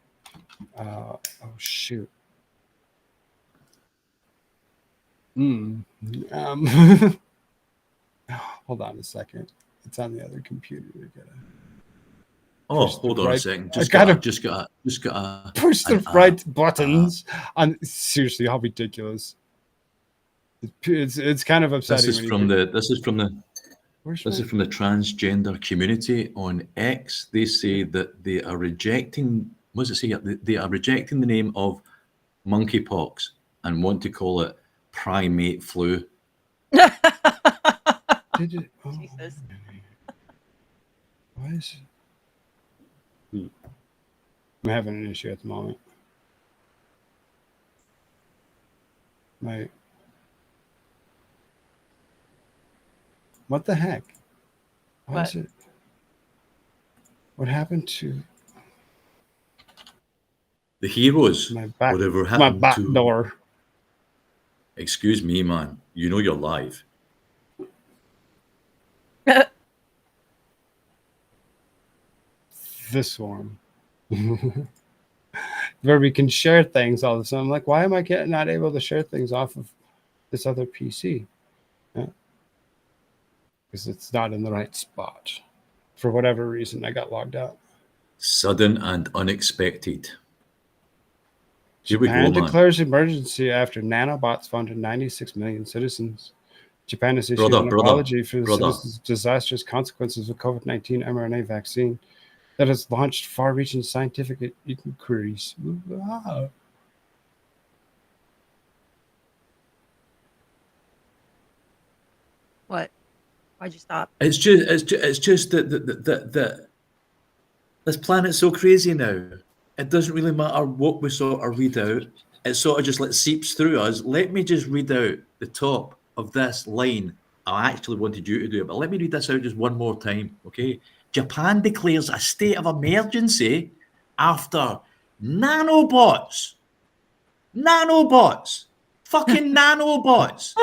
Oh shoot. Hold on a second. It's on the other computer. Hold on a second. Just gotta gotta push the right buttons. Seriously, how ridiculous! It's kind of upsetting. This is from the transgender community on X. They say that they are rejecting. What does it say? They are rejecting the name of monkeypox and want to call it primate flu. Jesus. Why is it? I'm having an issue at the moment. What the heck? Why is it? What happened to the heroes? Whatever happened my back to door? Excuse me, man. You know you're live. this one. Where we can share things all of a sudden. I'm like, why am I not able to share things off of this other PC? Because it's not in the right spot. For whatever reason, I got logged out. Sudden and unexpected. Here we Japan go, man. declares emergency after nanobots founded 96 million citizens. Japan has issued an apology for the citizens' disastrous consequences of COVID-19 mRNA vaccine that has launched far-reaching scientific inquiries. Wow. What? Why'd you stop? It's just that this planet's so crazy now. It doesn't really matter what we sort of read out. It sort of just seeps through us. Let me just read out the top of this line. I actually wanted you to do it, but let me read this out just one more time, okay? Japan declares a state of emergency after nanobots, fucking nanobots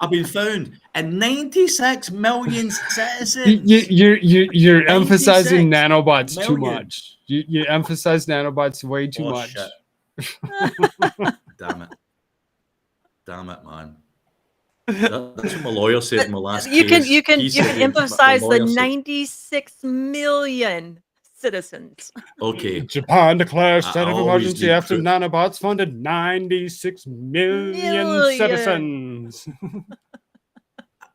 have been found in 96 million citizens. You're emphasizing 96 nanobots too million. much. You emphasize nanobots way too much. Shit. Damn it, man. That's what my lawyer said in my last You can case. emphasize the 96 million citizens. Okay. Japan declares state I of always emergency need after proof. nanobots funded 96 million citizens.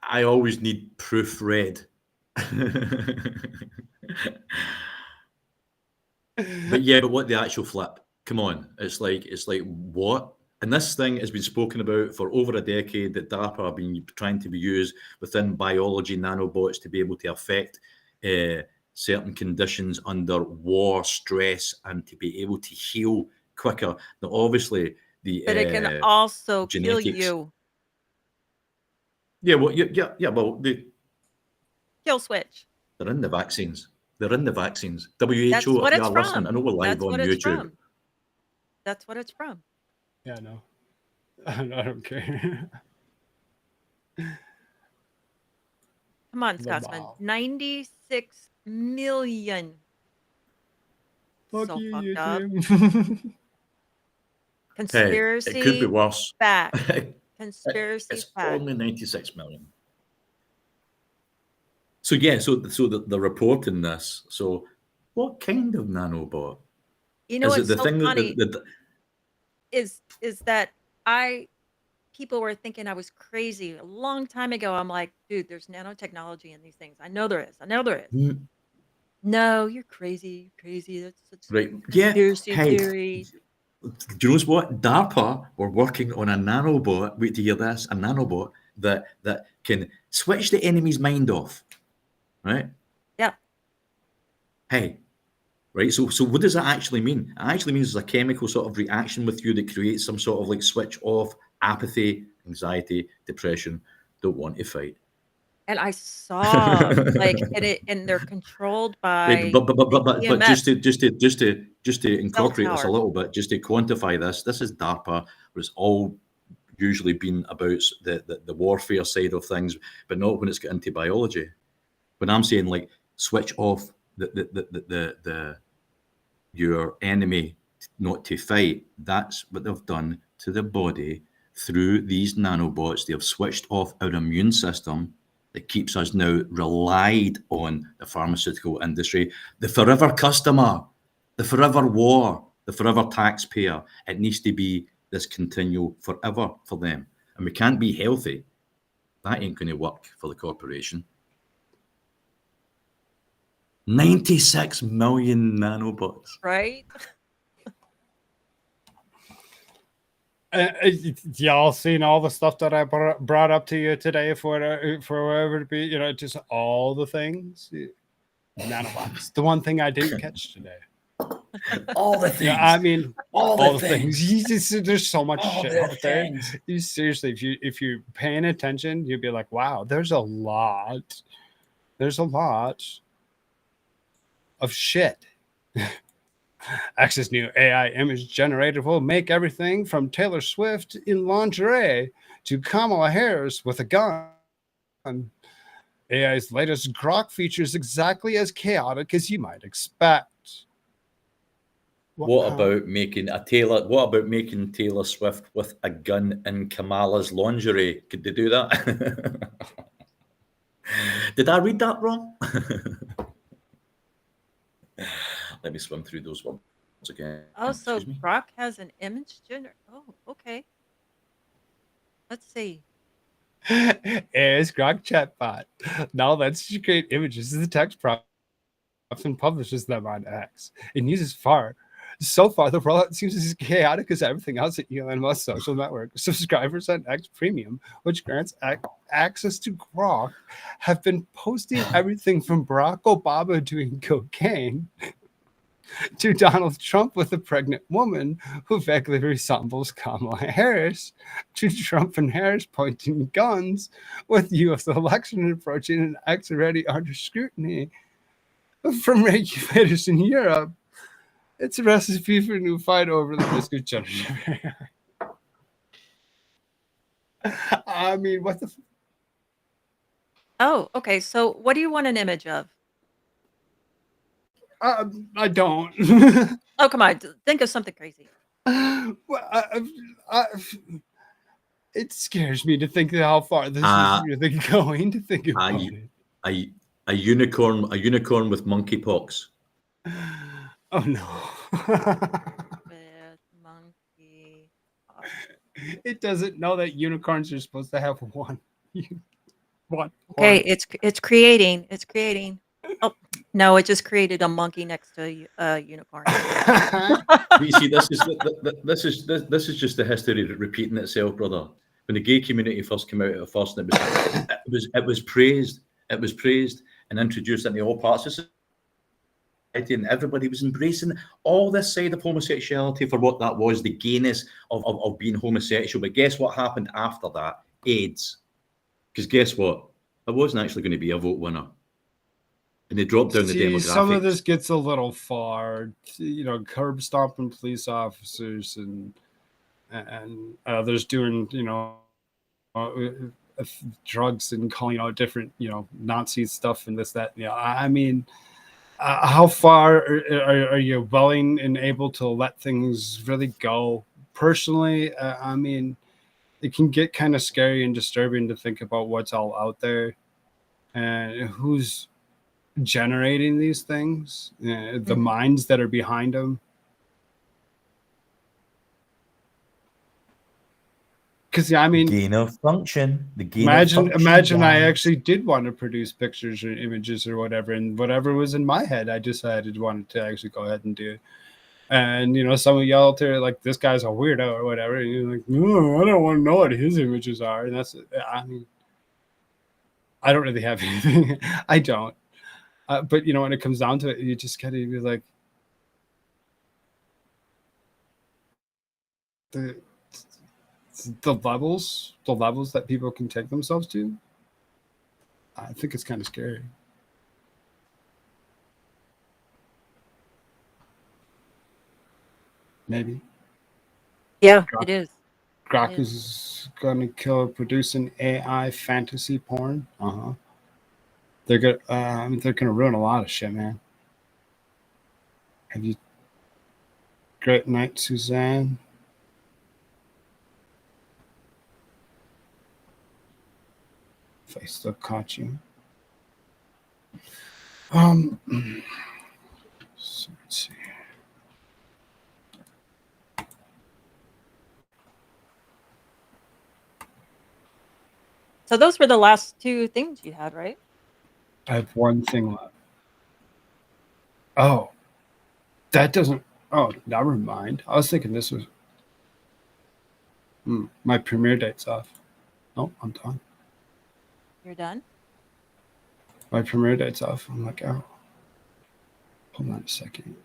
I always need proof read. But what the actual flip? Come on, it's like what? And this thing has been spoken about for over a decade, that DARPA have been trying to be used within biology nanobots to be able to affect certain conditions under war, stress, and to be able to heal quicker. Now, obviously, But it can also kill genetics. you. Yeah, well, well, Kill switch. they're in the vaccines. They're in the vaccines. That's WHO, what it's listening. from. I know we're live That's on what it's YouTube. from. That's what it's from. Yeah, no. I don't care. Come on, Scotsman. 96 million. Fuck So you, fucked up. YouTube. Conspiracy. Hey, it could be worse. Fact. Conspiracy It's fact. only 96 million. So the report in this. So what kind of nanobot? You know Is it what's the so thing funny that is that people were thinking I was crazy a long time ago. I'm like, dude, there's nanotechnology in these things. I know there is. Mm. No, you're crazy. You're crazy. That's Right? Yeah. conspiracy Hey, theory. do you know what? DARPA were working on a nanobot. Wait to hear this: a nanobot that can switch the enemy's mind off. Right? Yeah. Hey. Right. So what does that actually mean? It actually means there's a chemical sort of reaction with you that creates some sort of switch off, apathy, anxiety, depression, don't want to fight. And I saw and they're controlled by But EMF. just to incorporate this a little bit, just to quantify this is DARPA, where it's all usually been about the warfare side of things, but not when it's got into biology. When I'm saying switch off your enemy not to fight, that's what they've done to the body through these nanobots. They have switched off our immune system that keeps us now relied on the pharmaceutical industry, the forever customer, the forever war, the forever taxpayer. It needs to be this continual forever for them. And we can't be healthy. That ain't going to work for the corporation. 96 million nanobots. Right? Y'all seen all the stuff that I brought up to you today for whoever to be, just all the things. Nanobots. The one thing I didn't catch today. All the things. I mean, all the things. There's so much All shit the out there. things. Seriously, if you're paying attention, you'd be like, wow, there's a lot. There's a lot of shit. X's new AI image generator will make everything from Taylor Swift in lingerie to Kamala Harris with a gun. AI's latest grok features exactly as chaotic as you might expect. What about making Taylor Swift with a gun in Kamala's lingerie? Could they do that? Did I read that wrong? Let me swim through those ones again. Oh, so Excuse me. Grok has an image generator. Oh, okay. Let's see. It's Grok chatbot. Now let's create images as a text prompt and publishes them on X. It uses far. So far, the rollout seems as chaotic as everything else at Elon Musk's social network. Subscribers on X Premium, which grants access to Grok, have been posting everything from Barack Obama doing cocaine to Donald Trump with a pregnant woman who vaguely resembles Kamala Harris, to Trump and Harris pointing guns with U.S. election approaching and X already under scrutiny from regulators in Europe. It's a recipe for a new fight over the risk of generative AI. I mean, what the... Oh, okay. So what do you want an image of? I don't. Oh, come on. Think of something crazy. Well, it scares me to think how far this is really going to think about it. A unicorn with monkeypox. Oh no. With monkey. It doesn't know that unicorns are supposed to have one. One. Okay, it's creating. It's creating. Oh no, it just created a monkey next to a unicorn. You see, this is just the history repeating itself, brother. When the gay community first came out at first, and it was praised and introduced into all parts of society, and everybody was embracing all this side of homosexuality for what that was, the gayness of being homosexual. But guess what happened after that? AIDS. Because guess what? It wasn't actually going to be a vote winner. And they dropped down the demographics. Some of this gets a little far, curb stomping police officers and others doing, drugs and calling out different, Nazi stuff and this, that. I mean, how far are you willing and able to let things really go? Personally, I mean, it can get kind of scary and disturbing to think about what's all out there and who's generating these things, the minds that are behind them. Because I mean, gain of function. Imagine I actually did want to produce pictures or images or whatever, and whatever was in my head, I decided wanted to actually go ahead and do it. And some of y'all out there like, this guy's a weirdo or whatever, and you're like, no, I don't want to know what his images are. And that's, I mean, I don't really have anything. I don't. But when it comes down to it, you just gotta be like, the levels that people can take themselves to. I think it's kind of scary. Maybe. Yeah, it is. Grok is gonna kill producing AI fantasy porn. They're gonna ruin a lot of shit, man. Have you? Great night, Suzanne. If I still caught you. So let's see. So those were the last two things you had, right? I have one thing left. Oh, that doesn't. Oh, never mind. I was thinking this was. My premiere date's off. Oh, I'm done. You're done? My premiere date's off. I'm like, oh. Hold on a second.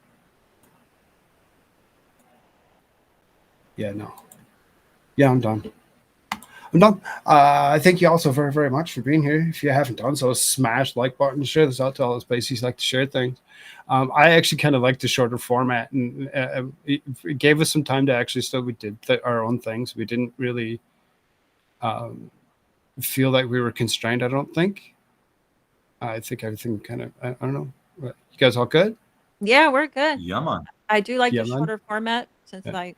Yeah, no. Yeah, I'm done. I'm done. Thank you all so very, very much for being here. If you haven't done so, smash the like button, share this out to all those places like to share things. I actually kind of like the shorter format, and it gave us some time to actually we did our own things. We didn't really feel like we were constrained, I don't think. I think everything kind of, I don't know. You guys all good? Yeah, we're good. Yeah, man. I do like the Yemen. shorter format since Yeah. I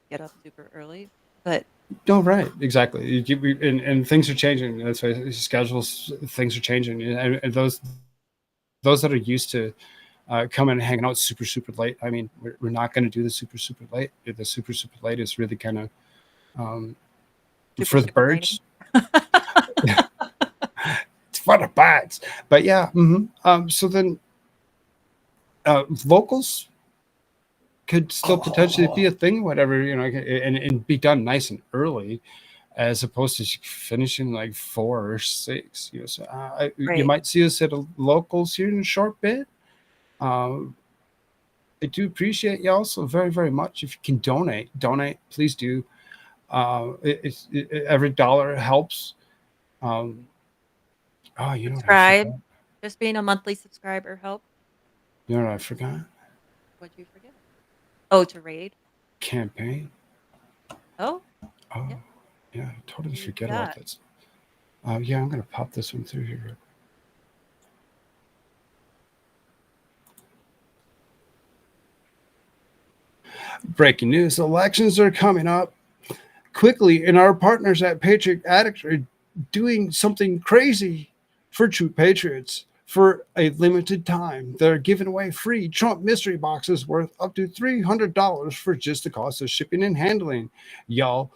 get up super early, but No, right, exactly. And things are changing. That's why schedules, things are changing, and those that are used to coming and hanging out super late. I mean, we're not going to do the super late. The super late is really kind of for the birds. It's for the birds. But yeah. So then, vocals could still potentially be a thing, whatever, and be done nice and early, as opposed to finishing like 4 or 6. So you Right. might see us at a locals here in a short bit. I do appreciate you also very, very much. If you can donate, please do. Every dollar helps. Oh, you know what I subscribe. forgot? Just being a monthly subscriber help. You know what I forgot? What'd you forget? Oh, to raid. Campaign. Oh, Oh, yeah. yeah, I totally forget that. about this. Yeah, I'm going to pop this one through here. Breaking news. Elections are coming up quickly, and our partners at Patriot Addict are doing something crazy for true patriots. For a limited time, they're giving away free Trump mystery boxes worth up to $300 for just the cost of shipping and handling. Y'all,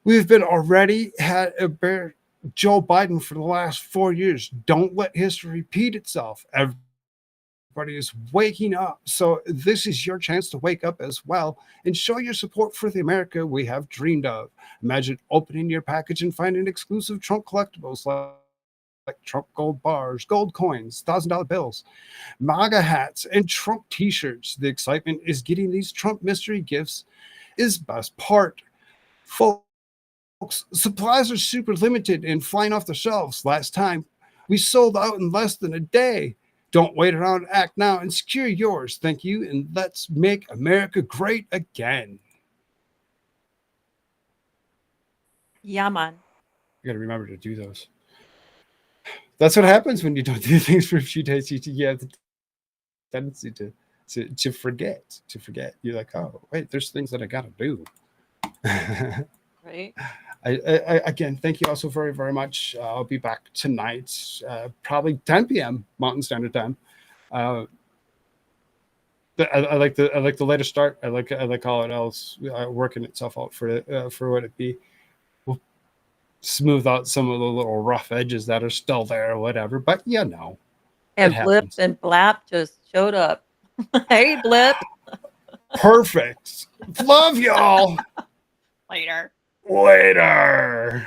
we've been already had a bear Joe Biden for the last 4 years. Don't let history repeat itself. Everybody is waking up. So this is your chance to wake up as well and show your support for the America we have dreamed of. Imagine opening your package and finding exclusive Trump collectibles like Trump gold bars, gold coins, $1,000 bills, MAGA hats, and Trump t-shirts. The excitement is getting these Trump mystery gifts is best part. Folks, supplies are super limited and flying off the shelves. Last time we sold out in less than a day. Don't wait around, act now and secure yours. Thank you, and let's make America great again. Yeah, man. You got to remember to do those. That's what happens when you don't do things for a few days. You have the tendency to forget. You're like, oh, wait, there's things that I got to do. Right. I again, thank you also very, very much. I'll be back tonight, probably 10 p.m. Mountain Standard Time. I like the later start. I like all it else working itself out for what it be. We'll smooth out some of the little rough edges that are still there, or whatever. But And Blip and Blap just showed up. Hey, Blip. Perfect. Love y'all. Later. Later.